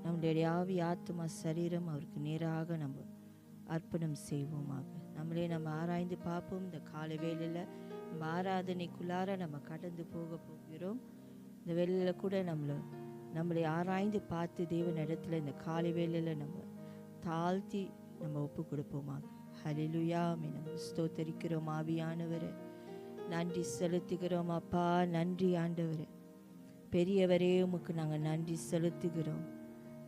நம்முடைய ஆவி ஆத்மா சரீரம் அவருக்கு நேராக நம்ம அர்ப்பணம் செய்வோமாக. நம்ம ஆராய்ந்து பார்ப்போம். இந்த காலை வேளையில் நம்ம ஆராதனைக்குள்ளார நம்ம கடந்து போக போகிறோம். இந்த வேளையில் கூட நம்மளை ஆராய்ந்து பார்த்து தேவன் இடத்துல இந்த காலை வேளையில் நம்ம தாழ்த்தி நம்ம ஒப்பு கொடுப்போமாக. ஹல்லேலூயா. நம்ம ஸ்தோத்தரிக்கிறோம் ஆவியானவரே, நன்றி செலுத்துகிறோம் அப்பா. நன்றி ஆண்டவரே, பெரியவரே, உமக்கு நாங்கள் நன்றி செலுத்துகிறோம்.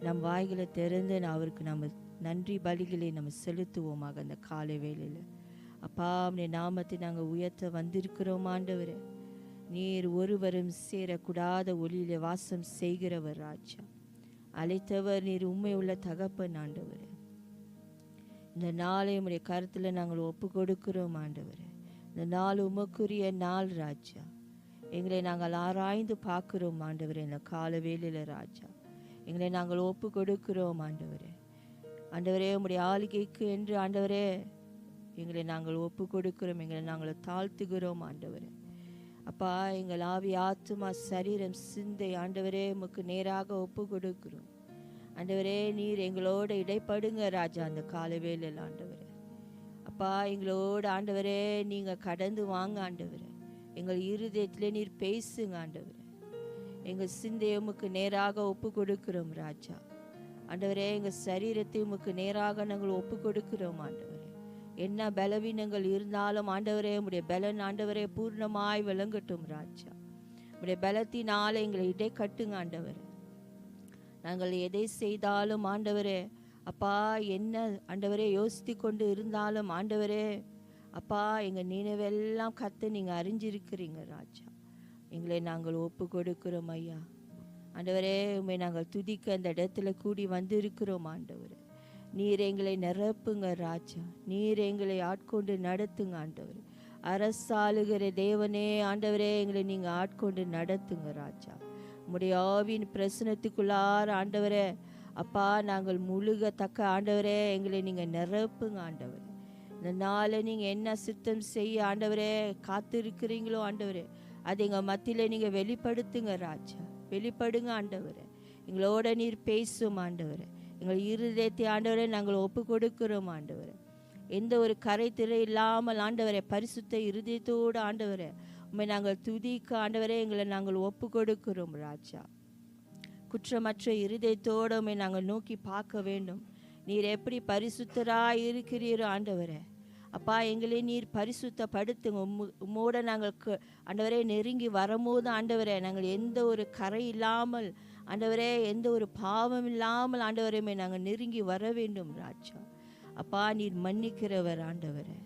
நம் வாய்களை திறந்து அவருக்கு நம்ம நன்றி பலிகளை நம்ம செலுத்துவோமாக. அந்த காலை வேளையில் அப்பா உம்முடைய நாமத்தை நாங்கள் உயர்த்த வந்திருக்கிறோம் ஆண்டவரே. நீர் ஒருவரும் சேரக்கூடாத ஒளியில வாசம் செய்கிறவர் ராஜா. அழைத்தவர் நீர், உண்மை உள்ள தகப்பன் ஆண்டவரே. இந்த நாளை உம்முடைய கருத்தில் நாங்கள் ஒப்பு கொடுக்கிறோம் ஆண்டவரே. இந்த நாள் உமக்குரிய நாள் ராஜா. எங்களை நாங்கள் ஆராய்ந்து பார்க்கிறோம் ஆண்டவரே. இந்த கால வேளையில் ராஜா எங்களை நாங்கள் ஒப்பு கொடுக்கிறோம் ஆண்டவரே. ஆண்டவரே, உம்முடைய ஆளுகைக்கு என்று ஆண்டவரே எங்களை நாங்கள் ஒப்பு கொடுக்கிறோம். எங்களை நாங்கள் தாழ்த்துகிறோம் ஆண்டவரே. அப்பா, எங்கள் ஆவி ஆத்துமா சரீரம் சிந்தை ஆண்டவரே உமக்கு நேராக ஒப்பு கொடுக்கிறோம் ஆண்டவரே. நீர் எங்களோட இடைப்படுங்க ராஜா. அந்த கால வேளையில் ஆண்டவரே அப்பா, எங்களோட ஆண்டவரே நீங்கள் கடந்து வாங்க ஆண்டவரே. எங்கள் இருதயத்திலே நீர் பேசுங்க ஆண்டவரே. எங்கள் சிந்தையை உமக்கு நேராக ஒப்பு கொடுக்கிறோம் ராஜா. ஆண்டவரே, எங்கள் சரீரத்தை உமக்கு நேராக நாங்கள் ஒப்பு கொடுக்கிறோம் ஆண்டவரே. என்ன பலவீனங்கள் இருந்தாலும் ஆண்டவரே உம்முடைய பலன் ஆண்டவரே பூர்ணமாய் விளங்கட்டும் ராஜா. உம்முடைய பலத்தினால எங்களை இடை கட்டுங்க ஆண்டவரே. நாங்கள் எதை செய்தாலும் ஆண்டவரே அப்பா, என்ன ஆண்டவரே யோசித்து கொண்டு இருந்தாலும் ஆண்டவரே அப்பா, எங்கள் நினைவெல்லாம் கத்து நீங்கள் அறிஞ்சிருக்கிறீங்க ராஜா. எங்களை நாங்கள் ஒப்பு கொடுக்கிறோம் ஐயா. ஆண்டவரே, உண்மை நாங்கள் துதிக்க அந்த இடத்துல கூடி வந்திருக்கிறோம் ஆண்டவரே. நீர் எங்களை நிரப்புங்க ராஜா. நீர் எங்களை ஆட்கொண்டு நடத்துங்க ஆண்டவரே. அரசாளுகிற தேவனே ஆண்டவரே, எங்களை நீங்கள் ஆட்கொண்டு நடத்துங்க ராஜா. உம்முடைய ஆவியின் பிரசனத்துக்குள்ளார ஆண்டவரே அப்பா நாங்கள் முழுகத்தக்க ஆண்டவரே எங்களை நீங்கள் நிரப்புங்க ஆண்டவரே. இந்த நாளை நீங்கள் என்ன சித்தம் செய்ய ஆண்டவரே காத்திருக்கிறீங்களோ ஆண்டவரே, அது எங்கள் மத்தியில் நீங்கள் வெளிப்படுத்துங்க ராஜா. வெளிப்படுங்க ஆண்டவரே. எங்களோட நீர் பேசும் ஆண்டவரே. எங்கள் இருதயத்தை ஆண்டவரே நாங்கள் ஒப்பு கொடுக்கிறோம் ஆண்டவரே. எந்த ஒரு கரை திரை இல்லாமல் ஆண்டவரே பரிசுத்த இருதயத்தோடு ஆண்டவரே உண்மை நாங்கள் துதிக்க ஆண்டவரே எங்களை நாங்கள் ஒப்பு கொடுக்கிறோம் ராஜா. குற்றமற்ற இருதயத்தோடு உண்மை நாங்கள் நோக்கி பார்க்க வேண்டும். நீர் எப்படி பரிசுத்தராக இருக்கிறீரோ ஆண்டவரே அப்பா, எங்களை நீர் பரிசுத்தப்படுத்துங்க. உம்மோட நாங்கள் ஆண்டவரே நெருங்கி வரும்போது ஆண்டவரே நாங்கள் எந்த ஒரு கரை இல்லாமல் ஆண்டவரே எந்த ஒரு பாவம் இல்லாமல் ஆண்டவரையுமே நாங்கள் நெருங்கி வர வேண்டும் ராஜா. அப்பா, நீர் மன்னிக்கிறவர் ஆண்டவரே.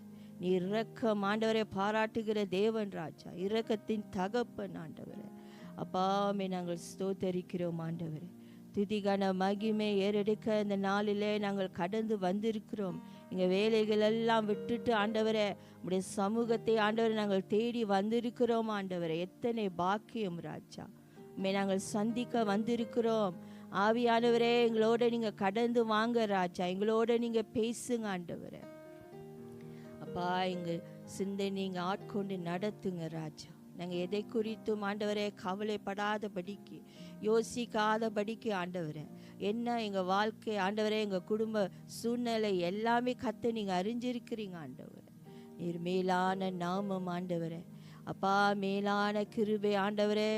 நீர் இரக்கம் ஆண்டவரை பாராட்டுகிற தேவன் ராஜா. இரக்கத்தின் தகப்பன் ஆண்டவரே. அப்பாமே நாங்கள் ஸ்தோத்தரிக்கிறோம் ஆண்டவரே. துதிகான மகிமை ஏறெடுக்க இந்த நாளிலே நாங்கள் கடந்து வந்திருக்கிறோம். எங்கள் வேலைகள் எல்லாம் விட்டுட்டு ஆண்டவரே உடைய சமூகத்தை ஆண்டவரை நாங்கள் தேடி வந்திருக்கிறோம் ஆண்டவரே. எத்தனை பாக்கியம் ராஜா. நாங்கள் சந்திக்க வந்திருக்கிறோம். ஆவியானவரே, எங்களோட நீங்கள் கடந்து வாங்க ராஜா. எங்களோட நீங்கள் பேசுங்க ஆண்டவரே. அப்பா, எங்கள் சிந்தை நீங்கள் ஆட்கொண்டு நடத்துங்க ராஜா. நாங்கள் எதை குறித்தும் ஆண்டவரே கவலைப்படாதபடிக்கு யோசிக்காதபடிக்கு ஆண்டவரே என்ன எங்கள் வாழ்க்கை ஆண்டவரே எங்கள் குடும்ப சூழ்நிலை எல்லாமே கற்று நீங்கள் அறிஞ்சிருக்கிறீங்க ஆண்டவரே. நீர் மேலான நாமம் ஆண்டவரே. அப்பா, மேலான கிருபை ஆண்டவரே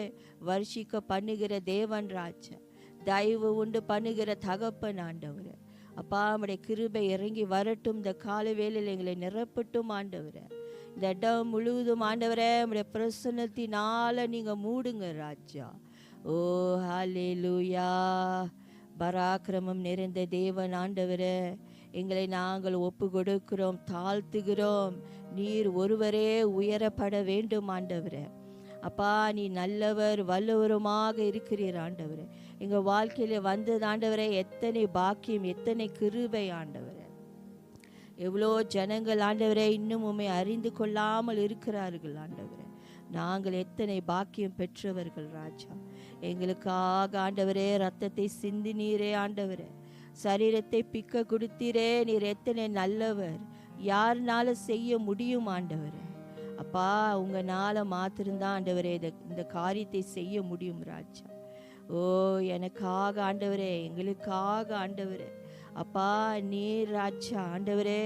வருஷிக்க பண்ணுகிற தேவன் ராஜா. தயவு உண்டு பண்ணுகிற தகப்பன் ஆண்டவரே. அப்பா, நம்முடைய கிருபை இறங்கி வரட்டும். இந்த காலை வேளையில் எங்களை நிரப்பட்டும் ஆண்டவரே. இந்த இடம் முழுவதும் ஆண்டவரே நம்முடைய பிரசன்னத்தினால நீங்க மூடுங்க ராஜா. ஓ ஹல்லேலூயா. பராக்கிரமம் நிறைந்த தேவன் ஆண்டவரே, எங்களை நாங்கள் ஒப்பு கொடுக்கிறோம், தாழ்த்துகிறோம். நீர் ஒருவரே உயரப்பட வேண்டும் ஆண்டவரே. அப்பா, நீ நல்லவர் வல்லவருமாக இருக்கிறீர் ஆண்டவரே. எங்கள் வாழ்க்கையில வந்தது ஆண்டவரே எத்தனை பாக்கியம், எத்தனை கிருபை ஆண்டவரே. எவ்வளோ ஜனங்கள் ஆண்டவரே இன்னும் உண்மை அறிந்து கொள்ளாமல் இருக்கிறார்கள் ஆண்டவரே. நாங்கள் எத்தனை பாக்கியம் பெற்றவர்கள் ராஜா. எங்களுக்காக ஆண்டவரே ரத்தத்தை சிந்தினீரே ஆண்டவரே. சரீரத்தை பிக்க கொடுத்தீரே. நீர் எத்தனை நல்லவர். யாருனால செய்ய முடியும் ஆண்டவரே. அப்பா, உங்களால் மாத்திருந்தான் ஆண்டவரே இந்த காரியத்தை செய்ய முடியும் ராஜா. ஓ எனக்காக ஆண்டவரே, எங்களுக்காக ஆண்டவரே, அப்பா நீர் ராஜா ஆண்டவரே,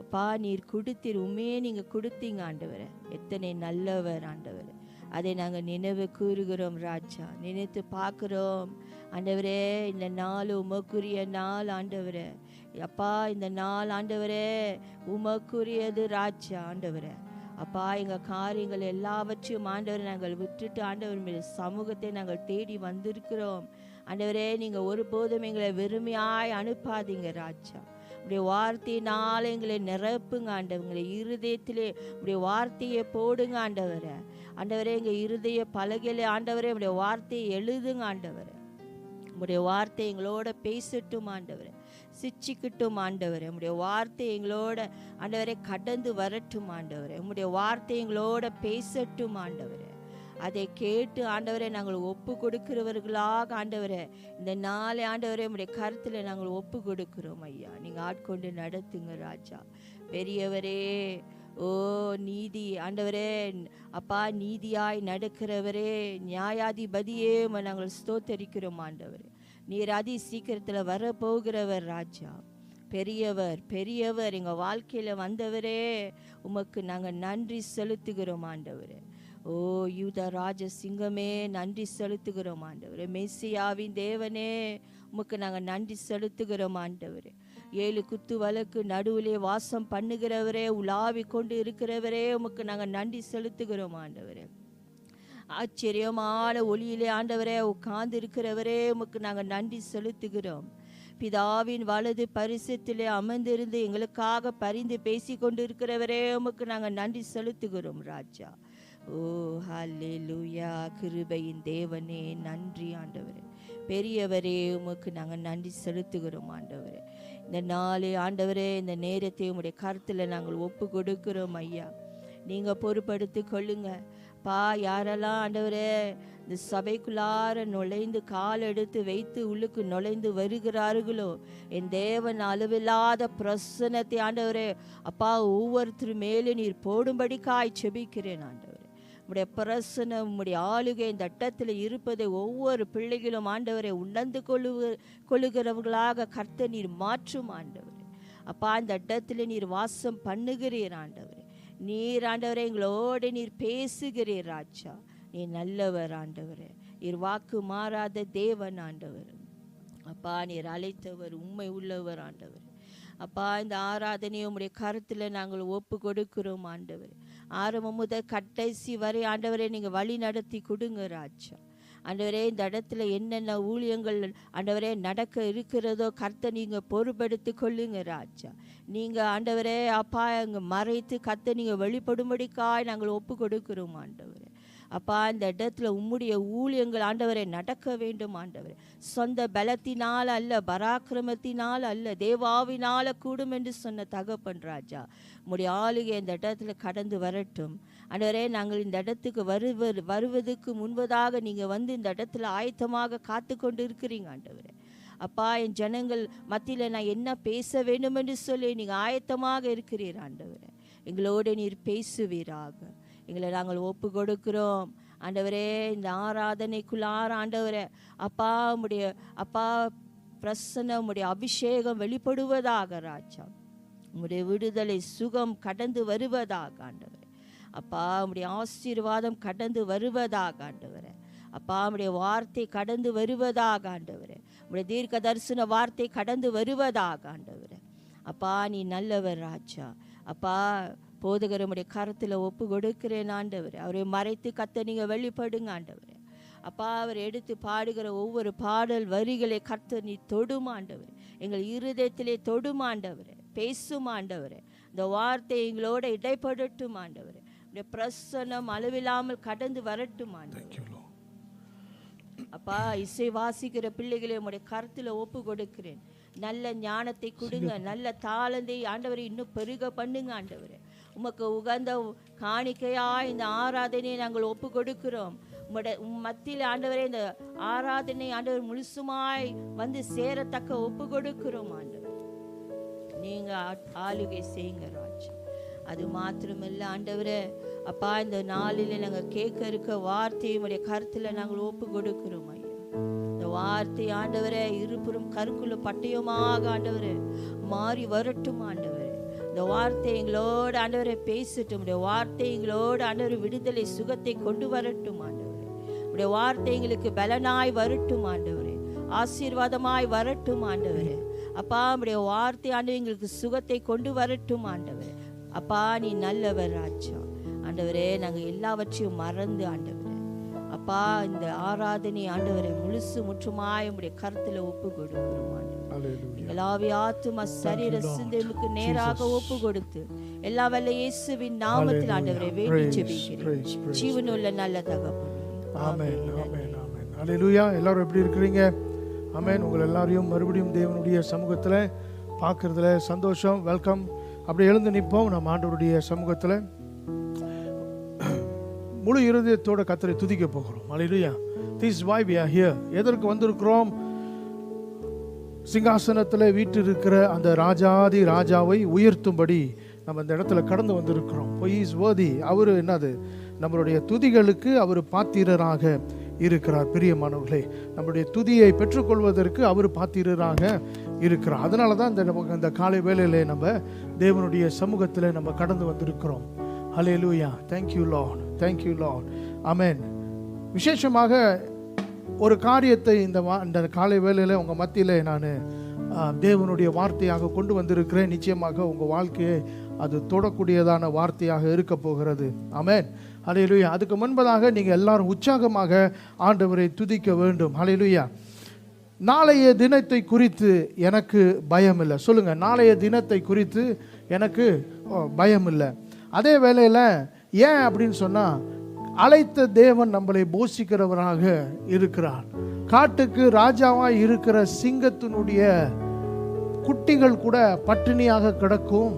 அப்பா நீர் கொடுத்தீர், உண்மையே நீங்க கொடுத்தீங்க ஆண்டவரே. எத்தனை நல்லவர் ஆண்டவரே, அதை நாங்கள் நினைவு கூறுகிறோம் ராஜா, நினைத்து பார்க்கிறோம் ஆண்டவரே. இந்த நாள் உமக்குரிய நாள் ஆண்டவரே, அப்பா இந்த நாள் ஆண்டவரே உமக்குரியது ராஜா ஆண்டவரே. அப்பா எங்கள் காரியங்கள் எல்லாவற்றையும் ஆண்டவரை நாங்கள் விட்டுட்டு ஆண்டவர் மேல் சமூகத்தை நாங்கள் தேடி வந்திருக்கிறோம் ஆண்டவரே. நீங்கள் ஒருபோதும் எங்களை வெறுமையாய் அனுப்பாதீங்க ராஜா. உடைய வார்த்தையினால் எங்களை நிரப்புங்க ஆண்டவர், எங்களை இருதயத்திலே உடைய வார்த்தையை போடுங்க ஆண்டவரை. ஆண்டவரே எங்கள் இருதய பலகையிலே ஆண்டவரே உடைய வார்த்தையை எழுதுங்க ஆண்டவரை. உடைய வார்த்தை எங்களோட பேசட்டும் ஆண்டவரே, சிச்சிக்கிட்டும் ஆண்டவரே. உம்முடைய வார்த்தை எங்களோட ஆண்டவரே கடந்து வரட்டும் ஆண்டவரே. உம்முடைய வார்த்தை எங்களோட பேசட்டும் ஆண்டவரே. அதை கேட்டு ஆண்டவரே நாங்கள் ஒப்பு கொடுக்கிறவர்களாக ஆண்டவரே இந்த நாளை ஆண்டவரே உம்முடைய கருத்தில் நாங்கள் ஒப்பு கொடுக்கிறோம் ஐயா. நீங்கள் ஆட்கொண்டு நடத்துங்க ராஜா. பெரியவரே, ஓ நீதி ஆண்டவரே, அப்பா நீதியாய் நடக்கிறவரே, நியாயாதிபதியே நாங்கள் ஸ்தோத்தரிக்கிறோம் ஆண்டவரே. நீர் அதி சீக்கிரத்தில் வரப்போகிறவர் ராஜா. பெரியவர் பெரியவர் எங்கள் வாழ்க்கையில் வந்தவரே, உமக்கு நாங்கள் நன்றி செலுத்துகிறோம் ஆண்டவரே. ஓ யூத ராஜ சிங்கமே நன்றி செலுத்துகிறோம் ஆண்டவரே. மெஸ்ஸியாவின் தேவனே உமக்கு நாங்கள் நன்றி செலுத்துகிறோம் ஆண்டவரே. 7 குத்து வழக்கு நடுவிலே வாசம் பண்ணுகிறவரே, உலாவி கொண்டு இருக்கிறவரே, உமக்கு நாங்கள் நன்றி செலுத்துகிறோம் ஆண்டவரே. ஆச்சரியமான ஒளியிலே ஆண்டவரே உட்கார்ந்து இருக்கிறவரே, உமக்கு நாங்கள் நன்றி செலுத்துகிறோம். பிதாவின் வலது பரிசத்திலே அமர்ந்திருந்து எங்களுக்காக பரிந்து பேசி கொண்டு இருக்கிறவரே, உமக்கு நாங்கள் நன்றி செலுத்துகிறோம் ராஜா. ஓ ஹல்லேலூயா. கிருபையின் தேவனே நன்றி ஆண்டவரே. பெரியவரே உமக்கு நாங்கள் நன்றி செலுத்துகிறோம் ஆண்டவரே. இந்த நாளே ஆண்டவரே இந்த நேரத்தை உம்முடைய கருத்தில் நாங்கள் ஒப்பு கொடுக்கிறோம் ஐயா. நீங்கள் பொறுப்படுத்தி கொள்ளுங்க பா. யாரெல்லாம் ஆண்டவரே இந்த சபைக்குள்ளார நுழைந்து கால் எடுத்து வைத்து உள்ளுக்கு நுழைந்து வருகிறார்களோ, என் தேவன் அளவில்லாத பிரசன்னத்தை ஆண்டவரே அப்பா ஒவ்வொருத்தர் மேலும் நீர் போடும்படிக்காய் செபிக்கிறேன் ஆண்டவரே. உம்முடைய பிரசன்னம் உம்முடைய ஆளுகை இந்த இடத்தில் இருப்பதை ஒவ்வொரு பிள்ளைகளும் ஆண்டவரை உணர்ந்து கொள்ளுகிறவர்களாக கர்த்தர் நீர் மாற்றும் ஆண்டவரே. அப்பா இந்த இடத்துல நீர் வாசம் பண்ணுகிறீர் ஆண்டவரே. நீர் ஆண்டவரே எங்களோடு நீர் பேசுகிறீர் ராஜா. நீ நல்லவர் ஆண்டவரே. நீர் வாக்கு மாறாத தேவன் ஆண்டவர். அப்பா நீர் அழைத்தவர் உண்மை உள்ளவர் ஆண்டவர். அப்பா இந்த ஆராதனையை உம்முடைய கருத்தில் நாங்கள் ஒப்பு கொடுக்கிறோம் ஆண்டவர். ஆரம்பம் முதல் கடைசி வரை ஆண்டவரே நீங்கள் வழி நடத்தி கொடுங்க ராஜா. ஆண்டவரே இந்த இடத்துல என்னென்ன ஊழியங்கள் ஆண்டவரே நடக்க இருக்கிறதோ கர்த்தர் நீங்கள் பொறுப்படுத்தி கொள்ளுங்க ராஜா. நீங்கள் ஆண்டவரே அப்பா அங்கே மறைத்து கர்த்தர் நீங்கள் வெளிப்படும்படிக்காய் நாங்கள் ஒப்பு கொடுக்கிறோம் ஆண்டவரே. அப்பா இந்த இடத்துல உம்முடைய ஊழியங்கள் ஆண்டவரை நடக்க வேண்டும் ஆண்டவரே. சொந்த பலத்தினால் அல்ல, பராக்கிரமத்தினால் அல்ல, தேவாவினால கூடும் என்று சொன்ன தகப்பன் ராஜா. உம்முடைய ஆளுகை இந்த இடத்துல கடந்து வரட்டும் ஆண்டவரே. நாங்கள் இந்த இடத்துக்கு வருவதற்கு முன்பதாக நீங்கள் வந்து இந்த இடத்துல ஆயத்தமாக காத்து கொண்டு இருக்கிறீங்க ஆண்டவரே. அப்பா என் ஜனங்கள் மத்தியில் நான் என்ன பேச வேண்டும் என்று சொல்லி நீங்கள் ஆயத்தமாக இருக்கிறீர் ஆண்டவரே. எங்களோடு நீர் பேசுவீராக. எங்களை நாங்கள் ஒப்பு கொடுக்கிறோம் ஆண்டவரே. இந்த ஆராதனைக்குள்ளார ஆண்டவரே அப்பா உம்முடைய அப்பா பிரசன்னம் உம்முடைய அபிஷேகம் வெளிப்படுவதாக ராஜா. உம்முடைய விடுதலை சுகம் கடந்து வருவதாக ஆண்டவரே. அப்பா உம்முடைய ஆசீர்வாதம் கடந்து வருவதாக ஆண்டவரே. அப்பா உம்முடைய வார்த்தை கடந்து வருவதாக ஆண்டவரே. உம்முடைய தீர்க்க தரிசன வார்த்தை கடந்து வருவதாக ஆண்டவரே. அப்பா நீ நல்லவர் ராஜா. அப்பா போதகரமுடைய கரத்தில் ஒப்பு கொடுக்கிறேன் ஆண்டவரே. அவரை மறைத்து கத்த நீங்கள் வெளிப்படுங்க ஆண்டவரே. அப்பா அவர் எடுத்து பாடுகிற ஒவ்வொரு பாடல் வரிகளை கர்த்தர் நீ தொடும் ஆண்டவரே. எங்கள் இருதயத்திலே தொடும் ஆண்டவரே. பேசும் ஆண்டவரே. இந்த வார்த்தை எங்களோட இடைப்படட்டும் ஆண்டவரே. இந்த பிரசன்னம் அளவில்லாமல் கடந்து வரட்டும் ஆண்டவரே. அப்பா இசை வாசிக்கிற பிள்ளைகளை உம்முடைய கருத்தில் ஒப்பு கொடுக்கிறேன். நல்ல ஞானத்தை கொடுங்க, நல்ல தாளந்தை ஆண்டவரை இன்னும் பெருக பண்ணுங்க ஆண்டவரே. உமக்கு உகந்த காணிக்கையா இந்த ஆராதனையை நாங்கள் ஒப்பு கொடுக்கிறோம். மத்தியில் ஆண்டவரே இந்த ஆராதனை ஆண்டவர் முழுசுமாய் வந்து சேரத்தக்க ஒப்பு கொடுக்கிறோம் ஆண்டவர். நீங்க ஆளுகை செய்யுங்க ராஜா. அது மாத்திரமில்லை ஆண்டவரே அப்பா இந்த நாளில் நாங்கள் கேட்க இருக்க வார்த்தையுடைய கருத்தில் நாங்கள் ஒப்பு கொடுக்கிறோம் ஐயா. வார்த்தை ஆண்டவரே இருபுறம் கருக்குள்ள பட்டயமாக ஆண்டவரே மாறி வரட்டும் ஆண்டவரே. இந்த வார்த்தை எங்களோடு ஆண்டவரை பேசட்டும். உடைய வார்த்தை எங்களோடு ஆண்டவர் விடுதலை சுகத்தை கொண்டு வரட்டும் ஆண்டவரே. உடைய வார்த்தை எங்களுக்கு பலனாய் வரட்டும் ஆண்டவரே, ஆசீர்வாதமாய் வரட்டும் ஆண்டவரே. அப்பா உடைய வார்த்தை ஆண்டவர் எங்களுக்கு சுகத்தை கொண்டு வரட்டும் ஆண்டவரே. அப்பா நீ நல்லவர் ராஜா ஆண்டவரே. நாங்கள் எல்லாவற்றையும் மறந்து ஆண்டவரே அப்பா இந்த ஆராதனை ஆண்டவரை முழுசு முற்றுமாய் உடைய கருத்துல ஒப்பு கொடுக்கிறோம் ஆண்டவரே. எங்கள் ஆவி ஆத்துமா சரீர சிந்தைக்கு நேராக ஒப்பு கொடுத்து எல்லா வல்ல இயேசுவின் நாமத்தில் ஆண்டவரை வேண்டி ஜெபிக்கிறேன் ஜீவனுள்ள நல்ல தகப்பனே. ஆமென் ஆமென் ஆமென். ஹல்லேலூயா. எல்லாரும் எப்படி இருக்கிறீங்க? ஆமென். உங்கள் எல்லாரையும் மறுபடியும் தேவனுடைய சமூகத்தில் பார்க்கறதுல சந்தோஷம். வெல்கம். அப்படி எழுந்து நிற்போம். நம்ம ஆண்டவருடைய சமூகத்தில் முழு இருதயத்தோட கர்த்தரை துதிக்க போகிறோம். ஹல்லேலூயா. This is why we are here. எதற்கு வந்திருக்கிறோம்? சிங்காசனத்தில் வீற்றிருக்கிற அந்த ராஜாதி ராஜாவை உயர்த்தும்படி நம்ம இந்த இடத்துல கடந்து வந்திருக்கிறோம். He is worthy. அவர் என்னது? நம்மளுடைய துதிகளுக்கு அவர் பாத்திரராக இருக்கிறார். பிரியமானவர்களே, நம்முடைய துதியை பெற்றுக்கொள்வதற்கு அவர் பாத்திரராக இருக்கிறார். அதனால தான் இந்த காலை வேளையிலே நம்ம தேவனுடைய சமூகத்தில் நம்ம கடந்து வந்திருக்கிறோம். ஹல்லேலூயா. Thank you Lord. Thank you Lord. ஆமென். விசேஷமாக ஒரு காரியத்தை இந்த காலை வேளையில் உங்கள் மத்தியில் நான் தேவனுடைய வார்த்தையாக கொண்டு வந்திருக்கிறேன். நிச்சயமாக உங்கள் வாழ்க்கையை அது தொடக்கூடியதான வார்த்தையாக இருக்க போகிறது. ஆமென். ஹல்லேலூயா. அதுக்கு முன்பதாக நீங்கள் எல்லாரும் உற்சாகமாக ஆண்டவரை துதிக்க வேண்டும். ஹல்லேலூயா. நாளைய தினத்தை குறித்து எனக்கு பயம் இல்லை. சொல்லுங்க, நாளைய தினத்தை குறித்து எனக்கு பயம் இல்லை. அதே வேளையில் ஏன் அப்படின்னு சொன்னால், அழைத்த தேவன் நம்மளை போஷிக்கிறவராக இருக்கிறார். காட்டுக்கு ராஜாவாக இருக்கிற சிங்கத்தினுடைய குட்டிகள் கூட பட்டினியாக கிடக்கும்.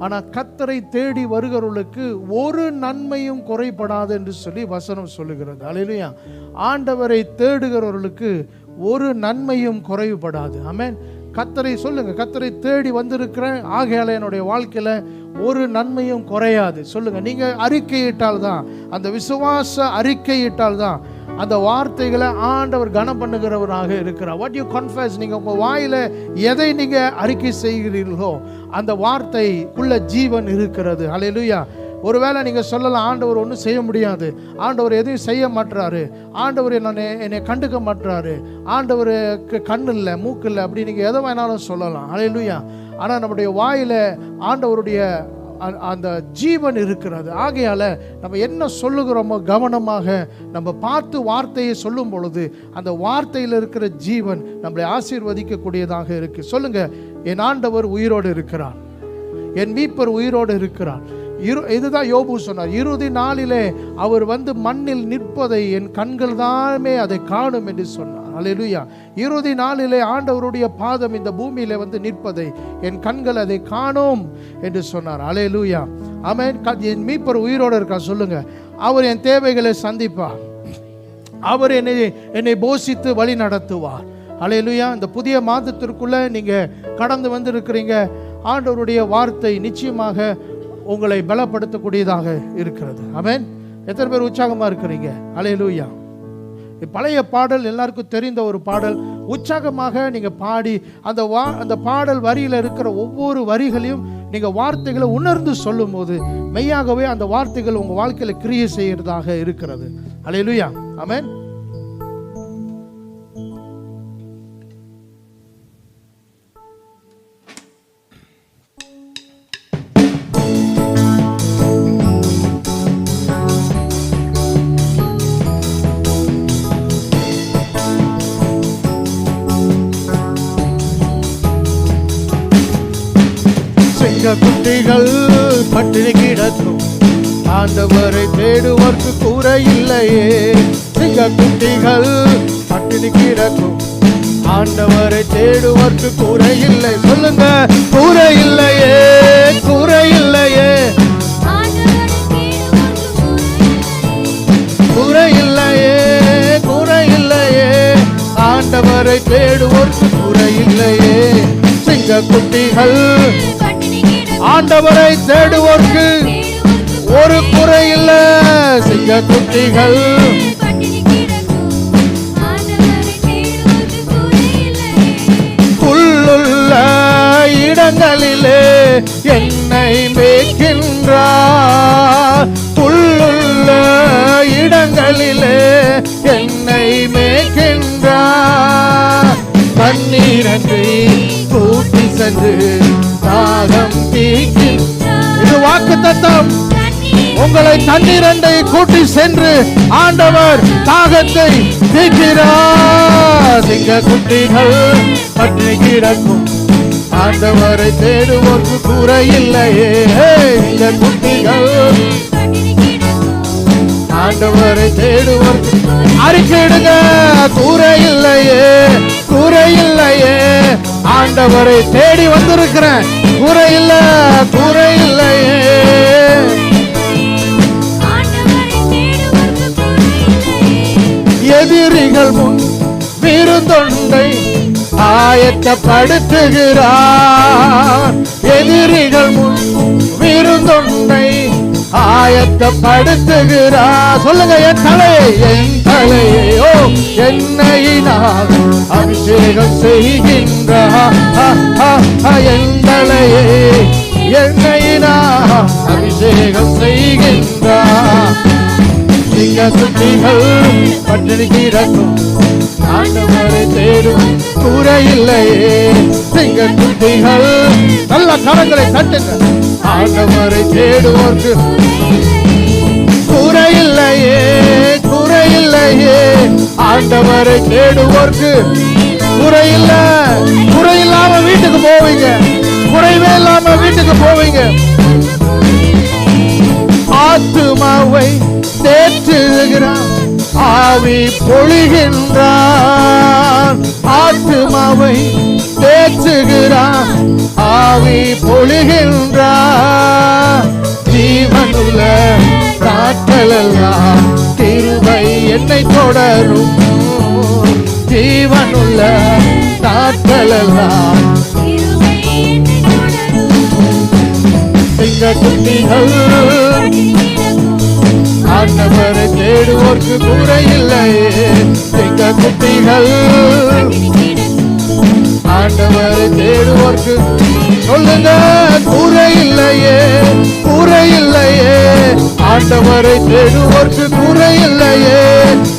ஆனால் கர்த்தரை தேடி வருகிறவர்களுக்கு ஒரு நன்மையும் குறைபடாது என்று சொல்லி வசனம் சொல்லுகிறது. அல்லேலூயா. ஆண்டவரை தேடுகிறவர்களுக்கு ஒரு நன்மையும் குறைவுபடாது. ஆமென். கர்த்தரை சொல்லுங்க, கர்த்தரை தேடி வந்திருக்கிறேன், ஆகையால என்னுடைய வாழ்க்கையில் ஒரு நன்மையும் குறையாது. சொல்லுங்க, நீங்க அறிக்கையிட்டால் தான், அந்த விசுவாச அறிக்கையிட்டால் தான் அந்த வார்த்தைகளை ஆண்டவர் கனம் பண்ணுகிறவராக இருக்கிறார். வாட் யூ கன்ஃபெஸ், நீங்க உங்க வாயில எதை நீங்க அறிக்கை செய்கிறீர்களோ அந்த வார்த்தைக்குள்ள ஜீவன் இருக்கிறது. ஹல்லேலூயா. ஒருவேளை நீங்கள் சொல்லலாம், ஆண்டவர் ஒன்றும் செய்ய முடியாது, ஆண்டவர் எதையும் செய்ய மாட்டுறாரு, ஆண்டவர் என்னை கண்டுக்க மாட்டுறாரு, ஆண்டவருக்கு கண்ணு இல்லை மூக்கு இல்லை, அப்படி நீங்கள் எதை வேணாலும் சொல்லலாம். ஹல்லேலூயா. ஆனால் நம்முடைய வாயில் ஆண்டவருடைய அந்த ஜீவன் இருக்கிறது. ஆகையால் நம்ம என்ன சொல்லுகிறோமோ கவனமாக நம்ம பார்த்து வார்த்தையை சொல்லும் பொழுது அந்த வார்த்தையில் இருக்கிற ஜீவன் நம்மளை ஆசீர்வதிக்கக்கூடியதாக இருக்கு. சொல்லுங்க, என் ஆண்டவர் உயிரோடு இருக்கிறார், என் மீட்பர் உயிரோடு இருக்கிறார். இதுதான் யோபு சொன்னார். இறுதி நாளிலே அவர் வந்து மண்ணில் நிற்பதை என் கண்கள் தாமே அதை காணும் என்று சொன்னார். அல்லேலூயா. இறுதி நாளிலே ஆண்டவருடைய பாதம் இந்த பூமியிலே வந்து நிற்பதை என் கண்கள் அதை காணும் என்று சொன்னார். அல்லேலூயா. ஆமென். என் மீட்பர் உயிரோடு இருக்கார். சொல்லுங்க, அவர் என் தேவைகளை சந்திப்பார், அவர் என்னை போஷித்து வழி நடத்துவார். அல்லேலூயா. இந்த புதிய மாதத்திற்குள்ள நீங்க கடந்து வந்து இருக்கிறீங்க. ஆண்டவருடைய வார்த்தை நிச்சயமாக உங்களை பலப்படுத்தக்கூடியதாக இருக்கிறது. ஆமென். எத்தனை பேர் உற்சாகமா இருக்கிறீங்க? அல்லேலூயா. பழைய பாடல் எல்லாருக்கும் தெரிந்த ஒரு பாடல். உற்சாகமாக நீங்க பாடி அந்த பாடல் வரியில இருக்கிற ஒவ்வொரு வரிகளையும் நீங்க வார்த்தைகளை உணர்ந்து சொல்லும் போது மெய்யாகவே அந்த வார்த்தைகள் உங்க வாழ்க்கையில கிரியை செய்யறதாக இருக்கிறது. அல்லேலூயா. ஆமென். குட்டிகள் பட்டினி கிடக்கும், ஆண்டவரை தேடுவதற்கு கூரை இல்லையே. சிங்க குட்டிகள் பட்டினி கிடக்கும், ஆண்டவரை தேடுவதற்கு கூரை இல்லை. சொல்லுங்க, கூரை இல்லையே, கூரை இல்லையே, கூரை இல்லையே, கூரை இல்லையே, ஆண்டவரை தேடுவதற்கு கூரை இல்லையே. சிங்க குட்டிகள் ஆண்டவரை தேடுவோர்க்கு ஒரு குறை இல்லை. சிங்க குட்டிகள் மேய்க்கின்றார், புல்லுள்ள இடங்களிலே என்னை மேய்க்கின்றார். தண்ணீரன்றி கூட்டி சென்று தாகம் தீர்க்கின்றார். இது வாக்குத்தத்தம். உங்களை தண்ணீரண்டை கூட்டி சென்று ஆண்டவர் தாகத்தை தீர்க்கிறார். சிங்க குட்டிகள் பற்றி கிடக்கும் ஆண்டவரை தேடுவோர்க்கு குறையில்லையே. சிங்க குட்டிகள் ஆண்டவரை தேடுவோர்க்கு அறிக்கையிடுங்க, குறையில்லையே, குறையில்லையே. ஆண்டவரை தேடி வந்திருக்கிறேன், குறையில்ல, குறையில்லையே. எதிரிகள் முன் விருந்தொண்டை ஆயத்தப்படுத்துகிறார். எதிரிகள் முன் விருந்தொண்டை ஆயத்தப்படுத்துகிறார். சொல்லுங்க, என் தலையை, என் தலையை, ஓ என்னையினால் அபிஷேகம் செய்கின்றார். என் தலையை எண்ணெயினால் அபிஷேகம் செய்கின்றார். சிங்க குட்டிகள் பட்டினி கிடக்கும் ஆண்டவரை தேடும் குறையில்லையே. சிங்க குட்டிகள் நல்ல கரங்களை தட்டுங்க. ஆண்டவரை தேடுவோர்க்கு குறையில்லையே, குறையில்லையே. ஆண்டவரை தேடுவோர்க்கு குறையில்ல. குறையில்லாம வீட்டுக்கு போவீங்க, குறைவே இல்லாம வீட்டுக்கு போவீங்க. ஆத்துமாவை தேற்றுகிறார், ஆவி பொழிகின்றார். ஆத்துமாவை தேற்றுகிறார், ஆவி பொழிகின்றார். ஜீவனுள்ள நாட்களெல்லாம் கிருபை என்னை தொடரும். ஜீவனுள்ள நாட்களெல்லாம் சிங்க குட்டிகள் ஆண்டவரை தேடுவோர்க்கு குறையில்லையே. சிங்க குட்டிகள் ஆண்டவரை தேடுவோர்க்கு சொல்லுங்க, குறையில்லையே, குறையில்லையே. ஆண்டவரை தேடுவோர்க்கு குறையில்லையே,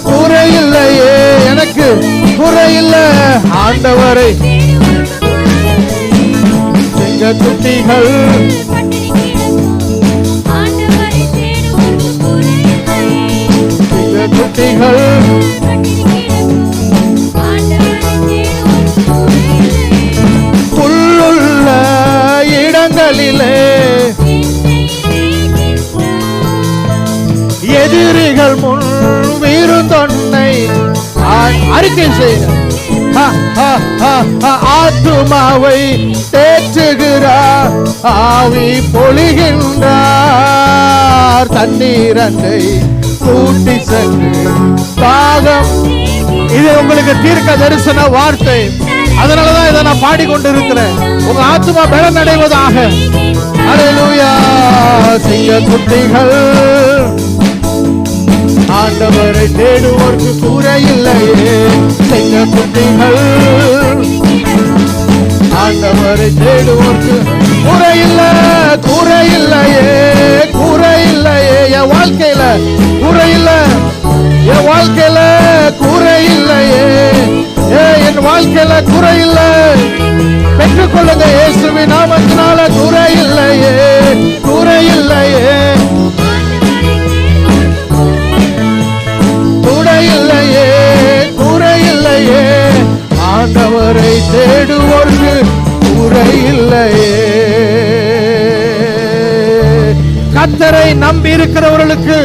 குறையில்லையே. எனக்கு குறையில்ல. ஆண்டவரை சிங்க குட்டிகள் குட்டிகள் புல்லுள்ள இடங்களிலே எதிரிகள் முன் விருந்தொன்னை அறிக்கை செய்ய ஆத்துமாவை தேற்றுகிறார், ஆவி பொழிகின்றார். தண்ணீரண்டை கூட்டி சென்று தாகம். இது உங்களுக்கு தீர்க்க தரிசன வார்த்தை. அதனாலதான் இதை நான் பாடிக்கொண்டிருக்கிறேன். உங்க ஆத்துமா பலன் அடைவதாக. அல்லேலூயா. சிங்க குட்டிகள் ஆண்டவரை தேடுவோர்க்கு குறையில்லையே. சிங்க குட்டிகள் ஆண்டவரை தேடுவோர்க்கு குறையில்ல, குறையில்லையே, குறையில்லையே. என் வாழ்க்கையில குறையில்ல, என் வாழ்க்கையில குறையில்லையே. என் வாழ்க்கையில குறையில்லை. பெற்றுக்கொள்ளுங்க இயேசுவின் நாமத்தினால. குறையில்லையே, குறையில்லையே, குறையில்லையே, குறையில்லையே. ஆண்டவரை தேடுவோர்க்கு குறையில்லையே. கர்த்தரை நம்பி இருக்கிறவர்களுக்கு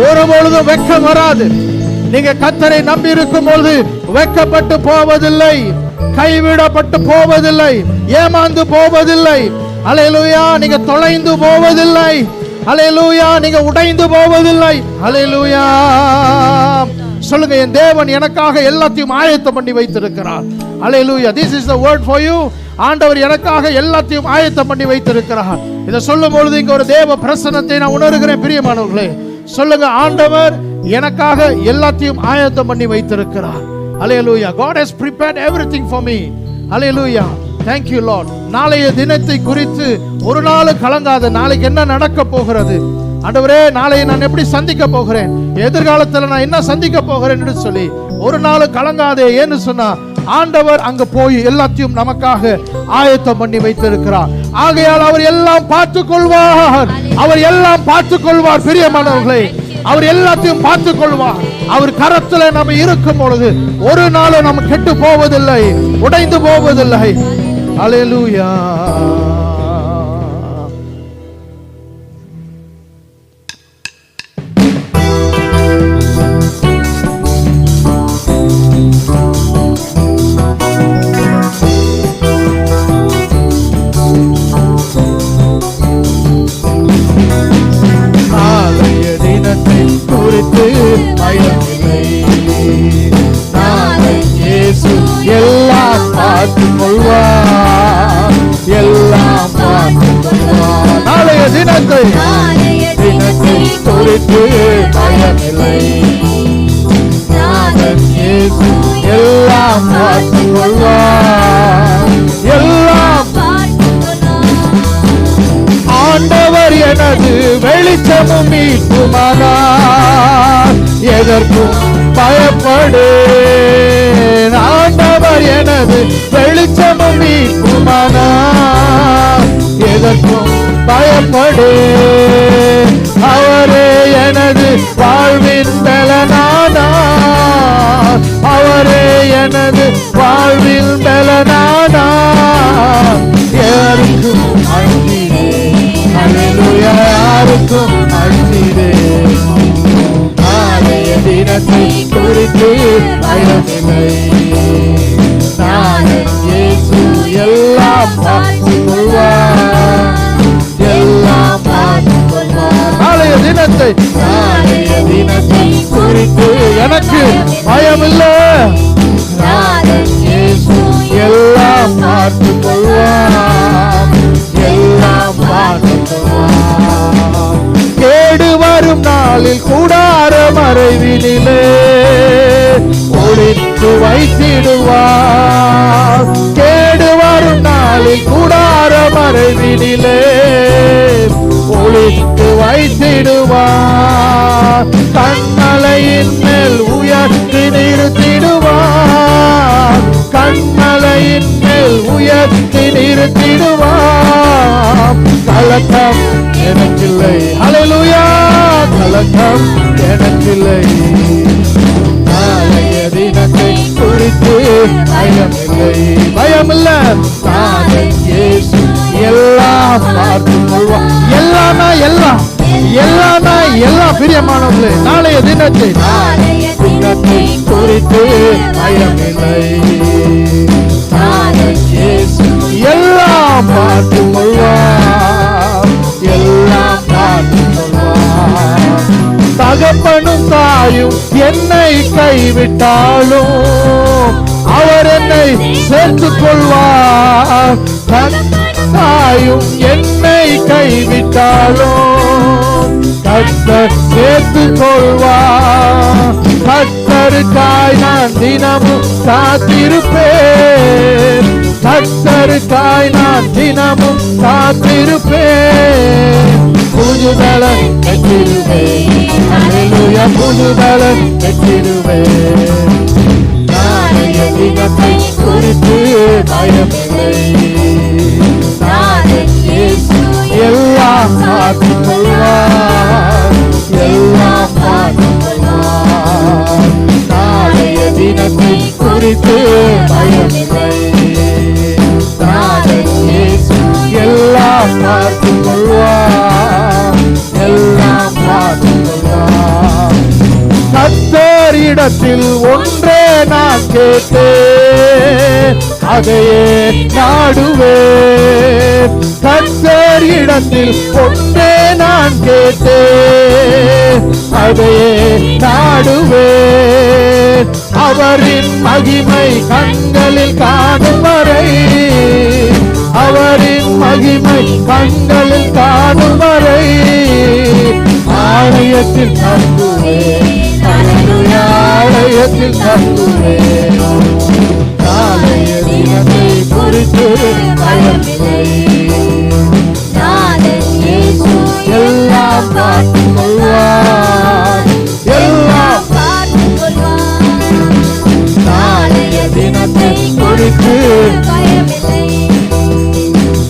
ஒருபொழுதும் வெட்கம் வராது. நீங்க கர்த்தரை நம்பி இருக்கும் பொழுது வெட்கப்பட்டு போவதில்லை, கைவிடப்பட்டு போவதில்லை, ஏமாந்து போவதில்லை. அல்லேலூயா. நீங்க தொலைந்து போவதில்லை. அல்லேலூயா. நீங்க உடைந்து போவதில்லை. அல்லேலூயா. சொல்லுங்க, என் தேவன் எனக்காக எல்லாத்தையும் ஆயத்தம் பண்ணி வைத்திருக்கிறார். அல்லேலூயா. This is the word for you. ஆண்டவர் எனக்காக எல்லாத்தையும் ஆயத்தம் பண்ணி வைத்திருக்கிறார். இதை சொல்லும் பொழுது இங்க ஒரு தேவ பிரசன்னத்தை நான் உணர்கிறேன். பிரியமானவர்களே, சொல்லுங்க, ஆண்டவர் எனக்காக எல்லாத்தையும் ஆயத்தம் பண்ணி வைத்திருக்கிறார். அல்லேலூயா. God has prepared everything for me. Hallelujah. Thank you Lord. நாளைய தினத்தை குறித்து ஒரு நாள் கலங்காத, நாளைக்கு என்ன நடக்க போகிறது ஆண்டவரே, நாளைய நான் எப்படி சந்திக்க போகிறேன், எதிர்காலத்துல நான் என்ன சந்திக்க போகிறேன் என்று சொல்லி ஒரு நாள் கலங்காதே. ஏன்னு சொன்னா ஆண்டவர் அங்க போய் எல்லாத்தையும் நமக்காக ஆயத்தம் பண்ணி வைத்திருக்கிறார். ஆகையால் அவர் எல்லாம் பார்த்துக் கொள்வார், அவர் எல்லாம் பார்த்துக் கொள்வார். பிரியமானவர்களே, அவர் எல்லாத்தையும் பார்த்துக் கொள்வார். அவர் கரத்துல நம்ம இருக்கும் பொழுது ஒரு நாள் நம்ம கெட்டு போவதில்லை, உடைந்து போவதில்லை. அல்லேலூயா. எல்லாம் பார்த்துக் கொள்வார், எல்லாம் பார்த்துக் கொள்வார். நாளைய தினத்தை குறித்து பயமில்லை. எல்லாம் பார்த்துக் கொள்வார், எல்லாம். ஆண்டவர் எனது வெளிச்சமும் மீட்புமானார், எதற்கும் பயப்படேன். ஆண்டவர் எனது வெளிச்சமும் மீட்புமானார், எதற்கும் பயப்படேன். அவரே எனது வாழ்வின் பலனானார், அவரே எனது வாழ்வின் பலனானார். யாருக்கும் அஞ்சினேன், அல்லேலூயா, யாருக்கும் அஞ்சினேன். நாளைய தினத்தை குறித்து பயமில்லை. நாளன் இயேசு எல்லாம் பார்த்துக் கொள்வார், எல்லாம் பார்த்துக் கொள்வார். நாளைய தினத்தை குறித்து எனக்கு பயமில்லை. நாளன் இயேசு எல்லாம் பார்த்துக் கொள்வார், எல்லாம் பார்த்துக் கொள்வார். கேடு வரும் நாளில் கூடார மறைவினிலே ஒளித்து வைத்திடுவார். கேடு வரும் நாளில் கூடார மறைவினிலே ஒளித்து வைத்திடுவார். கண்மலையின் மேல் உயர்த்தி நிறுத்திடுவார், கண்மலையின் மேல் உயர்த்தி நிறுத்திடுவார். கலக்கம் எனக்கில்லை, அல்லேலூயா, கலக்கம் எனக்கில்லை. நாளைய தினத்தை குறித்து பயமில்லை, பயமில்லை. நாளன் இயேசு எல்லாம் பார்த்துக் கொள்வார். எல்லாமே எல்லாம், எல்லாமே எல்லாம். பிரியமானவர்களே, நாளைய தினத்தை குறித்து பயமில்லை. நாளன் இயேசு எல்லாம் பார்த்துக் கொள்வார், எல்லாம் பார்த்துக் கொள்வார். தகப்பனும் தாயும் என்னை கைவிட்டாலும் அவர் என்னை சேர்த்துக் கொள்வார். தாயும் என்னை கைவிட்டாலும் கர்த்தர் சேர்த்துக் கொள்வார். கர்த்தருக்காய் நான் தினமும் காத்திருப்பேன், கர்த்தருக்காய் நான் தினமும் காத்திருப்பேன். புதுபலன் பெற்றிடுவேன், அல்லேலூயா, புதுபலன் பெற்றிடுவேன். நாளைய தினத்தை குறித்து பயமில்லை. நாளன் இயேசு எல்லாம் பார்த்துக் கொள்வார், எல்லாம் பார்த்துக் கொள்வார். நாளைய தினத்தை குறித்து பயமில்லை. நாளன் இயேசு எல்லாம் பார்த்துக் கொள்வார், எல்லாம் பார்த்துக் கொள்வார். கர்த்தரிடத்தில் ஒன்றே நான் கேட்டேன், அதையே நாடுவேன். கர்த்தரிடத்தில் ஒன்றே நான் கேட்டேன், அதையே நாடுவேன். அவரின் மகிமை கண்களில் காணும் வரை, அவரின் மகிமை கண்களில் காணும் வரை ஆலயத்தில் தங்குவேன், ஆலயத்தில் தங்குவேன். நாளைய தினத்தை குறித்து குறித்து பயமில்லை.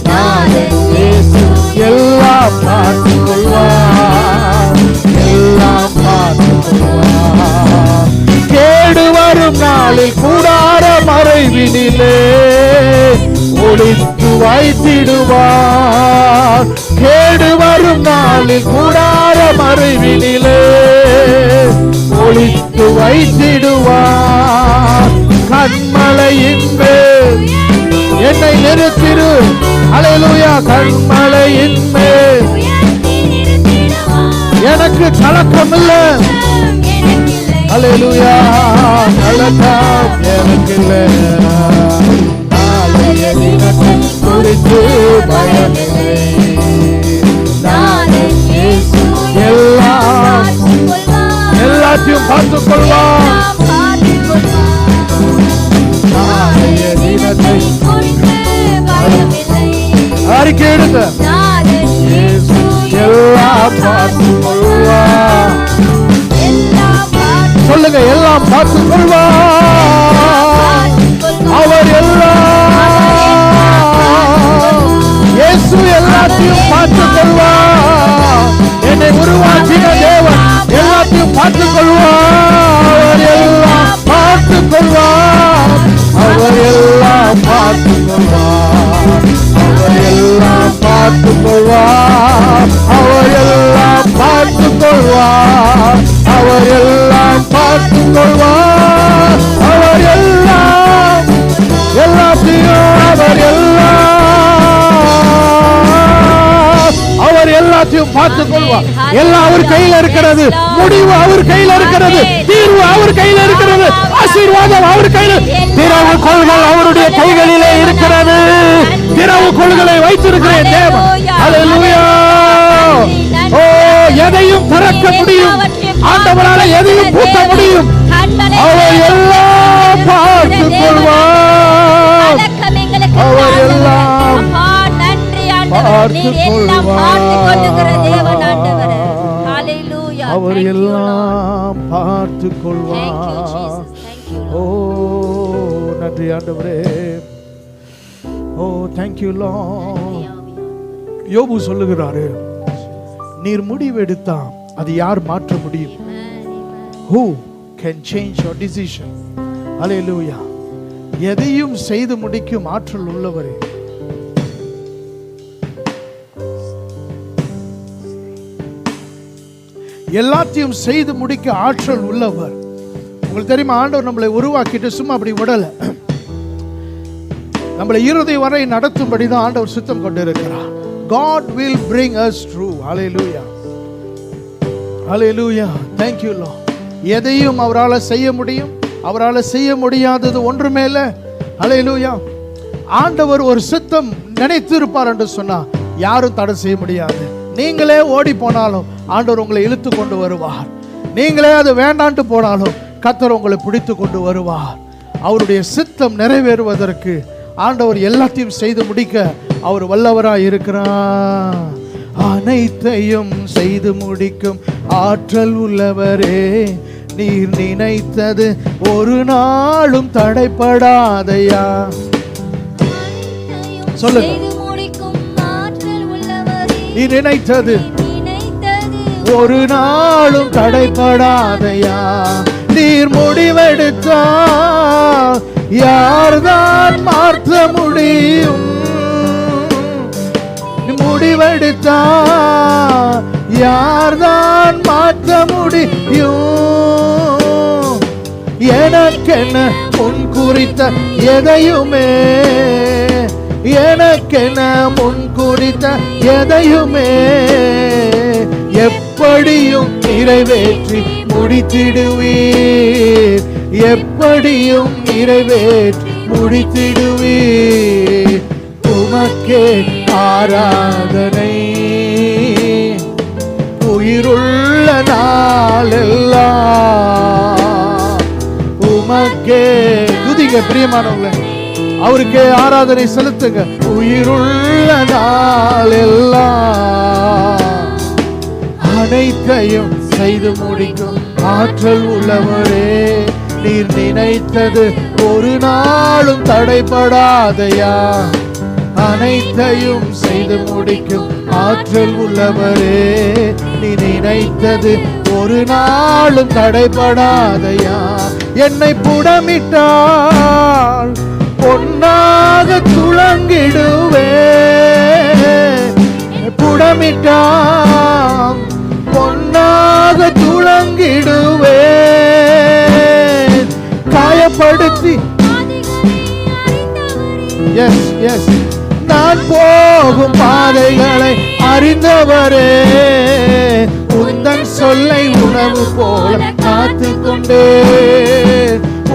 நாதன் இயேசு எல்லாம் பார்த்துக் கொள்வார், எல்லாம் பார்த்துக் கொள்வார். கேடு வரும் நாளில் கூடார மறைவினிலே ஒளித்து வைத்திடுவார். கேடு வரும் நாளில் கூடார மறைவினிலே ஒளித்து வைத்திடுவார். கண்மலையின் மேல் என்னை நிறுத்திடு, அல்லேலூயா. கண்மலையின் மேல் உயர்த்தி நிறுத்திடுவார். எனக்கு கலக்கம் இல்லை, எனக்கில்லை. அல்லேலூயா. கலக்கம் எனக்கு இல்லை. நாளைய தினத்தை குறித்து பயமில்லை. நாதன் இயேசு எல்லாம் பார்த்துக் கொள்வார். எல்லாத்தையும் பார்த்துக் கொள்வார். எல்லாம் பார்த்துக் கொள்வார். நாளைய தினத்தை குறித்து பயமில்லை. அறிக்கை எடுங்க. நாதன் இயேசு எல்லாம் பார்த்துக் கொள்வார். எல்லாம் பார்த்துக் சொல்லுங்க, எல்லாம் பார்த்துக் கொள்வார். அவர் எல்லாம், இயேசு எல்லாத்தையும் பார்த்துக் கொள்வார். என்னை உருவாக்கின தேவன் எல்லாத்தையும் பார்த்துக் கொள்வார். அவர் எல்லாம் பார்த்துக் கொள்வார். அவர் எல்லாம் பார்த்துக் கொள்வார். அவர் எல்லாம் பார்த்துக் கொள்வார். அவர் எல்லாம் பார்த்துக் கொள்வார். அவர் எல்லாம் பார்த்துக் கொள்வார். அவர் எல்லாம் எல்லாத்தையும் அவர் எல்லாத்தையும் பார்த்துக் கொள்வார். எல்லாம் அவர் கையில் இருக்கிறது. முடிவு அவர் கையில் இருக்கிறது. தீர்வு அவர் கையில் இருக்கிறது. ஆசீர்வாதம் அவர் கையில். திறவு கொள்கள் அவருடைய கைகளிலே இருக்கிறது. திறவு கொள்களை வைத்திருக்கிற தேவன், அல்லேலூயா. ஓ, எதையும் திறக்க முடியும், ஆண்டவரால எதையும் பூட்ட முடியும். அவர் எல்லாம் பார்த்துக் கொள்வார். அவர் எல்லாம் பார்த்துக் கொள்வார். அவர் எல்லாம் பார்த்துக் கொள்வார். ஓ, நன்றி ஆண்டவரே. ஓ, தேங்க்யூ லார்ட். யோபு சொல்லுகிறாரு, நீர் முடிவெடுத்தா அது யார் மாற்ற முடியும்? Who can change your decision? Hallelujah. எதையும் செய்து முடிக்கும் ஆற்றல் உள்ளவரே. எல்லாத்தையும் செய்து முடிக்க ஆற்றல் உள்ளவர். உங்களுக்கு தெரியுமா, ஆண்டவர் நம்மளை உருவாக்கிட்டு சும்மா அப்படி விடல. நம்மளை இறுதி வரை நடத்தும்படி தான் ஆண்டவர் சித்தம் கொண்டிருக்கிறார். God will bring us through. Hallelujah. Hallelujah. Thank you Lord. எதையும் அவரால் செய்ய முடியும். அவரால் செய்ய முடியாதது ஒன்றுமே இல்லை. Hallelujah. ஆண்டவர் ஒரு சித்தம் நினைத்து இருப்பார் என்று சொன்னா யாரும் தடை செய்ய முடியாது. நீங்களே ஓடி போனாலும் ஆண்டவர் உங்களை இழுத்து கொண்டு வருவார். நீங்களே அது வேண்டான்ட்டு போனாலும் கர்த்தர் உங்களை பிடித்து கொண்டு வருவார். அவருடைய சித்தம் நிறைவேறுவதற்கு ஆண்டவர் எல்லாத்தையும் செய்து முடிக்க அவர் வல்லவராய் இருக்கிறார். அனைத்தையும் செய்து முடிக்கும் ஆற்றல் உள்ளவரே, நீர் நினைத்தது ஒரு நாளும் தடைப்படாதையா. சொல்லுங்க, நீ நினைத்தது ஒரு நாளும் தடைப்படாதையா. நீர் முடிவெடுத்தா யார்தான் மாற்ற முடியும்? முடிவெடுத்தா யார்தான் மாற்ற முடியும்? எனக்கென முன் குறித்த எதையுமே, எனக்கென முன் குறித்த எதையுமே எப்படியும் நிறைவேற்றி முடித்திடுவீர். எப்படியும் நிறைவேற்றி முடித்திடுவீர். உமக்கே ஆராதனை உயிருள்ள நாளெல்லாம். உமக்கே துதிங்க பிரியமானவங்களே, அவருக்கே ஆராதனை செலுத்துங்க. உயிருள்ள நாளெல்லாம் அனைத்தையும் செய்து முடிக்கும் ஆற்றல் உள்ளவரே, நீர் நினைத்தது ஒரு நாளும் தடைபடாதையா. அனைத்தையும் செய்து முடிக்கும் ஆற்றல் உள்ளவரே, நீ நினைத்தது ஒரு நாளும் தடைபடாதையா. என்னை புடமிட்டால் பொன்னாக துளங்கிடுவே, புடமிட்டால் பொன்னாக துளங்கிடுவே. காயப்படுத்தி எஸ் எஸ் நான் போகும் பாதைகளை அறிந்தவரே, உந்தன் சொல்லை உணவு போல காத்து கொண்டே,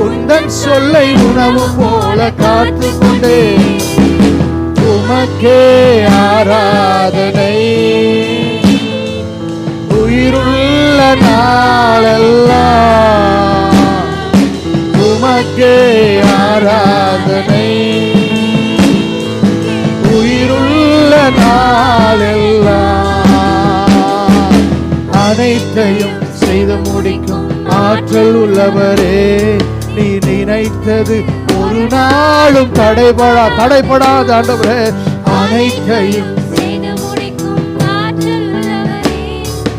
உந்தன் சொல்லை உணவு போல காத்து கொண்டே. உமக்கே ஆராதனை உயிருள்ள நாளெல்லாம், உமக்கே ஆராதனை உயிருள்ள நாளெல்லாம். அனைத்தையும் செய்து முடிக்கும் ஆற்றல் உள்ளவரே, நீ நினைத்தது ஒரு நாளும் தடைபடாத ஆண்டவரே. அனைத்தையும் செய்து முடிக்கும் ஆற்றல் உள்ளவரே,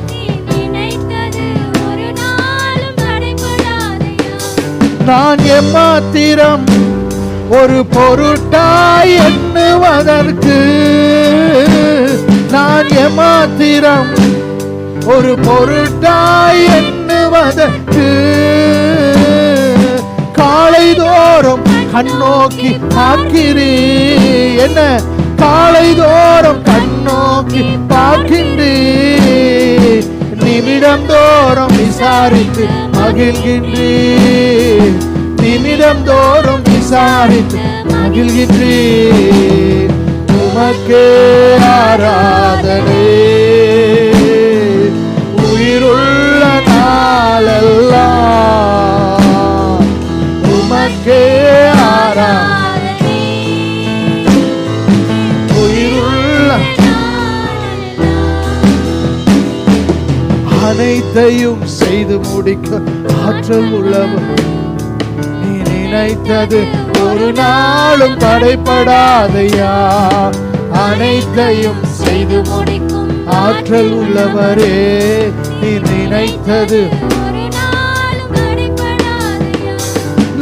நீ நினைத்தது ஒரு நாளும் தடைபடாதையா. நான் எம்மாத்திரம் ஒரு பொருட்டாய் எண்ணுவதற்கு, நான் எம்மாத்திரம் ஒரு பொருட்டாய் எண்ணுவதற்கு. காலைதோறும் கண்ணோக்கி பார்க்கிறீ, என்ன காலைதோறும் கண்ணோக்கி பார்க்கின்றீ. நிமிடம் தோறும் விசாரித்து மகிழ்கின்றீ, நிமிடம் தோறும் விசாரித்து மகிழ்கின்றீ. உமக்கே ஆராதனை உயிருள்ள நாளெல்லாம், உமக்கே ஆராதனை உயிருள்ள. அனைத்தையும் செய்து முடிக்க ஆற்றல் உள்ளவர், நீ நினைத்தது ஒரு நாளும் தடைபடாதையா. அனைத்தையும் செய்து முடிக்கும் ஆற்றல் உள்ளவரே, நீ நினைத்தது ஒரு நாளும் தடைபடாதையா.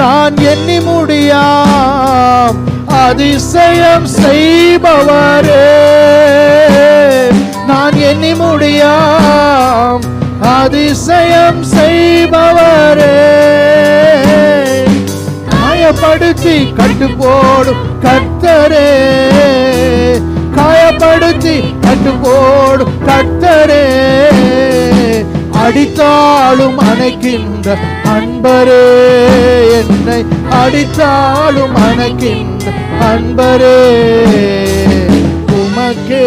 நான் எண்ணி முடியாம் அதிசயம் செய்பவரே, நான் எண்ணி முடியாம் அதிசயம் செய்பவரே. காயப்படுத்தி கட்டு போடும் கர்த்தரே, காயப்படுத்தி கட்டு போடும் கர்த்தரே. அடித்தாலும் அணைக்கின்ற அன்பரே, என்னை அடித்தாலும் அணைக்கின்ற அன்பரே. உமக்கே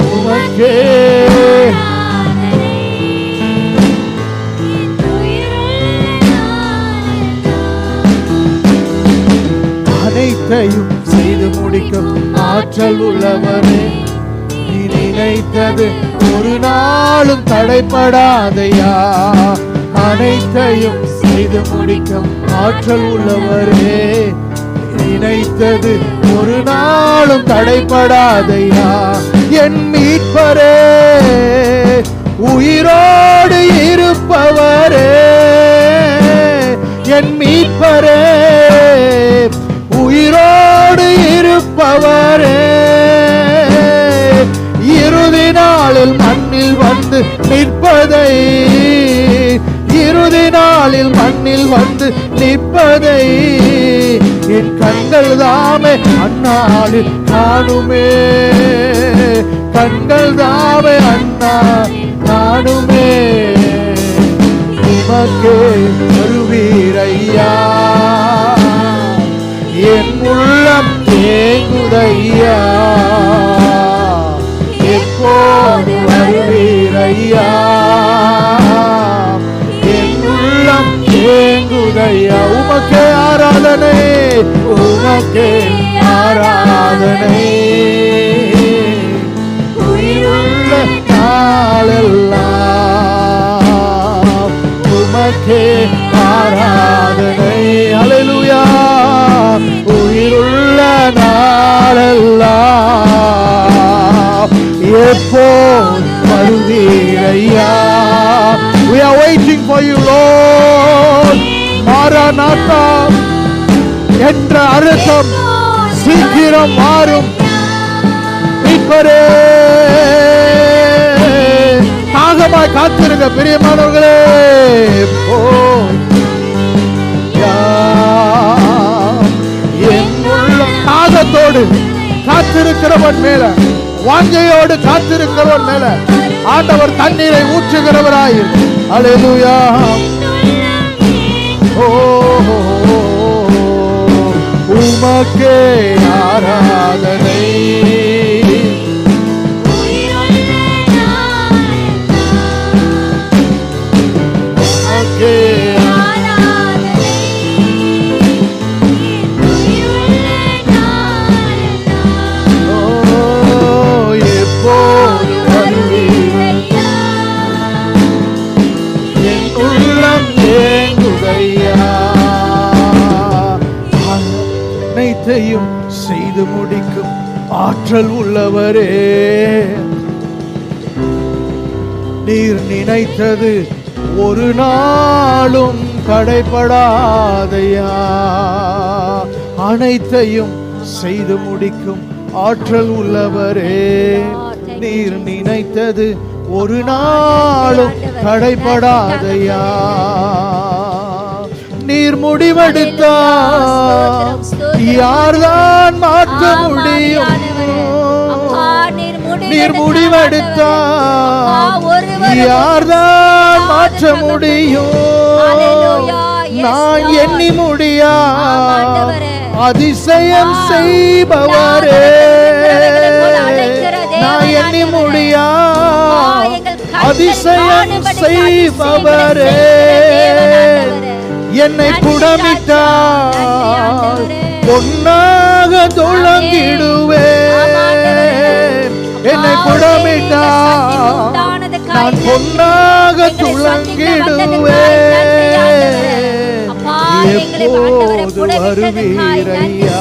உமக்கே அனைத்தையும் செய்து முடிக்கும் ஆற்றல் உள்ளவரே, நீ நினைத்தது ஒரு நாளும் தடைபடாதையா. அனைத்தையும் செய்து முடிக்கும் ஆற்றல் உள்ளவரே, நினைத்தது ஒரு நாளும் தடைபடாதையா. என் மீட்பரே, உயிரோடு இருப்பவரே, என் மீட்பரே, உயிரோடு இருப்பவரே. இறுதி நாளில் மண்ணில் வந்து நிற்பதை, இறுதி நாளில் மண்ணில் வந்து நிற்பதை என் கண்கள் தாமே அந்நாளில் காணுமே, கண்கள் தாமே அந்நாள் காணுமே. உமக்கே வருவீரையா, என் உள்ளம் தேங்குதையா. எப்போது வருவீரையா, என் உள்ளம் தேங்குதையா. உமக்கே ஆராதனை, உமக்கே ஆராதனை. நாளெல்லாம் உமக்கே ஆராதனை. ஹல்லேலூயா. உயிருள்ள நாளெல்லாம் எப்போது வருவீரையா. We are waiting for you, Lord. Maranatha என்ற அர்த்தம் சீக்கிரம் மாறும். மீட்பரே, தாகமாய் காத்திருங்க பிரியமானவர்களே. என்னுள்ள தாகத்தோடு காத்திருக்கிறவன் மேல, வாஞ்சையோடு காத்திருக்கிறவன் மேல ஆண்டவர் தண்ணீரை ஊற்றுகிறவராய். அல்லேலூயா. ஓ உமக்கே ஆராதனை. உமக்கே அனைத்தையும் செய்து முடிக்கும் ஆற்றல் உள்ளவரே. நீர் நினைத்தது ஒரு நாளும் தடைபடாதையா. அனைத்தையும் செய்து முடிக்கும் ஆற்றல் உள்ளவரே. நீர் நினைத்தது ஒரு நாளும் தடைபடாதையா. நீர் முடிவெடுத்தால் யார்தான் மாற்ற முடியும். நீர் முடிவெடுத்தால் யார்தான் மாற்ற முடியும். நான் எண்ணி முடியா அதிசயம் செய்பவரே. நான் எண்ணி முடியா அதிசயம் செய்பவரே. என்னை புடமிட்டால் பொன்னாக துளங்கிடுவேன். என்னை புடமிட்டால் நான் பொன்னாக துளங்கிடுவேன். எப்போது வருவீரையா.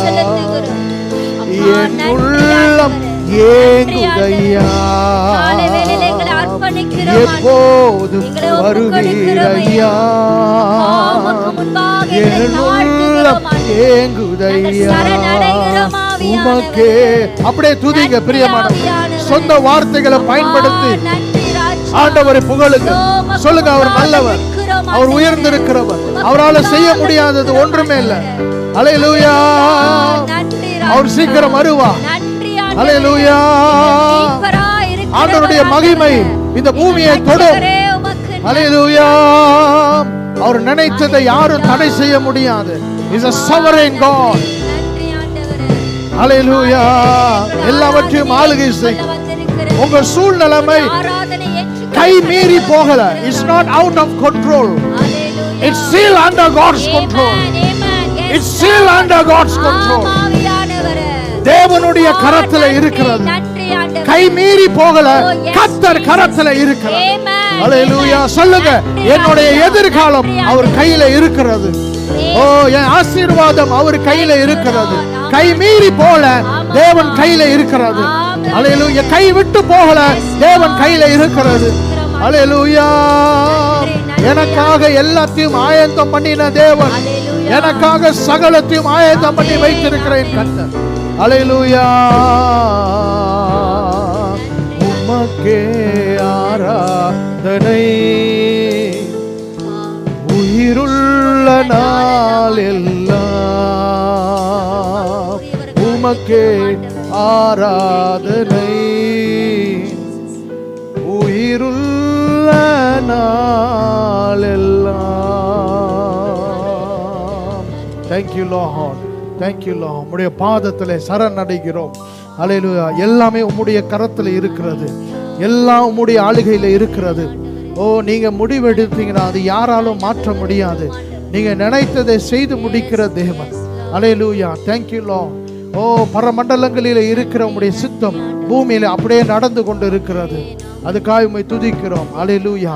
என் உள்ளம் ஏங்குதையா. எப்போது வருவீரையா. என் உள்ளம் ஏங்குதையா. உமக்கே. அப்படியே துதிங்க பிரியமான. சொந்த வார்த்தைகளை பயன்படுத்தி ஆண்டவரை புகழுங்க. சொல்லுங்க, அவர் நல்லவர், அவர் உயர்ந்திருக்கிறவர், அவரால் செய்ய முடியாதது ஒன்றுமே இல்லை. அல்லேலூயா. அவர் சீக்கிரம் வருவார். அல்லேலூயா. ஆண்டவருடைய மகிமை இந்த பூமியை தொடும். அல்லேலூயா. அவர் நினைத்ததை யாரும் தடை செய்ய முடியாது. He is a sovereign God. அல்லேலூயா. எல்லாவற்றையும் ஆளுகை செய்யும். உங்க சூழ்நிலைமை கை மீறி போகல. It's not out of control. It's still under God's control. It's still under God's control. தேவனுடைய கரத்துல இருக்கிறது. கை மீறி போகல. கர்த்தர் கரத்துல இருக்கிறது. அல்லேலூயா. சொல்லுங்க, என்னுடைய எதிர்காலம் அவர் கையில இருக்கிறது. ஓ, என் ஆசீர்வாதம் அவர் கையில இருக்கிறது. கை மீறி போல தேவன் கையில இருக்கிறது. அல்லேலூயா. கை விட்டு போகல, தேவன் கையில இருக்கிறது. அல்லேலூயா. எனக்காக எல்லாத்தையும் ஆயத்தம் பண்ணின தேவன், எனக்காக சகலத்தையும் ஆயத்தம் பண்ணி வைத்திருக்கிறேன் கர்த்தர். அல்லேலூயா. உமக்கே ஆராதனை. உயிருள்ள நாளெல்லாம் உமக்கே ஆராதனை. உயிருள்ள நாளெல்லாம். Thank you Lord. Thank you Lord. உம்முடைய பாதத்திலே சரணடைகிறோம். அல்லேலூயா. எல்லாமே உம்முடைய கரத்தில் இருக்கிறது. எல்லாம் உம்முடைய ஆளுகையில் இருக்கிறது. ஓ, நீங்க முடிவெடுத்தீங்கன்னா அது யாராலும் மாற்ற முடியாது. நீங்க நினைத்ததை செய்து முடிக்கிற தேவன். அல்லேலூயா. Thank you Lord. ஓ, பரமண்டலங்களில் இருக்கிற உம்முடைய சித்தம் பூமியில அப்படியே நடந்து கொண்டு இருக்கிறது. அதுக்காக உம்மை துதிக்கிறோம். அல்லேலூயா.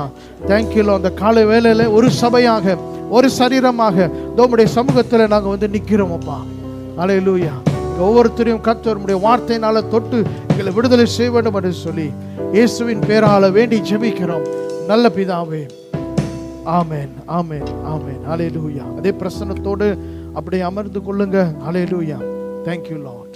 Thank you Lord. அந்த காலை வேளையில ஒரு சபையாக, ஒரு சரீரமாக உம்முடைய சமூகத்தில் நாங்கள் வந்து நிற்கிறோம் அப்பா. அல்லேலூயா. ஒவ்வொருத்தரையும் கர்த்தர் உம்முடைய வார்த்தையினால தொட்டு எங்களை விடுதலை செய்ய வேண்டும் என்று சொல்லி இயேசுவின் பேரால வேண்டி ஜெபிக்கிறோம் நல்ல பிதாவே. ஆமென், ஆமென், ஆமென். அல்லேலூயா. அதே பிரசன்னத்தோடு அப்படியே அமர்ந்து கொள்ளுங்க. அல்லேலூயா. Thank you Lord.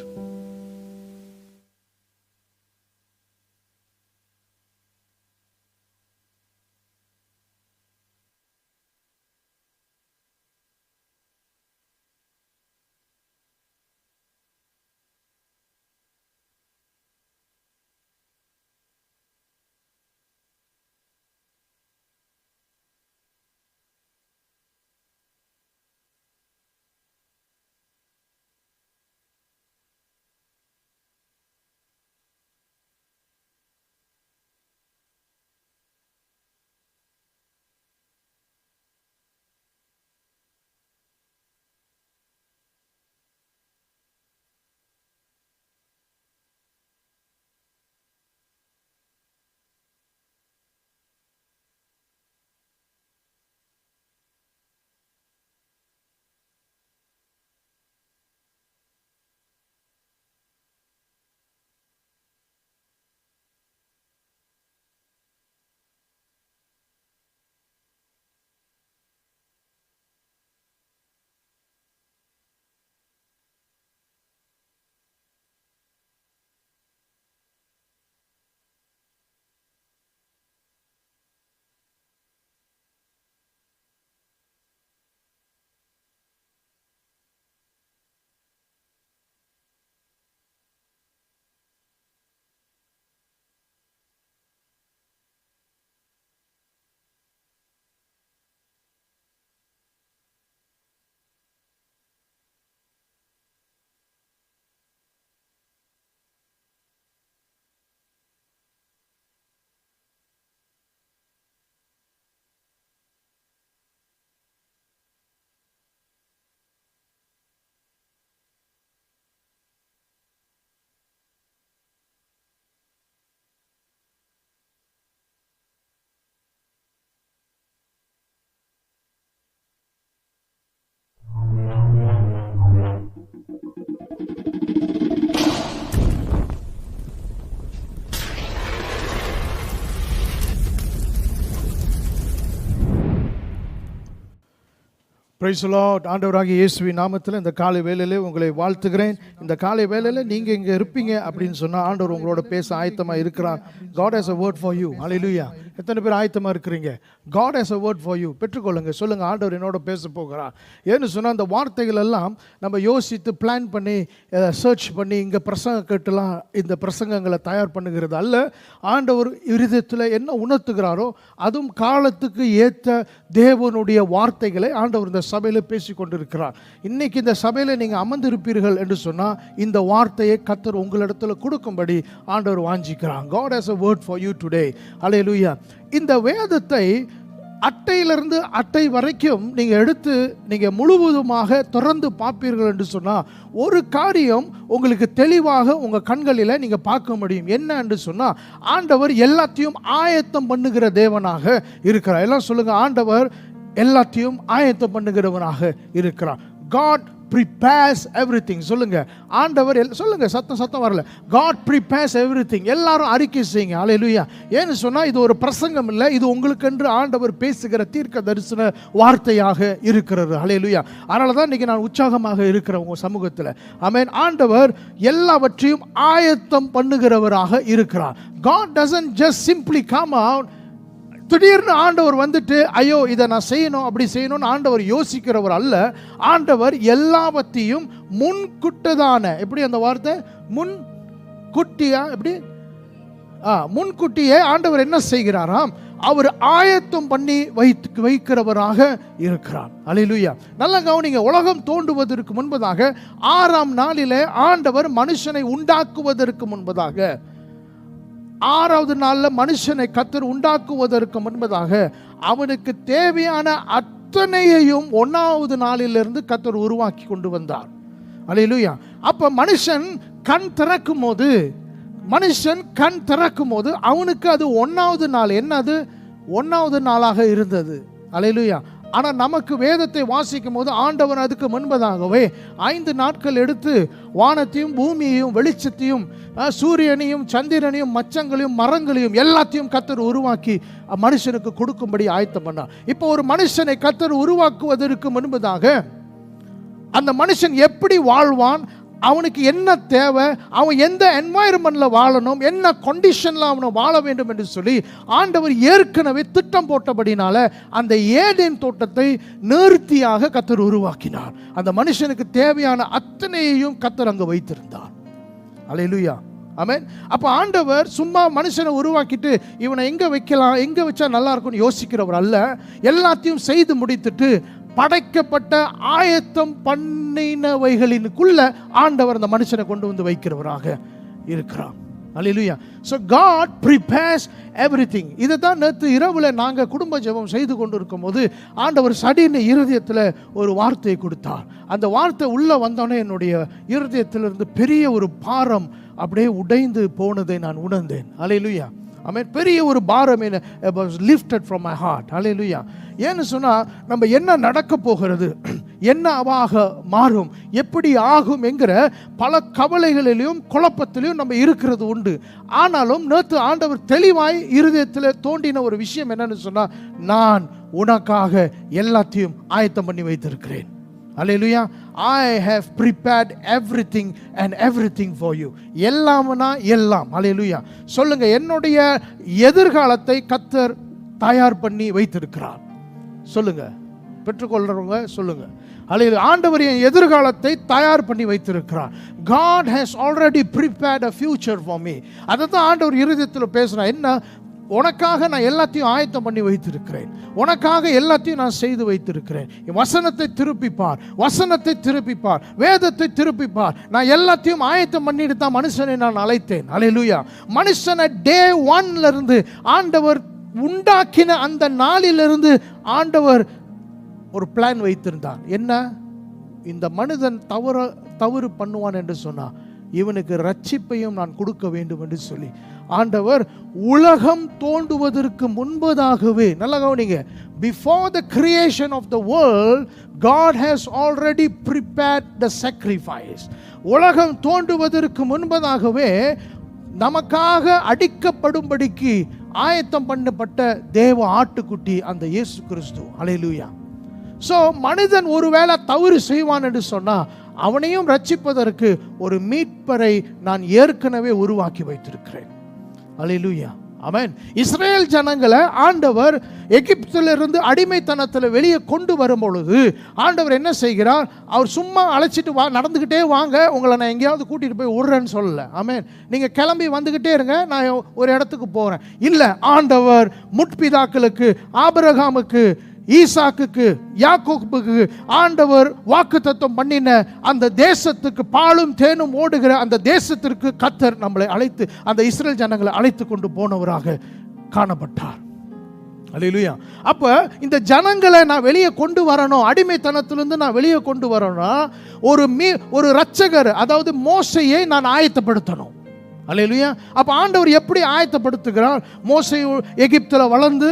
Praise the Lord. ஆண்டவராகிய இயேசுவின் நாமத்தில் இந்த காலை வேளையிலே உங்களை வாழ்த்துகிறேன். இந்த காலை வேளையில நீங்க இங்க இருப்பீங்க அப்படின்னு சொன்னா ஆண்டவர் உங்களோட பேச ஆயத்தமா இருக்கிறார். God has a word for you. Hallelujah. எத்தனை பேர் ஆயத்தமா இருக்கிறீங்க? God has a word for you. பெற்றுக்கொள்ளுங்க. சொல்லுங்க, ஆண்டவர் என்னோட பேச போகிறார். ஏன்னு சொன்னா அந்த வார்த்தைகள் எல்லாம் நம்ம யோசித்து பிளான் பண்ணி சர்ச் பண்ணி இங்க பிரசங்க கேட்டுலாம் இந்த பிரசங்கங்களை தயார் பண்ணுகிறது அல்ல. ஆண்டவர் இருதயத்தில் என்ன உணர்த்துகிறாரோ அதுவும் காலத்துக்கு ஏற்ற தேவனுடைய வார்த்தைகளை ஆண்டவர் இந்த சபையில் பேசி கொண்டிருக்கிறார். இன்னைக்கு இந்த சபையில் நீங்கள் அமர்ந்திருப்பீர்கள் என்று சொன்னால் இந்த வார்த்தையை கர்த்தர் உங்களிடத்தில் கொடுக்கும்படி ஆண்டவர் வாஞ்சிக்கிறார். God has a word for you today. Hallelujah. இந்த வேதத்தை அட்டையிலிருந்து அட்டை வரைக்கும் நீங்கள் எடுத்து நீங்கள் முழுவதுமாக திறந்து பார்ப்பீர்கள் என்று சொன்னால் ஒரு காரியம் உங்களுக்கு தெளிவாக உங்கள் கண்களில் நீங்கள் பார்க்க முடியும். என்ன என்று சொன்னால் ஆண்டவர் எல்லாத்தையும் ஆயத்தம் பண்ணுகிற தேவனாக இருக்கிறார். எல்லாம் சொல்லுங்க, ஆண்டவர் எல்லாத்தையும் ஆயத்தம் பண்ணுகிறவனாக இருக்கிறார். God prepares everything. சொல்லுங்க, ஆண்டவர் சொல்லுங்க, சத்தம் வரல. God prepares everything. எல்லாரும் அறிக்கை செய்யுங்க. ஹல்லேலூயா. ஏன்னு சொன்னா இது ஒரு பிரசங்கம் இல்லை, இது உங்களுக்கென்று ஆண்டவர் பேசுகிற தீர்க்க தரிசன வார்த்தையாக இருக்கிறது. ஹல்லேலூயா. அதனால தான் இன்னைக்கு நான் உற்சாகமாக இருக்கிறேன் உங்க சமூகத்தில். ஆமென். ஆண்டவர் எல்லாவற்றையும் ஆயத்தம் பண்ணுகிறவராக இருக்கிறார். God doesn't just simply come out. திடீர்னு ஆண்டவர் வந்துட்டு ஐயோ இதை நான் செய்யணும் அப்படி செய்யணும்னு ஆண்டவர் யோசிக்கிறவர் அல்ல. ஆண்டவர் எல்லாவற்றையும் முன்கூட்டதான, எப்படி அந்த வார்த்தை, முன்குட்டியா, எப்படி முன்கூட்டியே ஆண்டவர் என்ன செய்கிறாராம், அவர் ஆயத்தம் பண்ணி வைக்கிறவராக இருக்கிறார். அல்லேலூயா. நல்லா கவனிங்க. உலகம் தோன்றுவதற்கு முன்பதாக 6ஆம் நாளிலே ஆண்டவர் மனுஷனை உண்டாக்குவதற்கு முன்பதாக, 6வது நாளில் மனுஷனை கர்த்தர் உண்டாக்குவதற்கு முன்பதாக அவனுக்கு தேவையான அத்தனையையும் 1வது நாளிலிருந்து கர்த்தர் உருவாக்கி கொண்டு வந்தார். அல்லேலூயா. அப்ப மனுஷன் கண் திறக்கும் போது மனுஷன் கண் திறக்கும் போது அவனுக்கு அது 1வது நாள். என்னது? 1வது நாளாக இருந்தது. அல்லேலூயா. ஆனால் நமக்கு வேதத்தை வாசிக்கும் போது ஆண்டவர் அதுக்கு முன்பதாகவே 5 நாட்கள் எடுத்து வானத்தையும் பூமியையும் வெளிச்சத்தையும் சூரியனையும் சந்திரனையும் மச்சங்களையும் மரங்களையும் எல்லாத்தையும் கர்த்தர் உருவாக்கி மனுஷனுக்கு கொடுக்கும்படி ஆயத்தம் பண்ணார். இப்போ ஒரு மனுஷனை கர்த்தர் உருவாக்குவதற்கு முன்பதாக அந்த மனுஷன் எப்படி வாழ்வான், அவனுக்கு என்ன தேவை, அவன் எந்த என்வாயர்மெண்ட்ல வாழணும், என்ன கண்டிஷன்ல அவனை வாழ வேண்டும் என்று சொல்லி ஆண்டவர் ஏற்கனவே திட்டம் போட்டபடினால அந்த ஏதேன் தோட்டத்தை நேர்த்தியாக கர்த்தர் உருவாக்கினார். அந்த மனுஷனுக்கு தேவையான அத்தனையையும் கர்த்தர் அங்கு வைத்திருந்தார். அல்லேலூயா. ஆமென். அப்ப ஆண்டவர் சும்மா மனுஷனை உருவாக்கிட்டு இவனை எங்க வைக்கலாம், எங்க வச்சா நல்லா இருக்கும்னு யோசிக்கிறவர் அல்ல. எல்லாத்தையும் செய்து முடித்துட்டு படைக்கப்பட்ட ஆயத்தம் பண்ணினவைகளினுக்குள்ள ஆண்டவர் அந்த மனுஷனை கொண்டு வந்து வைக்கிறவராக இருக்கிறார். அல்லேலூயா. So God prepares everything. இதை தான் நேற்று இரவுல நாங்கள் குடும்ப ஜெபம் செய்து கொண்டு இருக்கும் போது ஆண்டவர் சடின்னு இருதயத்தில் ஒரு வார்த்தையை கொடுத்தார். அந்த வார்த்தை உள்ள வந்தோடனே என்னுடைய இருதயத்திலிருந்து பெரிய ஒரு பாரம் அப்படியே உடைந்து போனதை நான் உணர்ந்தேன். அல்லேலூயா. ஆமென். பெரிய ஒரு பாரம் was lifted from my heart. அல்லேலூயா. ஏன்னு சொன்னால் நம்ம என்ன நடக்க போகிறது, என்ன அவாக மாறும், எப்படி ஆகும் என்கிற பல கவலைகளிலும் குழப்பத்திலையும் நம்ம இருக்கிறது உண்டு. ஆனாலும் நேற்று ஆண்டவர் தெளிவாய் இருதயத்தில் தோண்டின ஒரு விஷயம் என்னன்னு சொன்னால், நான் உனக்காக எல்லாத்தையும் ஆயத்தம் பண்ணி வைத்திருக்கிறேன். அல்லேலூயா. I have prepared everything and everything for you. எல்லாம்னா எல்லாம். அல்லேலூயா. சொல்லுங்க, என்னுடைய எதிர்காலத்தை கர்த்தர் தயார் பண்ணி வைத்திருக்கிறார். சொல்லுங்க, பெற்றுக்கொள்றவங்க சொல்லுங்க. அல்லேலூயா. ஆண்டவர் என் எதிர்காலத்தை தயார் பண்ணி வைத்திருக்கிறார். God has already prepared a future for me. அதை தான் ஆண்டவர் இருதயத்தில் பேசுகிறார். என்ன? உனக்காக நான் எல்லாத்தையும் ஆயத்தம் பண்ணி வைத்திருக்கிறேன், உனக்காக எல்லாத்தையும் நான் செய்து வைத்திருக்கிறேன். வசனத்தை திருப்பிப்பார், வசனத்தை திருப்பிப்பார், வேதத்தை திருப்பிப்பார். நான் எல்லாத்தையும் ஆயத்தம் பண்ணிட்டு தான் மனுஷனை நான் அழைத்தேன். அல்லேலூயா. மனுஷனை டே 1ல இருந்து ஆண்டவர் உண்டாக்கின அந்த நாளிலிருந்து ஆண்டவர் ஒரு பிளான் வைத்திருந்தார். என்ன? இந்த மனிதன் தவறு பண்ணுவான் என்று சொன்னா இவனுக்கு ரட்சிப்பையும் நான் கொடுக்க வேண்டும் என்று சொல்லி ஆண்டவர் உலகம் தோன்றுவதற்கு முன்பதாகவே, நல்ல கவனிங்க, before the creation of the world God has already prepared the sacrifice. உலகம் தோன்றுவதற்கு முன்பதாகவே நமக்காக அடிக்கப்படும்படிக்கு ஆயத்தம் பண்ணப்பட்ட தேவ ஆட்டுக்குட்டி அந்த இயேசு கிறிஸ்து. அல்லேலூயா. ஸோ மனிதன் ஒருவேளை தவறு செய்வான் என்று சொன்னா அவனையும் ரட்சிப்பதற்கு ஒரு மீட்பரை நான் ஏற்கனவே உருவாக்கி வைத்திருக்கிறேன். அல்லேலூயா. ஆமென். இஸ்ரேல் ஜனங்களை ஆண்டவர் எகிப்திலிருந்து அடிமைத்தனத்தில் வெளியே கொண்டு வரும் பொழுது ஆண்டவர் என்ன செய்கிறார்? அவர் சும்மா அழைச்சிட்டு நடந்துக்கிட்டே வாங்க, உங்களை நான் எங்கேயாவது கூட்டிகிட்டு போய் விடுறேன்னு சொல்லலை. ஆமென். நீங்கள் கிளம்பி வந்துக்கிட்டே இருங்க, நான் ஒரு இடத்துக்கு போகிறேன். இல்லை, ஆண்டவர் முற்பிதாக்களுக்கு, ஆபிரகாமுக்கு, ஈசாக்குக்கு, யாக்கோபுக்கு ஆண்டவர் வாக்குத்தத்தம் பண்ணின அந்த தேசத்துக்கு, பாலும் தேனும் ஓடுகிற அந்த தேசத்திற்கு கர்த்தர் நம்மளை அழைத்து, அந்த இஸ்ரேல் ஜனங்களை அழைத்து கொண்டு போனவராக காணப்பட்டார். அல்லேலூயா. அப்ப இந்த ஜனங்களை நான் வெளியே கொண்டு வரணும், அடிமைத்தனத்திலிருந்து நான் வெளியே கொண்டு வரணும், ஒரு ரட்சகர், அதாவது மோசையை நான் ஆயத்தப்படுத்தணும். அல்லேலூயா. அப்ப ஆண்டவர் எப்படி ஆயத்தப்படுத்துகிறார்? மோசை எகிப்தில் வளர்ந்து,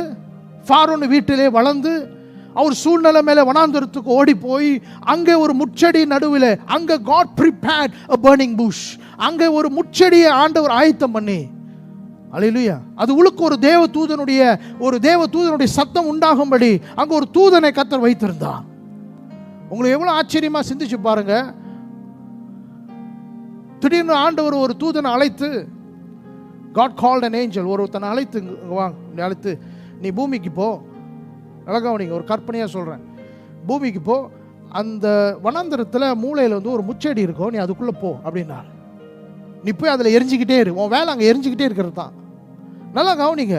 ஃபாரோன் வீட்டிலே வளர்ந்து, அவர் சூழ்நிலை மேலே வனாந்தரத்துக்கு ஓடி போய் அங்கே ஒரு முட்செடி நடுவில், அங்கே God prepared a burning bush, அங்கே ஒரு முட்செடியை ஆண்டவர் ஆயத்தம் பண்ணி, அல்லேலூயா, அது உளுக்கு ஒரு தேவதூதனுடைய சத்தம் உண்டாகும்படி அங்கே ஒரு தூதனை கர்த்தர் வைத்திருந்தார். உங்களுக்கு எவ்வளோ ஆச்சரியமா சிந்திச்சு பாருங்க. திடீர்னு ஆண்டவர் ஒரு தூதனை அழைத்து, God called an angel, ஒருத்தனை அழைத்து நீ பூமிக்கு போ. அழகாக நீங்கள் ஒரு கற்பனையாக சொல்கிறேன், பூமிக்கு போ, அந்த வனாந்தரத்தில் மூளையில் ஒரு முச்செடி இருக்கும், நீ அதுக்குள்ளே போ அப்படின்னாரு. நீ போய் அதில் எரிஞ்சிக்கிட்டே இரு, உன் வேலை அங்கே எரிஞ்சிக்கிட்டே இருக்கிறது தான். நல்லா கவனிங்க,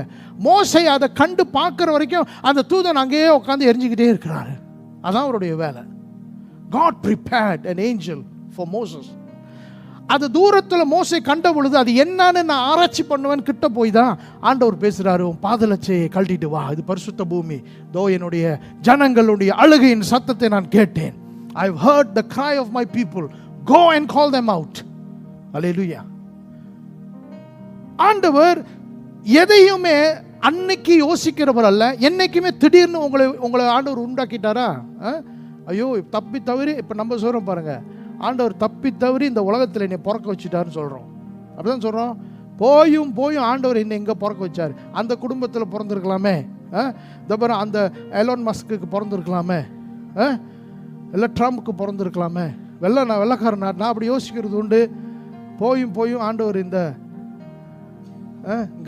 மோசை அதை கண்டு பார்க்குற வரைக்கும் அந்த தூதன் அங்கேயே உட்காந்து எரிஞ்சிக்கிட்டே இருக்கிறாரு. அதான் அவருடைய வேலை. God prepared an angel for Moses. அது தூரத்தில் மோசை கண்ட பொழுது அது என்னன்னு நான் ஆராய்ச்சி பண்ணுவேன், கிட்ட போய் தான் ஆண்டவர் பேசுகிறாரு, உன் பாதலச்சையை கழட்டிட்டு வா, இது பரிசுத்த பூமி, தோ என்னுடைய ஜனங்களுடைய அழுகையின் சத்தத்தை நான் கேட்டேன். I've heard the cry of my people, go and call them out. அல்லேலூயா. ஆண்டவர் எதையுமே அன்னைக்கு யோசிக்கிறவர் அல்ல. என்னைக்குமே திடீர்னு உங்களை ஆண்டவர் உண்டாக்கிட்டாரா? ஐயோ தப்பி தவறி, இப்போ நம்ம சொல்கிறோம் பாருங்க, ஆண்டவர் தப்பி தவறி இந்த உலகத்தில் என்னை பிறக்க வச்சுட்டாருன்னு சொல்கிறோம். அப்படிதான் சொல்கிறோம். போயும் ஆண்டவர் என்னை எங்கே பிறக்க வச்சார்? அந்த குடும்பத்தில் பிறந்திருக்கலாமே, தப்பறம் அந்த எலான் மஸ்க்கு பிறந்திருக்கலாமே, இல்லை ட்ரம்ப்க்கு பிறந்திருக்கலாமே, வெள்ளக்கார நாடு. நான் அப்படி யோசிக்கிறது உண்டு. போயும் ஆண்டவர் இந்த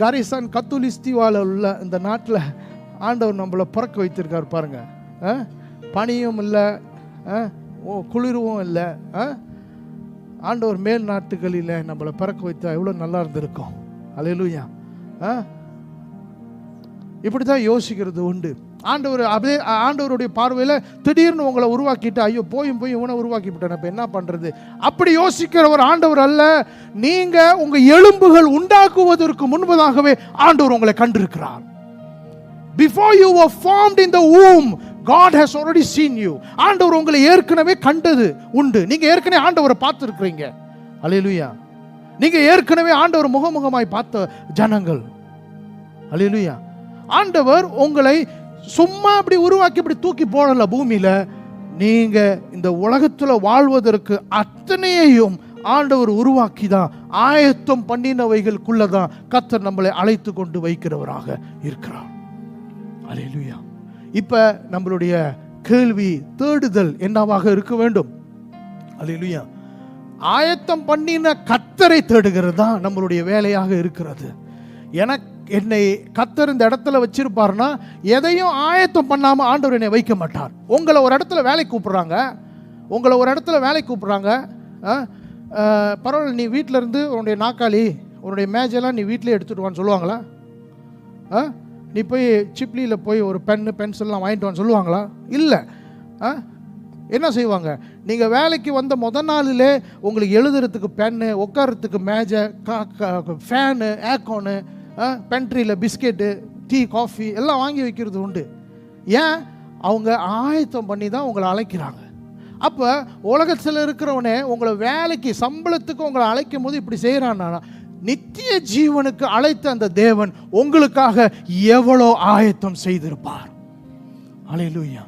காரிசான் கத்துலிஸ்திவால உள்ள இந்த நாட்டில் ஆண்டவர் நம்மளை பிறக்க வைத்திருக்கார் பாருங்க. பனியும் இல்லை, குளிரும் இல்லை. ஆண்டவர் மேல் நாட்டுகளில் நம்மளை பிறக்க வைத்தா எவ்வளோ நல்லா இருந்திருக்கும். அல்லேலூயா. இப்படி தான் யோசிக்கிறது உண்டு. ஆண்டவருடைய பார்வையில் திடீர்னு உங்களை உருவாக்கிட்டு, ஐயோ போயும் இவனை உருவாக்கி விட்டேன், இப்போ என்ன பண்ணுறது, அப்படி யோசிக்கிறவர் ஆண்டவர் அல்ல. நீங்கள் உங்கள் எலும்புகள் உண்டாக்குவதற்கு முன்பதாகவே ஆண்டவர் உங்களை கண்டிருக்கிறார். Before you were formed in the womb, God has already seen you. ஆண்டவர் உங்களை ஏற்கனவே கண்டது உண்டு. நீங்க ஏற்கனவே ஆண்டவரை பார்த்திருக்கிறீங்க. அல்லேலூயா. நீங்க ஏற்கனவே ஆண்டவர் முகமுகமாய் பார்த்த ஜனங்கள். அல்லேலூயா. ஆண்டவர் உங்களை சும்மா அப்படி உருவாக்கி இப்படி தூக்கி போடல பூமியில. நீங்க இந்த உலகத்துல வாழ்வதற்கு அத்தனையையும் ஆண்டவர் உருவாக்கி தான், ஆயத்தம் பண்ணினவைகளுக்குள்ளதான் கர்த்தர் நம்மளை அழைத்து கொண்டு வைக்கிறவராக இருக்கிறார். அல்லேலூயா. இப்ப நம்மளுடைய கேள்வி, தேடுதல் என்னவாக இருக்க வேண்டும்? அல்லேலூயா. ஆயத்தம் பண்ணின கர்த்தரை தேடுகிறது தான் நம்மளுடைய வேலையாக இருக்கிறது. என்னை கர்த்தர் இந்த இடத்துல வச்சிருப்பாருன்னா எதையும் ஆயத்தம் பண்ணாம ஆண்டவர் என்னை வைக்க மாட்டார். உங்களை ஒரு இடத்துல வேலைக்கு கூப்பிடுறாங்க, பரவாயில்ல, நீ வீட்டில் இருந்து உன்னுடைய நாக்காளி, உன்னுடைய மேஜெல்லாம் நீ வீட்டிலே எடுத்துட்டு வான்னு சொல்லுவாங்களா? நீ போய் சிப்லியில் போய் ஒரு பென்சில்லாம் வாங்கிட்டு வான்னு சொல்லுவாங்களா? இல்லை. என்ன செய்வாங்க? நீங்கள் வேலைக்கு வந்த நாளிலே உங்களுக்கு எழுதுறதுக்கு பென்னு, உட்காரத்துக்கு மேஜை, ஃபேனு, ஏர்கோனு, பென்ட்ரியில் பிஸ்கெட்டு, டீ, காஃபி எல்லாம் வாங்கி வைக்கிறது உண்டு. ஏன்? அவங்க ஆயத்தம் பண்ணி தான் உங்களை அழைக்கிறாங்க. அப்போ உலகத்தில் இருக்கிறவனே உங்களை வேலைக்கு சம்பளத்துக்கு உங்களை அழைக்கும் போது இப்படி செய்கிறான்னா, நித்திய ஜீவனுக்கு அழைத்த அந்த தேவன் உங்களுக்காக எவ்வளோ ஆயத்தம் செய்திருப்பார். Hallelujah.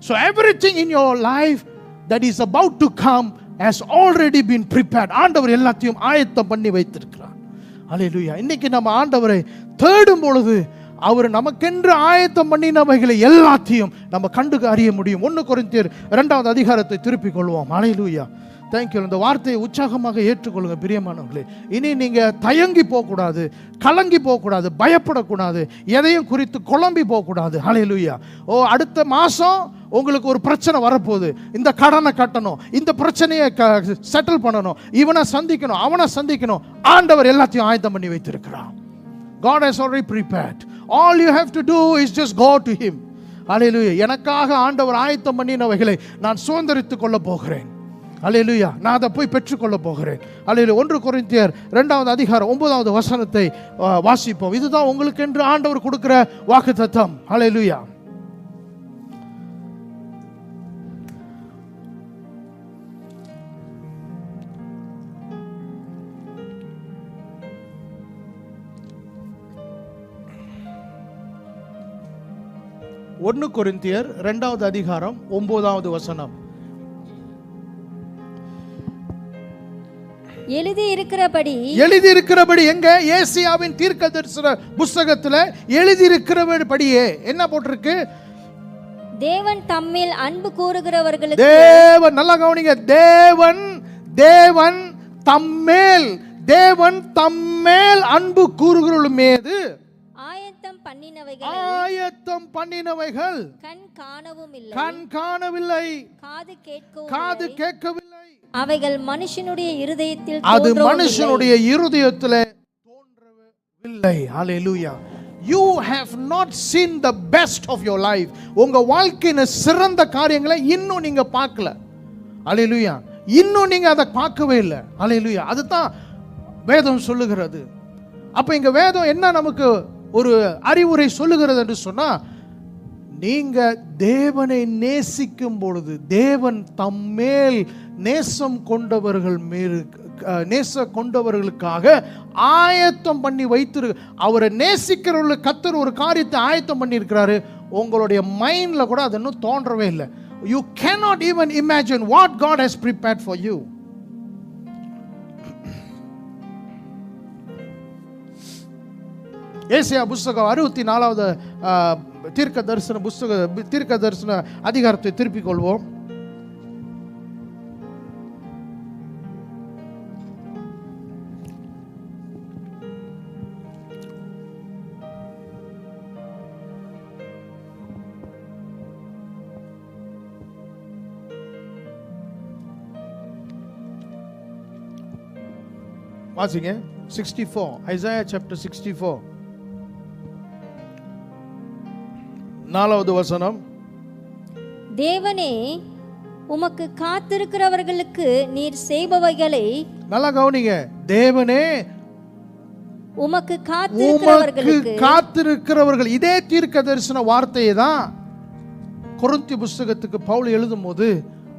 So everything in your life that is about to come has already been prepared. ஆண்டவர் எல்லாத்தையும் ஆயத்தம் பண்ணி வைத்திருக்கிறார். Hallelujah. இன்னைக்கு நம்ம ஆண்டவரை தேடும் பொழுது அவர் நமக்கென்று ஆயத்தம் பண்ணினவைகளை எல்லாத்தையும் நம்ம கண்டு அறிய முடியும். 1 கொரிந்தியர் 2வது அதிகாரத்தை திருப்பிக் கொள்வோம். ஹல்லேலூயா. தேங்க்யூ. இந்த வார்த்தையை உற்சாகமாக ஏற்றுக்கொள்ளுங்க பிரியமானவர்களே. இனி நீங்கள் தயங்கி போகக்கூடாது, கலங்கி போகக்கூடாது, பயப்படக்கூடாது, எதையும் குறித்து குழம்பி போகக்கூடாது. ஹல்லேலூயா. அடுத்த மாதம் உங்களுக்கு ஒரு பிரச்சனை வரப்போகுது, இந்த கடனை கட்டணும், இந்த பிரச்சனையை செட்டில் பண்ணணும், இவனை சந்திக்கணும், அவனை சந்திக்கணும். ஆண்டவர் எல்லாத்தையும் ஆயத்தம் பண்ணி வைத்திருக்கிறார். God has already prepared. All you have to do is just go to him. Hallelujah. எனக்காக ஆண்டவர் ஆயத்தம் பண்ணினவைகளை நான் சுதந்தரித்துக் கொள்ள போகிறேன். அல்லேலூயா. நான் அதை போய் பெற்றுக்கொள்ள போகிறேன். அல்லேலூயா. 1 கொரிந்தியர் 2வது அதிகாரம் 9வது வசனத்தை வாசிப்போம். இதுதான் உங்களுக்கு என்று ஆண்டவர் கொடுக்கிற வாக்குத்தத்தம். அல்லேலூயா. ஒன்று கொரிந்தியர் 2வது அதிகாரம் 9வது வசனம். எழுதியிருக்கிறபடி எங்க? ஏசாயாவின் தீர்க்கதரிசன புத்தகத்தில் எழுதியிருக்கிறபடியே என்ன போட்டிருக்கு? தேவன் தம்மில் அன்பு கூறுகிறவர்களுக்கு, தேவன், நல்லா கவனிங்க, தேவன் தம்மேல் அன்பு கூறுகிறவர்கள் மீது ஆயத்தம் பண்ணினவைகள் கண் காணவில்லை, காது கேட்கவில்லை, அவைகள் மனுஷனுடைய இருதயத்தில், அது மனுஷனுடைய இருதயத்தில் தோன்றவில்லை. ஹல்லேலூயா. You have not seen the best of your life. உங்க வாழ்க்கையின் சிறந்த காரியங்களை இன்னும் நீங்க பார்க்கல. ஹல்லேலூயா. இன்னும் நீங்க அதை பார்க்கவே இல்லை. ஹல்லேலூயா. அதுதான் வேதம் சொல்லுகிறது. அப்ப இங்க வேதம் என்ன நமக்கு ஒரு அறிவுரை சொல்லுகிறது என்று சொன்னா, நீங்க தேவனை நேசிக்கும் பொழுது, தேவன் தம்மேல் நேசம் கொண்டவர்கள் நேச கொண்டவர்களுக்காக ஆயத்தம் பண்ணி வைத்திரு. அவரை நேசிக்கிறவர்களுக்கு கர்த்தர் ஒரு காரியத்தை ஆயத்தம் பண்ணி இருக்கிறாரு. உங்களுடைய மைண்ட்ல கூட அது இன்னும் தோன்றவே இல்லை. You cannot even imagine what God has prepared for you. ஏசாயா புஸ்தகம் 64வது தீர்க்க தரிசன அதிகாரத்தை திருப்பிக் கொள்வோம். வாசிங்க 64, ஐசாயா சாப்டர் 64 4வது வசனம். தேவனே, உமக்கு காத்திருக்கிறவர்களுக்கு நீர் செய்பவைகளை, நல்லா கவனிங்க, தேவனே உமக்கு காத்திருக்கிறவர்கள். இதே தீர்க்க தரிசன வார்த்தையை தான் கொரிந்திய புஸ்தகத்துக்கு பவுல் எழுதும் போது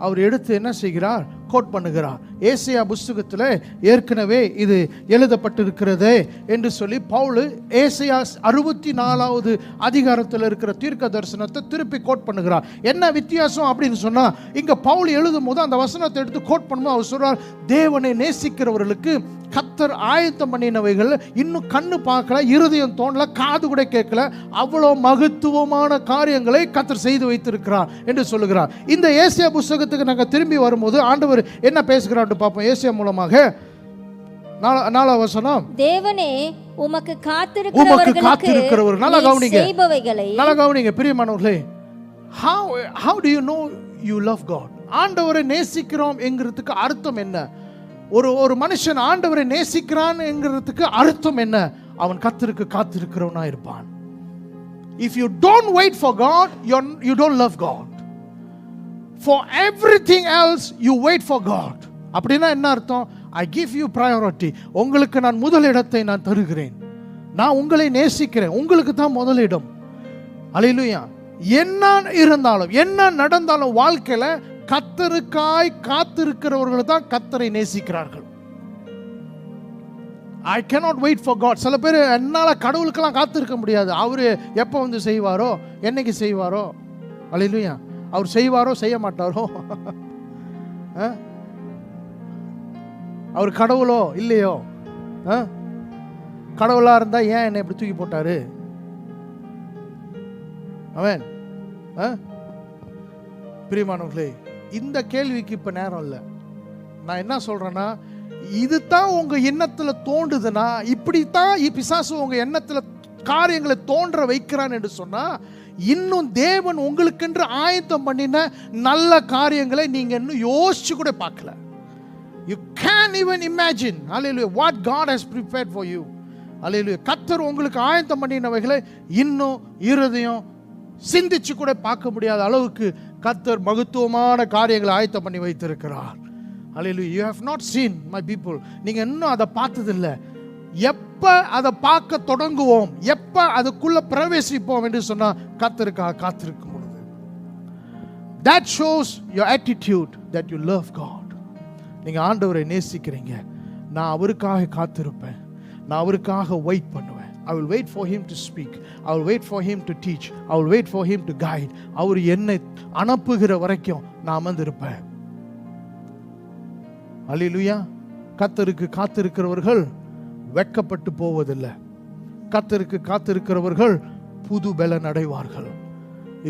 அவர் எடுத்து என்ன செய்கிறார், கோட் பண்ணுகிறார். ஏசாயா புஸ்தகத்தில் ஏற்கனவே இது எழுதப்பட்டிருக்கிறதே என்று சொல்லி பவுல் ஏசாயா 64வது அதிகாரத்தில் இருக்கிற தீர்க்க தரிசனத்தை திருப்பி கோட் பண்ணுகிறார். என்ன வித்தியாசம் அப்படின்னு சொன்னா, இங்க பவுல் எழுதும் போது அந்த வசனத்தை எடுத்து கோட் பண்ணும்போது அவர் சொல்றார், தேவனை நேசிக்கிறவர்களுக்கு கர்த்தர் ஆயத்தம் பண்ணினவைகள் இன்னும் கண்ணு பார்க்கல, இருதயம் தோணல, காது கூட கேட்கல, அவ்வளோ மகத்துவமான காரியங்களை கர்த்தர் செய்து வைத்திருக்கிறார் என்று சொல்லுகிறார். இந்த ஏசாயா புஸ்தகத்துக்கு நாங்கள் திரும்பி வரும்போது ஆண்டவர் என்ன பேசுகிறார் பார்ப்போம். ஏசாயா மூலமாக 4வது வசனம். தேவனே, உமக்கு காத்திருக்கிறவர்கள் நல்லா கவனிங்க, நல்லா கவனிங்க பிரியமானவர்களே. how do you know you love God? ஆண்டவரை நேசிக்கிறோம் என்கிறதுக்கு அர்த்தம் என்ன? ஒரு மனுஷன் ஆண்டவரை நேசிக்கிறான் என்கிறதுக்கு அர்த்தம் என்ன? அவன் கர்த்தருக்கு காத்திருக்கிறவனா இருப்பான். If you don't wait for God, you don't love God. For everything else you wait for God. அப்படின்னா என்ன அர்த்தம்? I give you priority. உங்களுக்கு நான் முதலிடத்தை நான் தருகிறேன். நான் உங்களை நேசிக்கிறேன், உங்களுக்கு தான் முதலிடம். அல்லேலூயா. என்ன இருந்தாலும் என்ன நடந்தாலும் வாழ்க்கையில கர்த்தருக்காய் காத்திருக்கிறவர்கள் தான் கர்த்தரை நேசிக்கிறார்கள். I cannot wait for God. சில பேர் என்னால கடவுளுக்கெல்லாம் காத்திருக்க முடியாது, அவரு எப்போ வந்து செய்வாரோ, என்னைக்கு செய்வாரோ. அல்லேலூயா. அவர் செய்வாரோ செய்ய மாட்டாரோ, அவர் கடவுளோ இல்லையோ, கடவுளா இருந்தா ஏன் என்னை இப்படி தூக்கி போட்டாரு? ஆமென். பிரியமானவர்களே, இந்த கேள்விக்கு இப்ப நேரம் இல்லை. நான் என்ன சொல்றேன்னா, இதுதான் உங்க எண்ணத்துல தோண்டுதுன்னா, இப்படித்தான் பிசாசு உங்க எண்ணத்துல காரியங்களை தோன்ற வைக்கிறான் என்று சொன்னா, இன்னும் தேவன் உங்களுக்கென்று ஆயத்தம் பண்ணின நல்ல காரியங்களை நீங்க இன்னும் யோசிச்சு கூட பார்க்கல. You can't even imagine, hallelujah, what God has prepared for you. hallelujah. கர்த்தர் உங்களுக்கு ஆயத்தம் பண்ணினவைகளை இன்னும் இருதயம் சிந்திச்சு கூட பார்க்க முடியாத அளவுக்கு கர்த்தர் மகத்துவமான காரியங்களை ஆயத்தம் பண்ணி வைத்திருக்கிறார். hallelujah. You have not seen, my people. நீங்க இன்னும் அதை பார்த்ததில்லை. எப்ப அதை பார்க்க தொடங்குவோம், எப்ப அதுக்குள்ள பிரவேசிப்போம் என்று சொன்னா கர்த்தருக்காக காத்திருக்கும் பொழுது. That shows your attitude that you love God. நீங்க ஆண்டவரை நேசிக்கிறீங்க. நான் அவருக்காக காத்திருப்பேன், நான் அவருக்காக வெயிட் பண்ணுவேன். I will wait for him to speak. I will wait for him to teach. I will wait for him to guide. அவர் என்னை அனுப்புகிற வரைக்கும் நான் அமர்ந்திருப்பேன். அல்லேலூயா. கர்த்தருக்கு காத்திருக்கிறவர்கள் வெட்கப்பட்டு போவதில்லை. கர்த்தருக்கு காத்திருக்கிறவர்கள் புது பலன் அடைவார்கள்.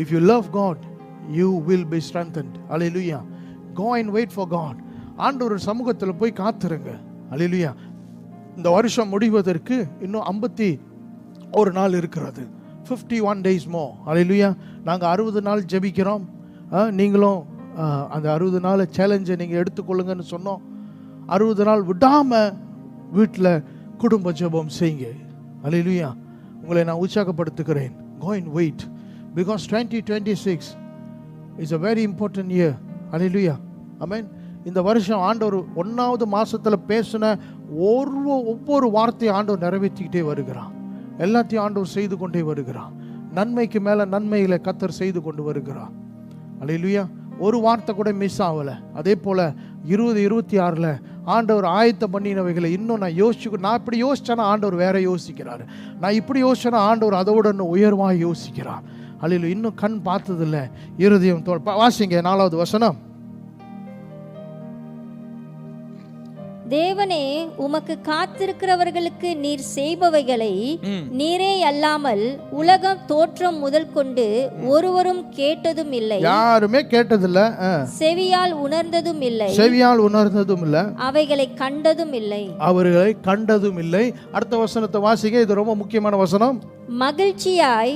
If you love God, you will be strengthened. Hallelujah. Go and wait for God. ஆண்டவர் சமூகத்தில் போய் காத்திருங்க. Hallelujah. இந்த வருஷம் முடிவதற்கு இன்னும் 51 நாள் இருக்கிறது. 51 days more. Hallelujah. நாங்கள் 60 நாள் ஜெபிக்கிறோம். நீங்களும் அந்த 60 நாள் சேலஞ்சை நீங்கள் எடுத்துக்கொள்ளுங்கன்னு சொன்னோம். 60 நாள் விடாம வீட்டில் குடும்ப ஜெபம் செய்யுங்க. அல்லேலூயா. உங்களை நான் உற்சாகப்படுத்துகிறேன். Go and wait, because 2026 is a very important year. அல்லேலூயா. ஆமென். இந்த வருஷம் ஆண்டவர் 1வது மாசத்துல பேசின ஒவ்வொரு வார்த்தையை ஆண்டவர் நிறைவேற்றிக்கிட்டே வருகிறான். எல்லாத்தையும் ஆண்டவர் செய்து கொண்டே வருகிறான். நன்மைக்கு மேல நன்மைகளை கர்த்தர் செய்து கொண்டு வருகிறான். அல்லேலூயா. ஒரு வார்த்தை கூட மிஸ் ஆகல. அதே போல 2026 ஆண்டவர் ஆயத்தம் பண்ணினவைகளை இன்னும் நான் நான் இப்படி யோசிச்சேன்னா ஆண்டவர் வேற யோசிக்கிறாரு, நான் இப்படி யோசிச்சேன்னா ஆண்டவர் அதோட இன்னும் உயர்வாக யோசிக்கிறார். அல்லேலூயா. இன்னும் கண் பார்த்ததில்ல, இருதயம் வாசிங்க 4வது வசனம். தேவனே, உமக்கு காத்திருக்கிறவர்களுக்கு நீர் செய்பவைகளை நீரே அல்லாமல் உலகம் தோற்றம் முதல் கொண்டு ஒருவரும் கேட்டதும் இல்லை, யாருமே கேட்டதில்ல, செவியால் உணர்ந்ததும் இல்லை, அவைகளை கண்டதும் இல்லை, அவர்களை கண்டதும் இல்லை. அடுத்த வசனத்தை வாசிங்க, இது ரொம்ப முக்கியமான வசனம். மகிழ்ச்சியாய்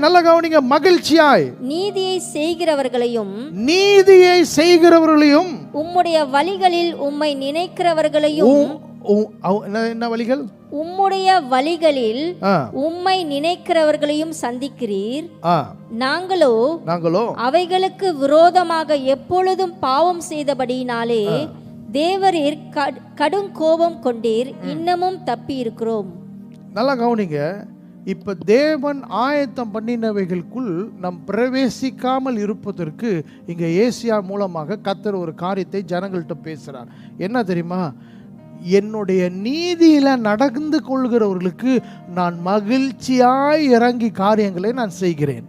நல்ல கவனிங்க, மகிழ்ச்சியாய் நீதியை செய்கிறவர்களையும் உம்முடைய வழிகளில் உம்மை நினைக்கிறவர்களோ என்ன வழிகள்? உம்முடைய வழிகளில் உம்மை நினைக்கிறவர்களையும் சந்திக்கிறீர். நாங்களோ அவைகளுக்கு விரோதமாக எப்பொழுதும் பாவம் செய்தபடியினாலே தேவரீர் கடும் கோபம் கொண்டீர், இன்னமும் தப்பி இருக்கிறோம். நல்லா கவனிங்க. இப்ப தேவன் ஆயத்தம் பண்ணினவைகளுக்குள் நாம் பிரவேசிக்காமல் இருப்பதற்கு இங்க ஏசியா மூலமாக கர்த்தர் ஒரு காரியத்தை ஜனங்கள்கிட்ட பேசுறார். என்ன தெரியுமா? என்னுடைய நீதியில நடந்து கொள்கிறவர்களுக்கு நான் மகிழ்ச்சியாய் இறங்கி காரியங்களை நான் செய்கிறேன்.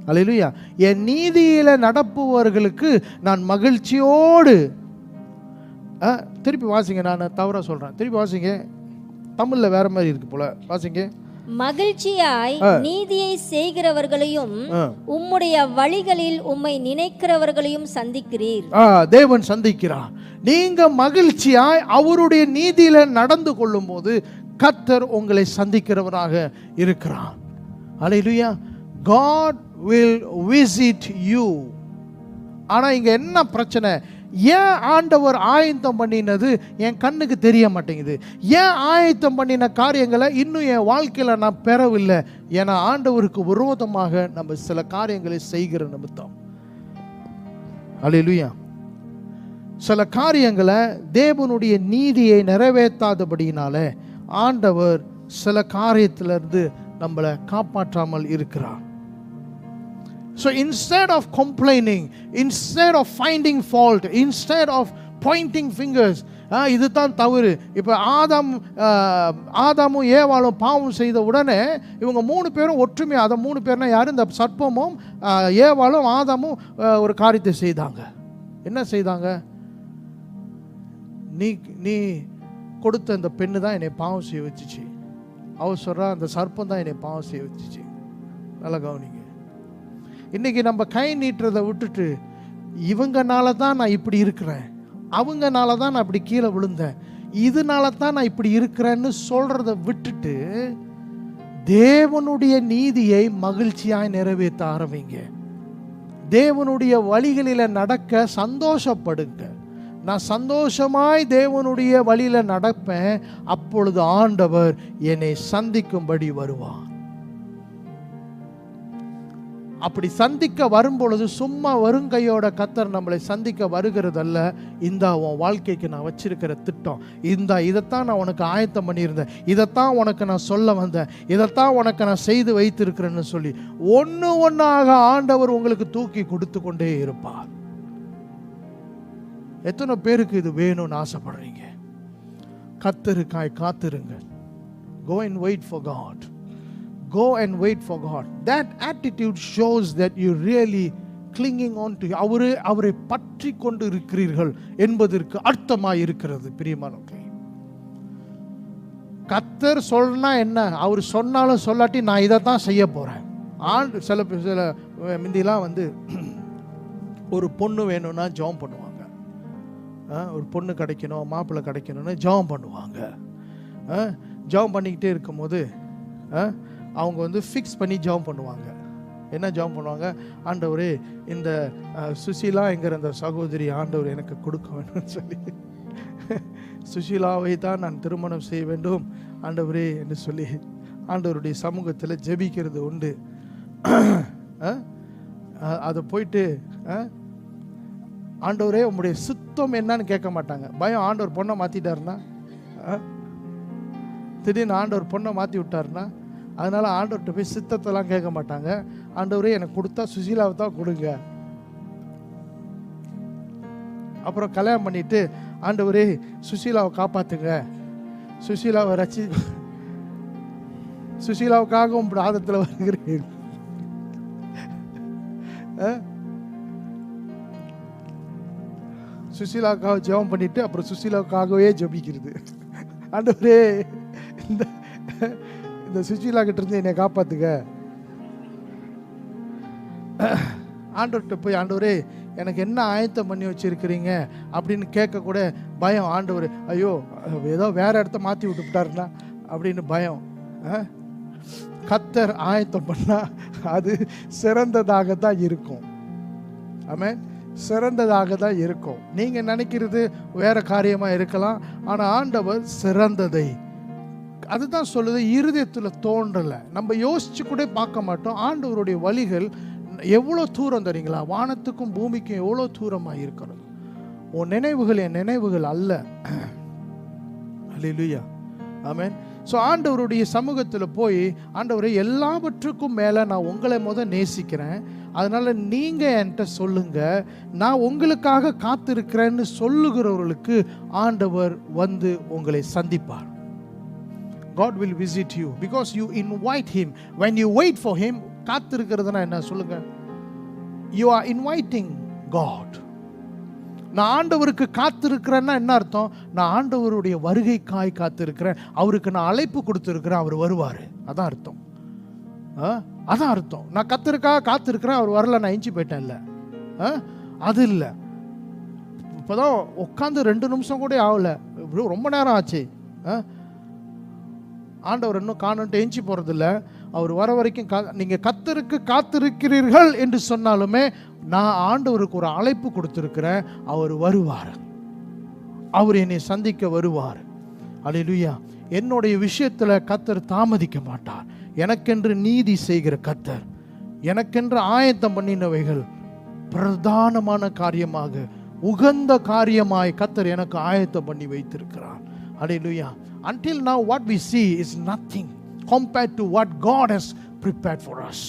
அல்லேலூயா. என் நீதியில நடப்பவர்களுக்கு நான் மகிழ்ச்சியோடு, திருப்பி வாசிங்க, நான் தவறா சொல்றேன், திருப்பி வாசிங்க, தமிழ்ல வேற மாதிரி இருக்கு போல, வாசிங்க. மகிழ்ச்சியாய் நீதியை செய்கிறவர்களையும் உம்முடைய வழிகளில் உம்மை நினைக்கிறவர்களையும் சந்திக்கிறீர். தேவன் சந்திக்கிறார். நீங்க மகிழ்ச்சியாய் அவருடைய நீதியில நடந்து கொள்ளும் போது கர்த்தர் உங்களை சந்திக்கிறவராக இருக்கிறார். அல்லேலூயா. God will visit you. ஆனா இங்க என்ன பிரச்சனை? ஏன் ஆண்டவர் ஆயத்தம் பண்ணினது என் கண்ணுக்கு தெரிய மாட்டேங்குது? ஏன் ஆயத்தம் பண்ணின காரியங்களை இன்னும் என் வாழ்க்கையில் நான் பெறவில்லை? ஏன்னா ஆண்டவருக்கு விரோதமாக நம்ம சில காரியங்களை செய்கிற நிமித்தம். அல்லேலூயா. சில காரியங்களை தேவனுடைய நீதியை நிறைவேற்றாதபடினால ஆண்டவர் சில காரியத்திலிருந்து நம்மளை காப்பாற்றாமல் இருக்கிறார். So instead of complaining, instead of finding fault, instead of pointing fingers, இதுதான் தவறு. இப்போ ஆதாமும் ஏவாளும் பாவம் செய்த உடனே இவங்க 3 பேரும் ஒற்றுமை, அதை 3 பேர்னா யார்? இந்த சர்ப்பமும் ஏவாளும் ஆதாமும் ஒரு காரியத்தை செய்தாங்க. என்ன செய்தாங்க? நீ கொடுத்த இந்த பெண்ணு தான் என்னை பாவம் செய்ய வச்சுச்சு. அவர் சொல்றா, அந்த சர்ப்பம் தான் என்னை பாவம் செய்ய வச்சுச்சு. நல்லா கவனிங்க. இன்னைக்கு நம்ம கை நீட்டுறதை விட்டுட்டு இவங்கனால தான் நான் இப்படி இருக்கிறேன், அவங்கனால தான் நான் இப்படி கீழே விழுந்தேன், இதனால தான் நான் இப்படி இருக்கிறேன்னு சொல்றதை விட்டுட்டு தேவனுடைய நீதியை மகிழ்ச்சியாய் நிறைவேற்ற ஆரம்பிங்க. தேவனுடைய வழிகளில நடக்க சந்தோஷப்படுங்க. நான் சந்தோஷமாய் தேவனுடைய வழியில நடப்பேன், அப்பொழுது ஆண்டவர் என்னை சந்திக்கும்படி வருவார். அப்படி சந்திக்க வரும்பொழுது சும்மா வருங்கையோட கர்த்தர் நம்மளை சந்திக்க வருகிறதல்ல. இந்த உன் வாழ்க்கைக்கு நான் வச்சிருக்கிற திட்டம் இதைத்தான் நான் உனக்கு ஆயத்தம் பண்ணியிருந்தேன், இதைத்தான் உனக்கு நான் சொல்ல வந்தேன், இதைத்தான் உனக்கு நான் செய்து வைத்திருக்கிறேன்னு சொல்லி ஒன்று ஒன்றாக ஆண்டவர் உங்களுக்கு தூக்கி கொடுத்து கொண்டே இருப்பார். எத்தனை பேருக்கு இது வேணும்னு ஆசைப்படுறீங்க? கர்த்தருக்காய் காத்திருங்க. Go and wait for God. Go and wait for God. That attitude shows that you really clinging on to அவரை பற்றி கொண்டு இருக்கிறீர்கள் என்பதற்கு அர்த்தமாக இருக்கிறது. பிரியமானவர்களே, கர்த்தர் சொன்னா என்ன, அவர் சொன்னாலும் சொல்லாட்டி நான் இதை தான் செய்ய போறேன். சில முந்திலாம் ஒரு பொண்ணு வேணும்னா ஜெபம் பண்ணுவாங்க. ஒரு பொண்ணு கிடைக்கணும், மாப்பிள்ளை கிடைக்கணும்னு ஜெபம் பண்ணுவாங்க. ஜெபம் பண்ணிக்கிட்டே இருக்கும்போது அவங்க ஃபிக்ஸ் பண்ணி ஜெபம் பண்ணுவாங்க. என்ன ஜெபம் பண்ணுவாங்க? ஆண்டவரே, இந்த சுசீலாங்கிற அந்த சகோதரி ஆண்டவர் எனக்கு கொடுக்க வேணும்னு சொல்லி, சுசீலாவை தான் நான் திருமணம் செய்ய வேண்டும் ஆண்டவரே என்று சொல்லி ஆண்டவருடைய சமூகத்தில் ஜெபிக்கிறது உண்டு. அதை போயிட்டு ஆண்டவரே உங்களுடைய சுத்தம் என்னன்னு கேட்க மாட்டாங்க. பயம், ஆண்டவர் பொண்ணை மாற்றிட்டாருன்னா, திடீர்னு ஆண்டவர் பொண்ணை மாற்றி விட்டாருன்னா, அதனால ஆண்டவர்கிட்ட போய் சித்தத்தெல்லாம் கேட்க மாட்டாங்க. ஆண்டவரே எனக்கு கொடுத்தா சுசீலாவை தான் கொடுங்க. அப்புறம் கல்யாணம் பண்ணிட்டு, ஆண்டவரே சுசீலாவை காப்பாத்துங்க, சுசீலாவை சுசீலாவுக்காக உன் பாதத்தில் வருகிறேன். சுசீலாவுக்காக ஜெபம் பண்ணிட்டு அப்புறம் சுசீலாவுக்காகவே ஜெபிக்கிறது. ஆண்டவரே இந்த சுசீலா கிட்ட இருந்து என்னை காப்பாத்துங்க. ஆண்டவர்கிட்ட போய், ஆண்டவரே எனக்கு என்ன ஆயத்தம் பண்ணி வச்சிருக்கிறீங்க அப்படின்னு கேட்க கூட பயம். ஆண்டவர் ஐயோ ஏதோ வேற இடத்த மாற்றி விட்டுவிட்டாருன்னா அப்படின்னு பயம். கர்த்தர் ஆயத்தம் பண்ணா அது சிறந்ததாக தான் இருக்கும். ஆமென். சிறந்ததாக தான் இருக்கும். நீங்க நினைக்கிறது வேற காரியமா இருக்கலாம், ஆனா ஆண்டவர் சிறந்ததை, அதுதான் சொல்லுது, இருதயத்தில் தோன்றல. நம்ம யோசிச்சு கூட பார்க்க மாட்டோம். ஆண்டவருடைய வழிகள் எவ்வளோ தூரம் தெரியுங்களா? வானத்துக்கும் பூமிக்கும் எவ்வளோ தூரமாக இருக்கிறது. உன் நினைவுகள் என் நினைவுகள் அல்ல. அல்லேலூயா, ஆமென். ஸோ ஆண்டவருடைய சமூகத்தில் போய், ஆண்டவரை எல்லாவற்றுக்கும் மேலே நான் உங்களை நேசிக்கிறேன், அதனால நீங்க என்கிட்ட சொல்லுங்க, நான் உங்களுக்காக காத்திருக்கிறேன்னு சொல்லுகிறவர்களுக்கு ஆண்டவர் வந்து உங்களை சந்திப்பார். God will visit you because you invite him. When you wait for him, காத்திருக்கிறதுனா என்ன சொல்லுங்க? You are inviting God. நான் ஆண்டவருக்கு காத்திருக்கிறேன்னா என்ன அர்த்தம்? நான் ஆண்டவருடைய வருகைக்காய் காத்திருக்கிறேன், அவருக்கு நான் அழைப்பு கொடுத்திருக்கிறேன், அவர் வருவார், அதான் அர்த்தம். அதான் அர்த்தம். நான் கத்திருக்காக காத்திருக்கிறேன், அவர் வரல, நான் எஞ்சி போயிட்டேன், இல்லை, அது இல்லை. இப்போதான் உட்காந்து 2 நிமிஷம் கூட ஆகல, ரொம்ப நேரம் ஆச்சு. ஆண்டவர் இன்னும் காணுன்ட்டு எஞ்சி போகிறதில்ல. அவர் வர வரைக்கும் நீங்கள் கர்த்தருக்கு காத்திருக்கிறீர்கள் என்று சொன்னாலுமே, நான் ஆண்டவருக்கு ஒரு அழைப்பு கொடுத்திருக்கிறேன், அவர் வருவார், அவர் என்னை சந்திக்க வருவார். அல்லேலூயா. என்னுடைய விஷயத்தில் கர்த்தர் தாமதிக்க மாட்டார். எனக்கென்று நீதி செய்கிற கர்த்தர், எனக்கென்று ஆயத்தம் பண்ணினவைகள் பிரதானமான காரியமாக, உகந்த காரியமாய் கர்த்தர் எனக்கு ஆயத்தம் பண்ணி வைத்திருக்கிறார். அல்லேலூயா. Until now what we see is nothing compared to what God has prepared for us.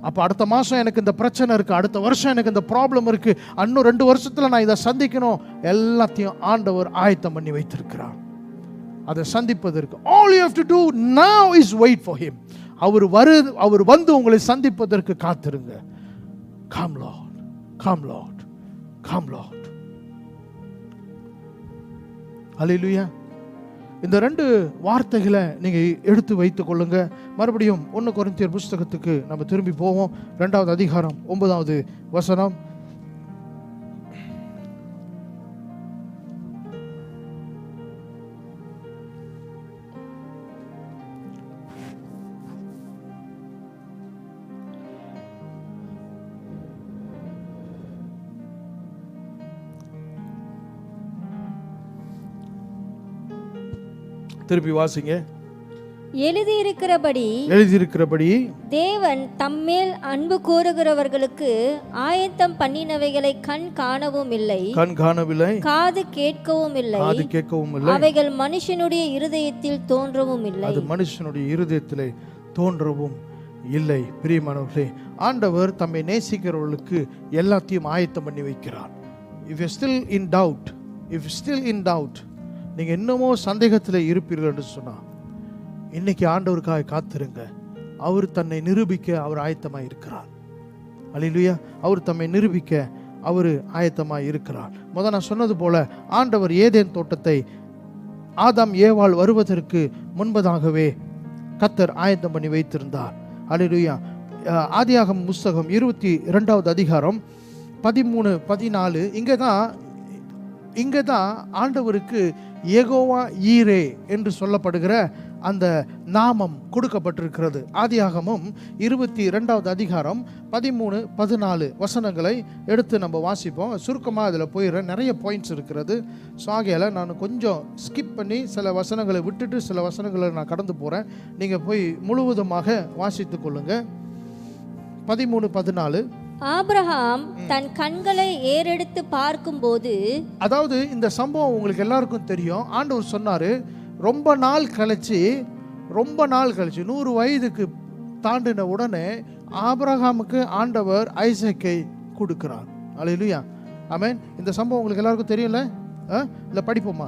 அப்போ அடுத்த மாதம் எனக்கு இந்த பிரச்சனை இருக்குது, அடுத்த வருஷம் எனக்கு இந்த ப்ராப்ளம் இருக்குது, இன்னும் 2 வருஷத்தில் நான் இதை சந்திக்கணும், எல்லாத்தையும் ஆண்டவர் ஆயத்தம் பண்ணி வைத்திருக்கிறார் அதை சந்திப்பதற்கு. All you have to do now is wait for him. அவர் வந்து உங்களை சந்திப்பதற்கு காத்திருங்க. Come Lord, come Lord, come Lord. Hallelujah. இந்த 2 வார்த்தைகளை நீங்கள் எடுத்து வைத்துக் கொள்ளுங்க. மறுபடியும் 1 கொரிந்தியர் புஸ்தகத்துக்கு நம்ம திரும்பி போவோம். 2வது அதிகாரம் 9வது வசனம். திருப்பி வாசிங்க. எழுதியிருக்கிறபடி தேவன் தம்மேல் அன்பு கூறுகிறவர்களுக்கு ஆயத்தம் பண்ணினவைகளை கண் காணவும் இல்லை, காது கேட்கவும் இல்லை, அவைகள் மனுஷனுடைய இருதயத்தில் தோன்றவும் இல்லை, அது மனுஷனுடைய இருதயத்திலே தோன்றவும் இல்லை. பிரியமானவர்களே, ஆண்டவர் தம்மை நேசிக்கிறவர்களுக்கு எல்லாத்தையும் ஆயத்தம் பண்ணி வைக்கிறார். If you still in doubt, நீங்க இன்னமும் சந்தேகத்தில் இருப்பீர்கள் என்று சொன்னா, இன்னைக்கு ஆண்டவருக்காக காத்திருங்க. அவர் தன்னை நிரூபிக்க அவர் ஆயத்தமாய் இருக்கிறார். அல்லேலூயா. அவர் தம்மை நிரூபிக்க அவர் ஆயத்தமாய் இருக்கிறார். நான் சொன்னது போல, ஆண்டவர் ஏதேன் தோட்டத்தை ஆதாம் ஏவாள் வருவதற்கு முன்பதாகவே கர்த்தர் ஆயத்தம் பண்ணி வைத்திருந்தார். அல்லேலூயா. ஆதியாகமம் புஸ்தகம் 22வது அதிகாரம் 13-14, இங்கே தான் ஆண்டவருக்கு யெகோவா ஈரே என்று சொல்லப்படுகிற அந்த நாமம் கொடுக்கப்பட்டிருக்கிறது. ஆதியாகமம் 22வது அதிகாரம் 13-14 வசனங்களை எடுத்து நம்ம வாசிப்போம். சுருக்கமாக அதில் போயிடுற நிறைய பாயிண்ட்ஸ் இருக்கிறது. ஸோ ஆகையால் நான் கொஞ்சம் ஸ்கிப் பண்ணி சில வசனங்களை விட்டுட்டு சில வசனங்களை நான் கடந்து போகிறேன். நீங்கள் போய் முழுவதுமாக வாசித்து கொள்ளுங்க. 13-14. ஆபிரகாம் தன் கண்களை ஏறெடுத்து பார்க்கும்போது, அதாவது இந்த சம்பவம் உங்களுக்கு எல்லாருக்கும் தெரியும். ஆண்டவர் சொன்னாரு, ரொம்ப நாள் கழிச்சு 100 வயதுக்கு தாண்டின உடனே ஆபிரகாமுக்கு ஆண்டவர் ஐசக்கை கொடுக்கிறார். அல்லேலூயா. ஆமென். இந்த சம்பவம் உங்களுக்கு எல்லாருக்கும் தெரியும்ல? இல்லை படிப்போமா?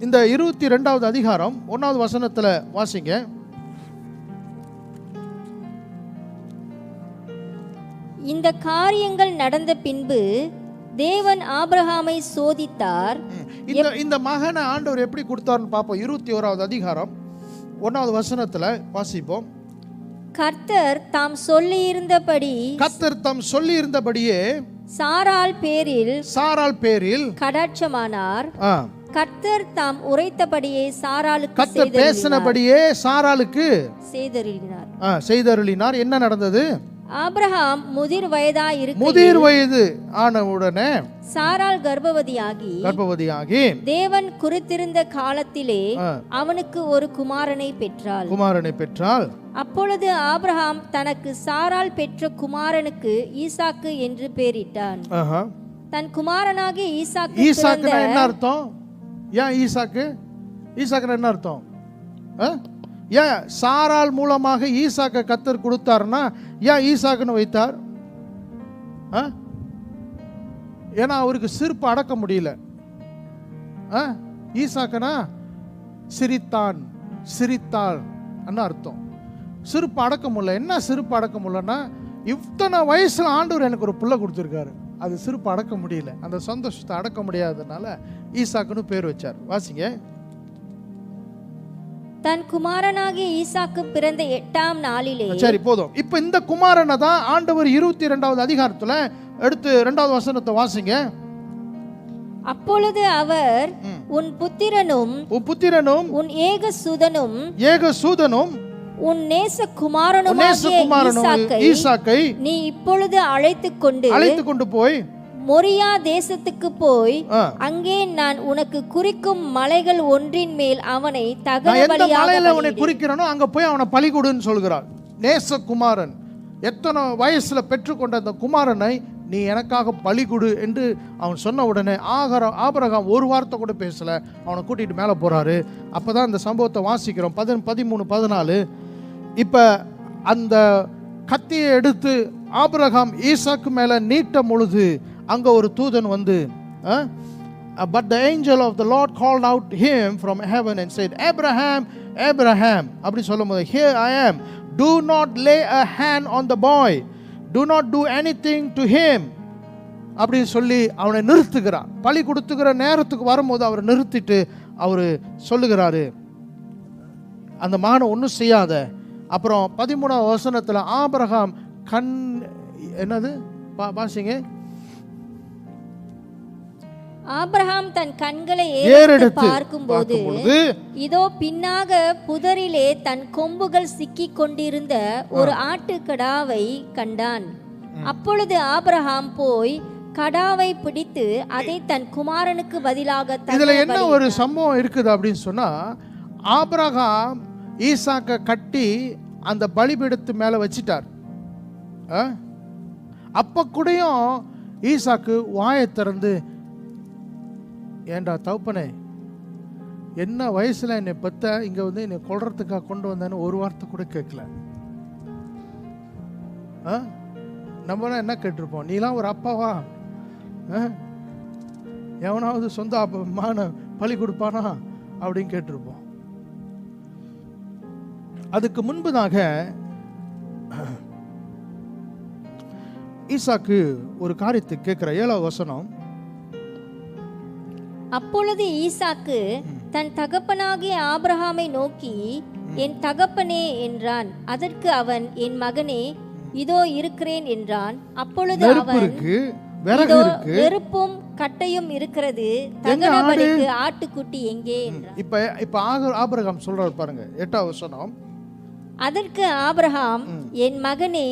இந்த 22வது அதிகாரம் 1வது வசனத்துல வாசிங்க. இந்த காரியங்கள் நடந்த பின்பு தேவன் ஆபிரகாமை சோதித்தார். இந்த மகனை ஆண்டவர் எப்படி கொடுத்தார்னு பார்ப்போம். 21வது அதிகாரம் 1வது வசனத்துல வாசிப்போம். கர்த்தர் தாம் சொல்லி இருந்தபடியே சாராள் பேரில் கடாட்சமானார். கர்த்தர் தாம் உரைத்தபடியே சாராளுக்கு கர்த்தர் பேசினபடியே சாராளுக்கு செய்தருளினார். என்ன நடந்தது? ஆபிரகாம் முதிர் வயது ஆனவுடனே சாராள் கர்ப்பவதியாகி தேவன் குறித்திருந்த காலத்திலே அவனுக்கு ஒரு குமாரனை பெற்றாள். அப்பொழுது ஆபிரகாம் தனக்கு சாராள் பெற்ற குமாரனுக்கு ஈசாக்கு என்று பெயரிட்டான். தன் குமாரனாகிய ஈசாக்கு என்ன அர்த்தம்? ஏன் ஈசாக்கு என்ன அர்த்தம்? ஏன் சாராள் மூலமாக ஈசாக்க கர்த்தர் கொடுத்தாருன்னா ஏன் ஈசாக்குன்னு வைத்தார்? ஏன்னா அவருக்கு சிரிப்பு அடக்க முடியல. ஈசாக்கனா சிரித்தாள் அர்த்தம். சிரிப்பு அடக்க முடியல. என்ன சிரிப்பு அடக்க முடியலன்னா, இத்தனை வயசுல ஆண்டவர் எனக்கு ஒரு பிள்ளை கொடுத்துருக்காரு, அது சிரிப்பு அடக்க முடியல. அந்த சந்தோஷத்தை அடக்க முடியாததுனால ஈசாக்குன்னு பேர் வச்சார். வாசிங்க. தன் குமாரனாகிய ஈசாக்கு பிறந்த 8ஆம் நாளிலே. சரி, போதும். இப்ப இந்த குமாரனை தான் ஆண்டவர் 22வது அதிகாரத்துல எடுத்து 2வது வசனத்தை வாசிங்க. அப்பொழுது அவர் உன் புத்திரனும் உன் ஏகசூதனும் உன் நேசகுமாரனுமாகிய ஈசாக்கை நீ இப்பொழுது அழைத்துக் கொண்டு போய் மொரியா தேசத்துக்கு போய் அங்கே நான் உனக்கு குறிக்கும் மலைகள் ஒன்றின் மேல் அவனை தகனபலியாக குறிக்கிறனோ அங்க போய் அவனை பலி கொடுன்னு சொல்கிறார். நேசகுமாரன், எத்தனை வயசுல பெற்றுக்கொண்ட அந்த குமாரனை நீ எனக்காக பலி கொடு என்று அவன் சொன்ன உடனே ஆபிரகாம் ஒரு வார்த்தை கூட பேசல, அவனை கூட்டிட்டு மேலே போறாரு. அப்பதான் இந்த சம்பவத்தை வாசிக்கிறோம். 13, 14. இப்ப அந்த கத்தியை எடுத்து ஆபிரகாம் ஈசாக்கு மேல நீட்டும் பொழுது அங்க ஒரு தூதன் வந்து but the angel of the Lord called out him from heaven and said, Abraham, Abraham. அப்படி சொல்லும்போது, here I am, do not lay a hand on the boy, do not do anything to him. அப்படி சொல்லி அவனை நிறுத்துகிறார். பலி கொடுத்துக்கிற நேரத்துக்கு வரும்போது அவரை நிறுத்திட்டு அவர் சொல்லுகிறாரு, அந்த மகனை ஒன்றும் செய்யாத. அப்புறம் 13வது வசனத்துல ஆபிரகாம் என்னது வாசிங்க. ஆபிரகாம் தன் கண்களை ஏறெடுத்து பார்க்கும்போது இதோ பின்னாக புதரிலே தன் கொம்புகள் சிக்கிக் கொண்டிருந்த ஒரு ஆட்டுக்கடாவை கண்டான். அப்பொழுது ஆபிரகாம் போய் கடாவை பிடித்து அதை தன் குமாரனுக்கு பதிலாக. இதுல என்ன ஒரு சம்பவம் இருக்குது அப்படின்னு சொன்னா, ஆபிரகாம் ஈசாக்க கட்டி அந்த பலிபீடத்து மேல வச்சிட்டார். அப்ப கூடயும் ஈசாக்கு வாயை திறந்து, ஏண்டா தகப்பனே, என்ன வயசுல என்னை பெத்த, இங்க வந்து என்னை கொல்றதுக்காக கொண்டு வந்தேன்னு ஒரு வார்த்தை கூட கேட்கல. நம்ம என்ன கேட்டிருப்போம்? நீலாம் ஒரு அப்பாவா? எவனாவது சொந்த மகனை பலி கொடுப்பானா அப்படின்னு கேட்டிருப்போம். அதுக்கு முன்பதாக ஈசாக்கு ஒரு காரியத்தை கேட்கிற 7வது வசனம். அப்பொழுது ஈசாக்கு தன் தகப்பனாகிய ஆபிரகாமை நோக்கி, என் தகப்பனே என்றான். அதற்கு அவன், என் மகனே, இதோ இருக்கிறேன் என்றான். அப்பொழுது அவன், நெருப்பும் கட்டையும் இருக்கிறது, தகனபலிக்கு ஆட்டுக்குட்டி எங்கே என்றான். இப்ப ஆபிரகாம் சொல்றாரு பாருங்க, 8வது வசனம். அதற்கு ஆபிரகாம், என் மகனே,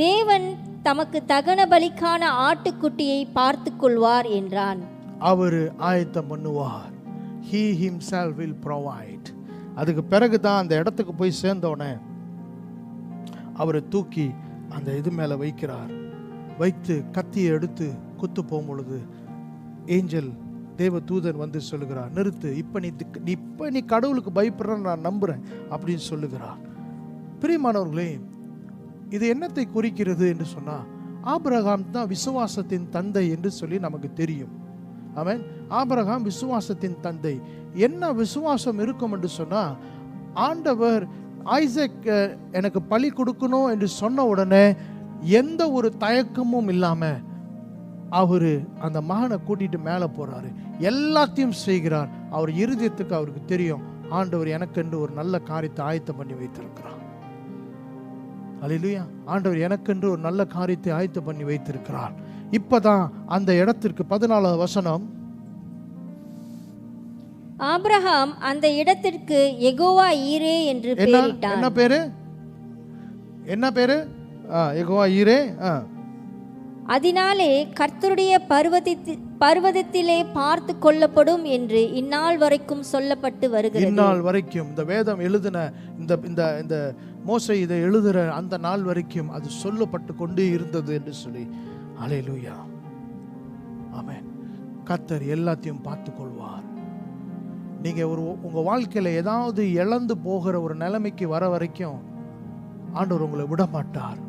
தேவன் தமக்கு தகன பலிக்கான ஆட்டுக்குட்டியை பார்த்து கொள்வார் என்றான். அவர் ஆயத்தம் பண்ணுவார். He himself will provide. அதுக்கு பிறகுதான் அந்த இடத்துக்கு போய் சேர்ந்தோடனே அவரை தூக்கி அந்த இது மேல வைக்கிறார். வைத்து கத்தியை எடுத்து குத்து போகும் பொழுது ஏஞ்சல் தேவ தூதன் வந்து சொல்லுகிறார், நிறுத்து, இப்ப நீ கடவுளுக்கு பயப்படுற நான் நம்புறேன் அப்படின்னு சொல்லுகிறார். பிரியமானவர்களே, இது என்னத்தை குறிக்கிறது என்று சொன்னா, ஆபிரகாம் தான் விசுவாசத்தின் தந்தை என்று சொல்லி நமக்கு தெரியும். ஆமென். ஆபிரகாம் விசுவாசத்தின் தந்தை. என்ன விசுவாசம் இருக்கும் என்று சொன்னா, ஆண்டவர் ஐசக் எனக்கு பலி கொடுக்கணும் என்று சொன்ன உடனே எந்த ஒரு தயக்கமும் இல்லாம அவரு அந்த மகனை கூட்டிட்டு மேலே போறாரு, எல்லாத்தையும் செய்கிறார். அவர் இருதயத்துக்கு அவருக்கு தெரியும், ஆண்டவர் எனக்கென்று ஒரு நல்ல காரியத்தை ஆயத்தம் பண்ணி வைத்திருக்கிறார். அல்லேலூயா. ஆண்டவர் எனக்கென்று ஒரு நல்ல காரியத்தை ஆயத்தம் பண்ணி வைத்திருக்கிறார். இப்பதான் அந்த இடத்திற்கு 14வது வசனம், ஆபிரகாம் அந்த இடத்திற்கு யெகோவா ஈரே என்று பெயரிட்டான். என்ன பேரு? என்ன பேரு? யெகோவா ஈரே. அதனாலே கர்த்தருடைய பர்வதத்திலே பார்த்து கொள்ளப்படும் என்று இந்நாள் வரைக்கும் சொல்லப்பட்டு வருகிறது. இந்நாள் வரைக்கும் இந்த வேதம் எழுதின இந்த மோசே இதை எழுதுற அந்த நாள் வரைக்கும் அது சொல்லப்பட்டு கொண்டே இருந்தது என்று சொல்லி. அல்லேலூயா. ஆமென். கர்த்தர் எல்லாத்தையும் பார்த்து கொள்வார். நீங்க உங்க வாழ்க்கையில ஏதாவது இழந்து போகிற ஒரு நிலைமைக்கு வர வரைக்கும் ஆண்டவர் உங்களை விட மாட்டார்.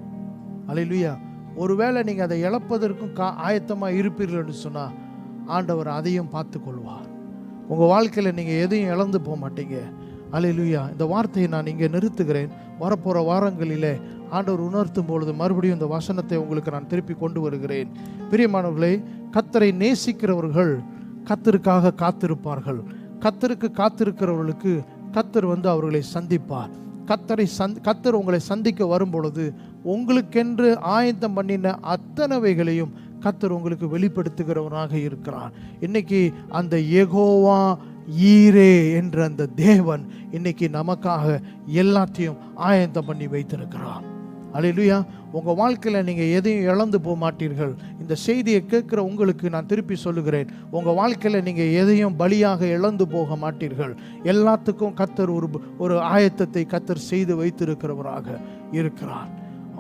அல்லேலூயா. ஒருவேளை நீங்க அதை இழப்பதற்கும் ஆயத்தமா இருப்பீர்கள் என்று சொன்னா ஆண்டவர் அதையும் பார்த்து கொள்வார். உங்க வாழ்க்கையில நீங்க எதையும் இழந்து போக மாட்டீங்க. அல்லேலூயா. இந்த வார்த்தையை நான் இங்கே நிறுத்துகிறேன். வரப்போற வாரங்களிலே ஆண்டவர் உணர்த்தும் பொழுது மறுபடியும் இந்த வசனத்தை உங்களுக்கு நான் திருப்பி கொண்டு வருகிறேன். பிரியமானவர்களே, கர்த்தரை நேசிக்கிறவர்கள் கர்த்தருக்காக காத்திருப்பார்கள். கர்த்தருக்கு காத்திருக்கிறவர்களுக்கு கர்த்தர் வந்து அவர்களை சந்திப்பார். கர்த்தர் உங்களை சந்திக்க வரும் பொழுது உங்களுக்கென்று ஆயத்தம் பண்ணின அத்தனைவைகளையும் கர்த்தர் உங்களுக்கு வெளிப்படுத்துகிறவராக இருக்கிறார். இன்னைக்கு அந்த யெகோவா ஈரே என்ற அந்த தேவன் இன்னைக்கு நமக்காக எல்லாத்தையும் ஆயத்தம் பண்ணி வைத்திருக்கிறார். அல்லேலூயா. உங்கள் வாழ்க்கையில் நீங்கள் எதையும் இழந்து போக மாட்டீர்கள். இந்த செய்தியை கேட்குற உங்களுக்கு நான் திருப்பி சொல்லுகிறேன், உங்கள் வாழ்க்கையில் நீங்கள் எதையும் பலியாக இழந்து போக மாட்டீர்கள். எல்லாத்துக்கும் கர்த்தர் ஒரு ஆயத்தத்தை கர்த்தர் செய்து வைத்திருக்கிறவராக இருக்கிறார்.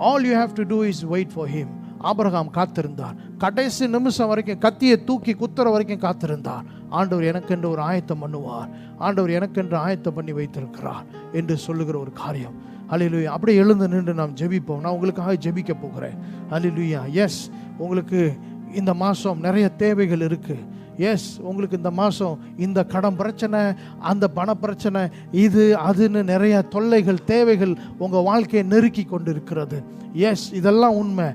All you have to do is wait for him. Abraham காத்திருந்தார். கடைசி நிமிஷம் வரைக்கும் கத்தியை தூக்கி குத்துற வரைக்கும் காத்திருந்தார். ஆண்டவர் எனக்கென்று ஒரு ஆயத்தம் பண்ணுவார், ஆண்டவர் எனக்கென்று ஆயத்தம் பண்ணி வைத்திருக்கிறார் என்று சொல்லுகிற ஒரு காரியம். அல்லேலூயா. அப்படியே எழுந்து நின்று நாம் ஜெபிப்போம். நான் உங்களுக்காக ஜெபிக்க போகிறேன். அல்லேலூயா. எஸ், உங்களுக்கு இந்த மாதம் நிறைய தேவைகள் இருக்குது. எஸ், உங்களுக்கு இந்த மாதம் இந்த கடன் பிரச்சனை, அந்த பண பிரச்சனை, இது அதுன்னு நிறைய தொல்லைகள், தேவைகள் உங்கள் வாழ்க்கையை நெருக்கி கொண்டு இருக்கிறது. எஸ், இதெல்லாம் உண்மை.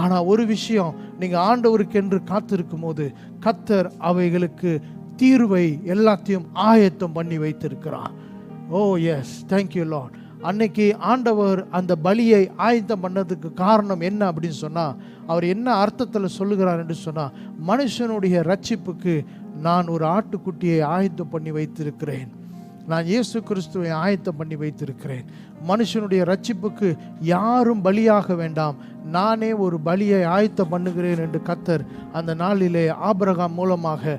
ஆனால் ஒரு விஷயம், நீங்கள் ஆண்டவருக்கு என்று காத்திருக்கும் போது கர்த்தர் அவைகளுக்கு தீர்வை எல்லாத்தையும் ஆயத்தம் பண்ணி வைத்திருக்கிறார். ஓ எஸ், தேங்க்யூ லார்ட். அன்னைக்கு ஆண்டவர் அந்த பலியை ஆயத்தம் பண்ணதுக்கு காரணம் என்ன அப்படின்னு சொன்னால், அவர் என்ன அர்த்தத்தில் சொல்லுகிறார் என்று சொன்னால், மனுஷனுடைய ரட்சிப்புக்கு நான் ஒரு ஆட்டுக்குட்டியை ஆயத்தம் பண்ணி வைத்திருக்கிறேன். நான் இயேசு கிறிஸ்துவை ஆயத்தம் பண்ணி வைத்திருக்கிறேன். மனுஷனுடைய ரட்சிப்புக்கு யாரும் பலியாக வேண்டாம், நானே ஒரு பலியை ஆயத்தம் பண்ணுகிறேன் என்று கர்த்தர் அந்த நாளிலே ஆபிரகாம் மூலமாக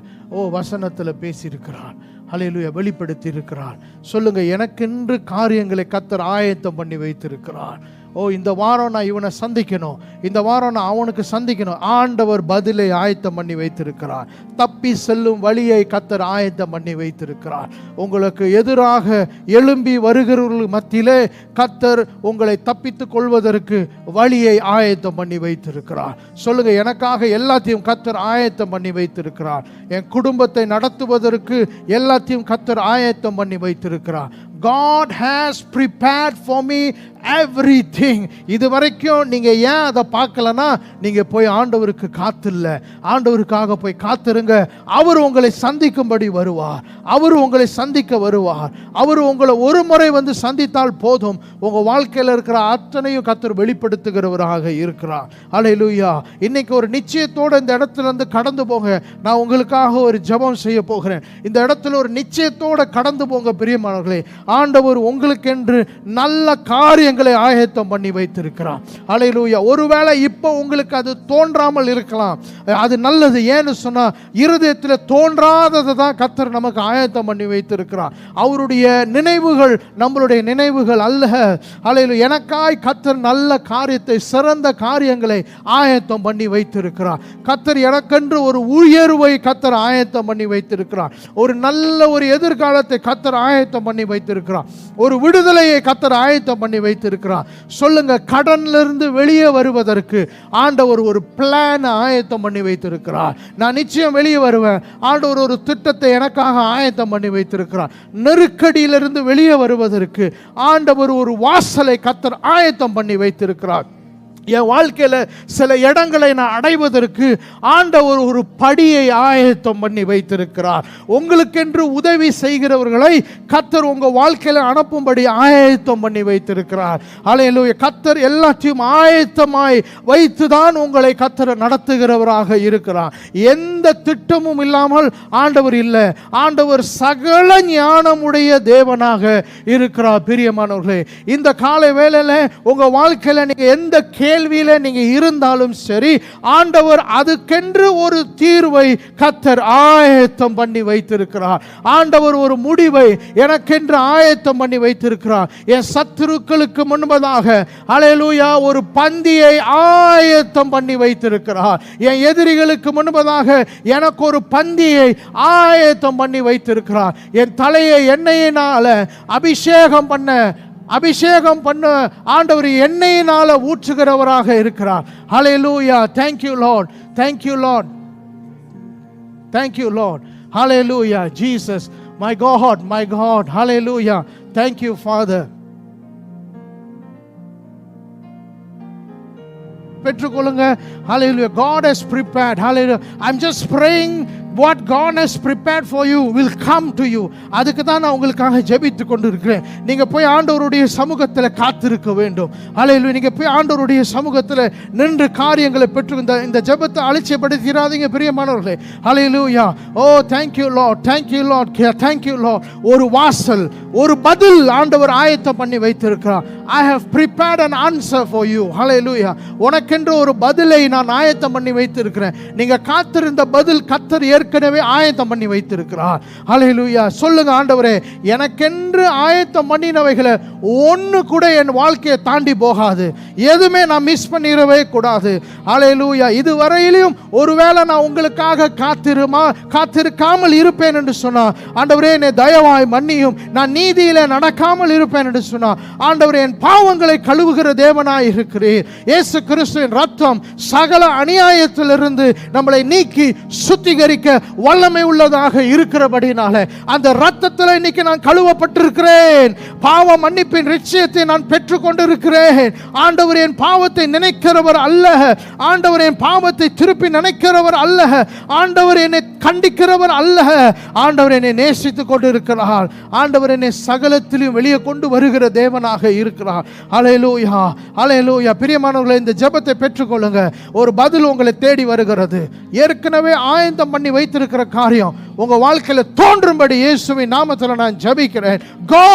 வசனத்தில் பேசியிருக்கிறார். அல்லேலூயா. வெளிப்படுத்தி இருக்கிறார். சொல்லுங்க, எனக்கென்று காரியங்களை கர்த்தர் ஆயத்தம் பண்ணி வைத்திருக்கிறார். இந்த வாரம் நான் இவனை சந்திக்கணும், இந்த வாரம் நான் அவனுக்கு சந்திக்கணும். ஆண்டவர் பதிலை ஆயத்தம் பண்ணி வைத்திருக்கிறார். தப்பி செல்லும் வழியை கர்த்தர் ஆயத்தம் பண்ணி வைத்திருக்கிறார். உங்களுக்கு எதிராக எழும்பி வருகிறவர்கள் மத்தியிலே கர்த்தர் உங்களை தப்பித்துக் கொள்வதற்கு வழியை ஆயத்தம் பண்ணி வைத்திருக்கிறார். சொல்லுங்க, எனக்காக எல்லாத்தையும் கர்த்தர் ஆயத்தம் பண்ணி வைத்திருக்கிறார். என் குடும்பத்தை நடத்துவதற்கு எல்லாத்தையும் கர்த்தர் ஆயத்தம் பண்ணி வைத்திருக்கிறார். God has prepared for me everything. இதுவரைக்கும் நீங்க ஏன் அதை பார்க்கலனா, நீங்க போய் ஆண்டவருக்கு காத்தில்ல. ஆண்டவருக்காக போய் காத்திருங்க. அவர் உங்களை சந்திக்கும்படி வருவார். அவர் உங்களை சந்திக்க வருவார். அவர் உங்களை ஒரு முறை வந்து சந்தித்தால் போதும், உங்க வாழ்க்கையில் இருக்கிற அத்தனையும் கர்த்தர் வெளிப்படுத்துகிறவராக இருக்கிறார். அல்லேலூயா. இன்னைக்கு ஒரு நிச்சயத்தோடு இந்த இடத்துல இருந்து கடந்து போங்க. நான் உங்களுக்காக ஒரு ஜெபம் செய்ய போகிறேன். இந்த இடத்துல ஒரு நிச்சயத்தோடு கடந்து போங்க. பிரியமானவர்களே, ஆண்டவர் உங்களுக்கென்று நல்ல காரியங்கள் காரியங்களை ஆயத்தம் பண்ணி வைத்திருக்கிறார். ஹல்லேலூயா. ஒருவேளை இப்போ உங்களுக்கு அது தோன்றாமல் இருக்கலாம், அது நல்லது. ஏன்னு சொன்னா இருதயத்தில் தோன்றாததை தான் கர்த்தர் நமக்கு ஆயத்தம் பண்ணி வைத்திருக்கிறார். அவருடைய நினைவுகள் நம்மளுடைய நினைவுகள் அல்ல. ஹல்லேலூயா. எனக்காய் கர்த்தர் நல்ல காரியத்தை, சிறந்த காரியங்களை ஆயத்தம் பண்ணி வைத்திருக்கிறார். கர்த்தர் எனக்கென்று ஒரு உயர்வை கர்த்தர் ஆயத்தம் பண்ணி வைத்திருக்கிறார். ஒரு நல்ல ஒரு எதிர்காலத்தை கர்த்தர் ஆயத்தம் பண்ணி வைத்திருக்கிறார். ஒரு விடுதலையை கர்த்தர் ஆயத்தம் பண்ணி வைத்திருக்கிறார். சொல்லுங்க, கடன்ல இருந்து வெளியே வருவதற்கு ஆண்டவர் ஒரு பிளான் ஆயத்தம் பண்ணி வைத்திருக்கிறார். நான் நிச்சயம் வெளியே வருவேன். ஆண்டவர் ஒரு திட்டத்தை எனக்காக ஆயத்தம் பண்ணி வைத்திருக்கிறார். நெருக்கடியிலிருந்து வெளியே வருவதற்கு ஆண்டவர் ஒரு வாசலை கர்த்தர் ஆயத்தம் பண்ணி வைத்திருக்கிறார். என் வாழ்க்கையில் சில இடங்களை நான் அடைவதற்கு ஆண்டவர் ஒரு படியை ஆயத்தம் பண்ணி வைத்திருக்கிறார். உங்களுக்கென்று உதவி செய்கிறவர்களை கர்த்தர் உங்கள் வாழ்க்கையில் அனுப்பும்படி ஆயத்தம் பண்ணி வைத்திருக்கிறார். ஹல்லேலூயா. கர்த்தர் எல்லாத்தையும் ஆயத்தமாய் வைத்துதான் உங்களை கர்த்தர் நடத்துகிறவராக இருக்கிறார். எந்த திட்டமும் இல்லாமல் ஆண்டவர் இல்லை. ஆண்டவர் சகல ஞானமுடைய தேவனாக இருக்கிறார். பிரியமானவர்களே, இந்த காலை வேளையில் உங்கள் வாழ்க்கையில் நீங்கள் எந்த கேள்வியில நீங்க இருந்தாலும் சரி, ஆண்டவர் அதுக்கென்று ஒரு தீர்வை கர்த்தர் ஆயத்தம் பண்ணி வைத்திருக்கிறார். ஆண்டவர் ஒரு முடிவை எனக்கென்று ஆயத்தம் பண்ணி வைத்திருக்கிறார். என் சத்துருக்களுக்கு முன்பதாக ஹல்லேலூயா ஒரு பந்தியை ஆயத்தம் பண்ணி வைத்திருக்கிறார். என் எதிரிகளுக்கு முன்பதாக எனக்கு ஒரு பந்தியை ஆயத்தம் பண்ணி வைத்திருக்கிறார். என் தலையை எண்ணெயினால அபிஷேகம் பண்ண ஆண்டவர் எண்ணெயினால ஊற்றுகிறவராக இருக்கிறார். ஹல்லேலூயா. Thank you Lord. Thank you Lord. Thank you Lord. Hallelujah. Jesus, my God, my God. Hallelujah. Thank you Father. பெற்றுக்கொள்ளுங்க. Hallelujah. God has prepared. Hallelujah. I'm just praying what God has prepared for you will come to you. அதுக்கு தான் நான் உங்களுக்காக ஜெபித்து கொண்டு இருக்கிறேன். நீங்க போய் ஆண்டவருடைய சமூகத்தில் காத்திருக்க வேண்டும். ஹல்லேலூயா. நீங்க போய் ஆண்டவருடைய சமூகத்தில் நின்று காரியங்களை பெற்று இந்த ஜெபத்தை அலட்சியப்படுத்திராதீங்க பிரியமானவர்களே. ஹல்லேலூயா. ஓ thank you Lord. Thank you Lord. Thank you Lord. ஒரு வாசல், ஒரு பதில் ஆண்டவர் ஆயத்தம் பண்ணி வைத்திருக்கிறார். I have prepared an answer for you. Hallelujah. உனக்கென்று ஒரு பதிலை நான் ஆயத்தம் பண்ணி வைத்திருக்கிறேன். நீங்க காத்திருந்த பதில் கர்த்தர் ஏற்கனவே ஆயத்தம் பண்ணி வைத்திருக்கிறார். ஹல்லேலூயா. சொல்லுங்க, ஆண்டவரே எனக்கென்று ஆயத்தம் பண்ணினவைகளை ஒன்று கூட என் வாழ்க்கையை தாண்டி போகாது. எதுவுமே நான் மிஸ் பண்ணிடவே கூடாது. ஹல்லேலூயா. இதுவரையிலும் ஒருவேளை நான் உங்களுக்காக காத்திருக்காமல் இருப்பேன் என்று சொன்னா, ஆண்டவரே என்னை தயவாய் மன்னியும். நான் நீதியில நடக்காமல் இருப்பேன் என்று சொன்னா, ஆண்டவரே என் பாவங்களை கழுவுகிற தேவனாய் இருக்கிறீர். இயேசு கிறிஸ்துவின் ரத்தம் சகல அநியாயத்திலிருந்து நம்மளை நீக்கி சுத்திகரிக்க வல்லமை உள்ளதாக இருக்கிறபடினால அந்த ரத்தத்தில் இன்னைக்கு நான் கழுவப்பட்டிருக்கிறேன். பாவ மன்னிப்பின் நிச்சயத்தை நான் பெற்றுக் கொண்டிருக்கிறேன். ஆண்டவர் என் பாவத்தை நினைக்கிறவர் அல்ல. ஆண்டவர் என் பாவத்தை திருப்பி நினைக்கிறவர் அல்ல. ஆண்டவர் என்னை கண்டிக்கிறவர் அல்ல. ஆண்டவர் என்னை நேசித்துக் கொண்டிருக்கிறார். ஆண்டவர் என்னை சகலத்திலும் வெளியே கொண்டு வருகிற தேவனாக இருக்கிறார். ஹல்லேலூயா. ஹல்லேலூயா. பிரியமானவர்களே, இந்த ஜெபத்தை பெற்றுக்கொள்ளுங்க. ஒரு பதில் உங்களை தேடி வருகிறது. ஏற்கனவே ஆயத்தம் பண்ணி வைத்திருக்கிற காரியம் உங்க வாழ்க்கையில் தோன்றும்படி இயேசுவின் நாமத்தில் நான் ஜெபிக்கிறேன். Go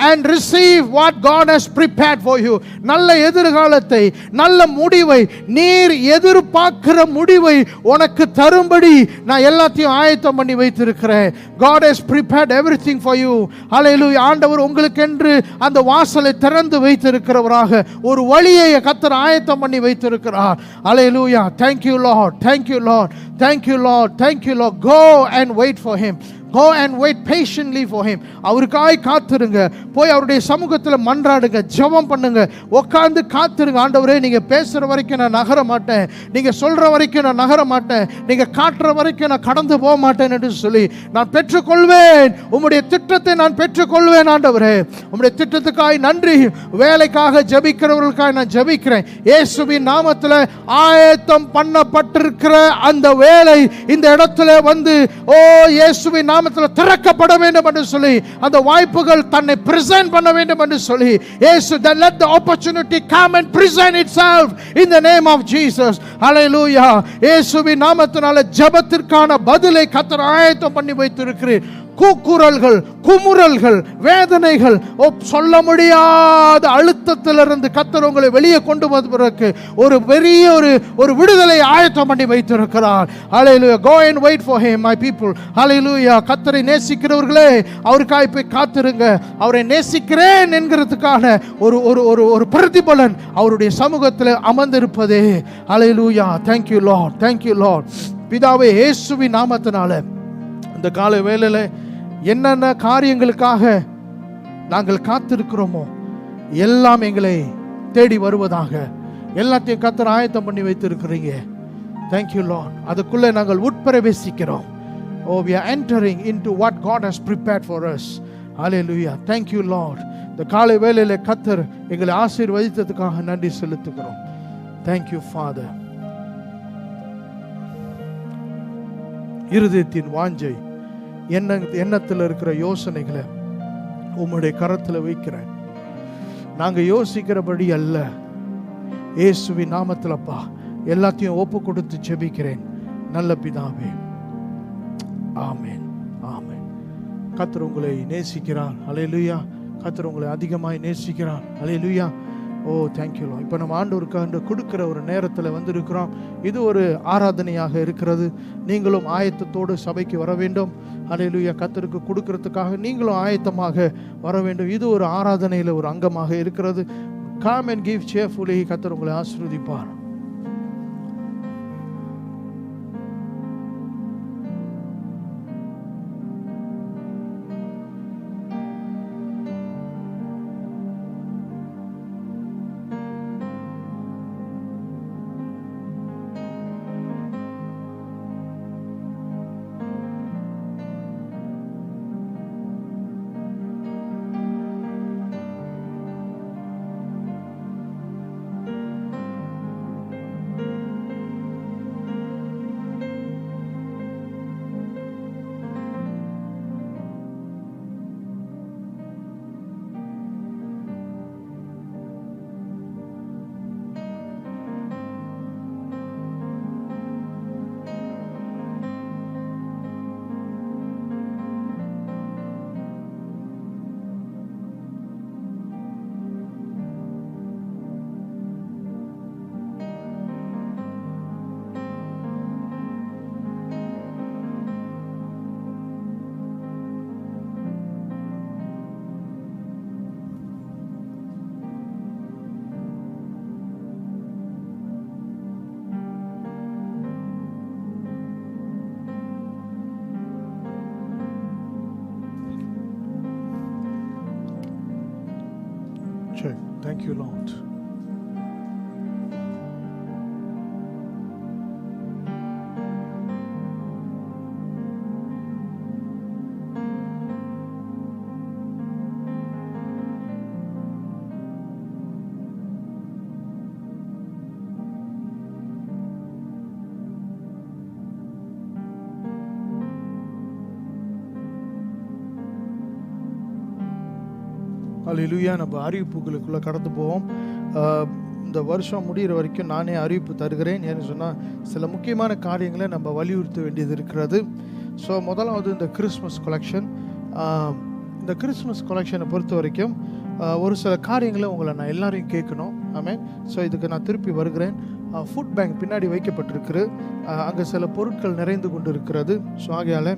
and receive what God has prepared for you. நல்ல எதிர்காலத்தை, நல்ல முடிவை, நீர் எதிர்பார்க்கிற முடிவை உனக்கு தரும்படி நான் எல்லாத்தையும் ஆயத்தம் பண்ணி வைத்திருக்கிறேன். God has prepared everything for you. Hallelujah. ஆண்டவர் உங்களுக்கென்று அந்த வாசலை திறந்து வைத்திருக்கிறவராக ஒரு வழியை கர்த்தர் ஆயத்தம் பண்ணி வைத்திருக்கிறார். Hallelujah. Thank you Lord. Thank you Lord. Thank you Lord. Thank you Lord. Go and wait for him. Go and wait patiently for him. அவருக்காய் காத்திருங்க. போய் அவருடைய சமூகத்தில் மன்றாடுங்க, ஜெபம் பண்ணுங்க, உட்கார்ந்து காத்திருங்க. ஆண்டவரே நீங்க பேசுற வரைக்கும் நான் நகர மாட்டேன், நீங்க சொல்ற வரைக்கும் நான் நகர மாட்டேன், நீங்க காட்டுற வரைக்கும் நான் கடந்து போக மாட்டேன் என்று சொல்லி நான் பெற்றுக்கொள்வேன். உம்முடைய திட்டத்தை நான் பெற்றுக்கொள்வேன். ஆண்டவரே உம்முடைய திட்டத்துக்காய் நன்றி. வேலைக்காக ஜெபிக்கிறவர்களுக்காய் நான் ஜெபிக்கிறேன். இயேசுவின் நாமத்தில் ஆயத்தம் பண்ணப்பட்டிருக்கிற அந்த வேலை இந்த இடத்துல வந்து ஓ இயேசுவின் திறக்கப்பட வேண்டும் என்று சொல்லி அந்த வாய்ப்புகள் தன்னை பிரசன்ட் பண்ண வேண்டும் என்று சொல்லி இயேசு let the opportunity come and present itself in the name of Jesus. Hallelujah. இயேசுவின் நாமத்தினால ஜெபத்திற்கான அதற்கான பதிலை கர்த்தர் ஆயத்தம் பண்ணி வைத்திருக்கிறேன். கூக்குரல்கள், குமுறல்கள், வேதனைகள், சொல்ல முடியாத அழுத்தத்திலிருந்து கர்த்தர் உங்களை வெளியே கொண்டு வருவதற்கு ஒரு பெரிய ஒரு விடுதலை ஆயத்தம் பண்ணி வைத்திருக்கிறார். ஹல்லேலூயா. Go and wait for him, my people. ஹல்லேலூயா. கர்த்தரை நேசிக்கிறவர்களே, அவருக்காக போய் காத்திருங்க. அவரை நேசிக்கிறேன் என்கிறதுக்கான ஒரு பிரதிபலன் அவருடைய சமூகத்தில் அமர்ந்திருப்பதே. ஹல்லேலூயா. Thank you Lord. Thank you Lord. பிதாவே, இயேசுவின் நாமத்தினால இந்த காலை வேளையில என்னென்ன காரியங்களுக்காக நாங்கள் காத்திருக்கிறோமோ எல்லாம் எங்களை தேடி வருவதாக எல்லாத்தையும் கர்த்தர் ஆயத்தம் பண்ணி வைத்திருக்கிறீங்க. Thank you Lord. அதுக்குள்ளே நாங்கள் உட்பிரவேசிக்கிறோம். Oh, we are entering into what God has prepared for us. Hallelujah. Thank you Lord. இந்த காலை வேளையில கர்த்தர் எங்களை ஆசீர்வதித்ததுக்காக நன்றி செலுத்துகிறோம். Thank you Father. இருதயத்தின் வாஞ்சை, எண்ணத்தில் இருக்கிற யோசனைகளை உம்முடைய கரத்தில் வைக்கிறேன். நாங்க யோசிக்கிறபடி அல்ல, இயேசுவின் நாமத்திலப்பா எல்லாத்தையும் ஒப்பு கொடுத்து ஜெபிக்கிறேன் நல்ல பிதாவே. ஆமென். ஆமென். கர்த்தர் உங்களை நேசிக்கிறார். ஹல்லேலூயா. கர்த்தர் உங்களை அதிகமாய் நேசிக்கிறார். ஹல்லேலூயா. ஓ, தேங்க்யூ லார்ட். இப்போ நம்ம ஆண்டவருக்காக கொடுக்கிற ஒரு நேரத்தில் வந்திருக்கிறோம். இது ஒரு ஆராதனையாக இருக்கிறது. நீங்களும் ஆயத்தத்தோடு சபைக்கு வர வேண்டும். ஹல்லேலூயா. கர்த்தருக்கு கொடுக்கறதுக்காக நீங்களும் ஆயத்தமாக வர வேண்டும். இது ஒரு ஆராதனையில் ஒரு அங்கமாக இருக்கிறது. Come and give cheerfully. கர்த்தர் உங்களை ஆசீர்வதிப்பார். Thank you Lord. ஹல்லேலூயா. நம்ம அறிவிப்புகளுக்குள்ளே கடந்து போவோம். இந்த வருஷம் முடிகிற வரைக்கும் நானே அறிவிப்பு தருகிறேன். ஏன்னு சொன்னால் சில முக்கியமான காரியங்களை நம்ம வலியுறுத்த வேண்டியது இருக்கிறது. ஸோ முதலாவது இந்த கிறிஸ்மஸ் கலெக்ஷன். இந்த கிறிஸ்மஸ் கலெக்ஷனை பொறுத்த வரைக்கும் ஒரு சில காரியங்களை உங்களை நான் எல்லாரையும் கேட்கணும். ஆமென். ஸோ இதுக்கு நான் திருப்பி வருகிறேன். ஃபுட் பேங்க் பின்னாடி வைக்கப்பட்டிருக்குது. அங்கே சில பொருட்கள் நிறைந்து கொண்டு இருக்கிறது. ஸோ ஆகையால்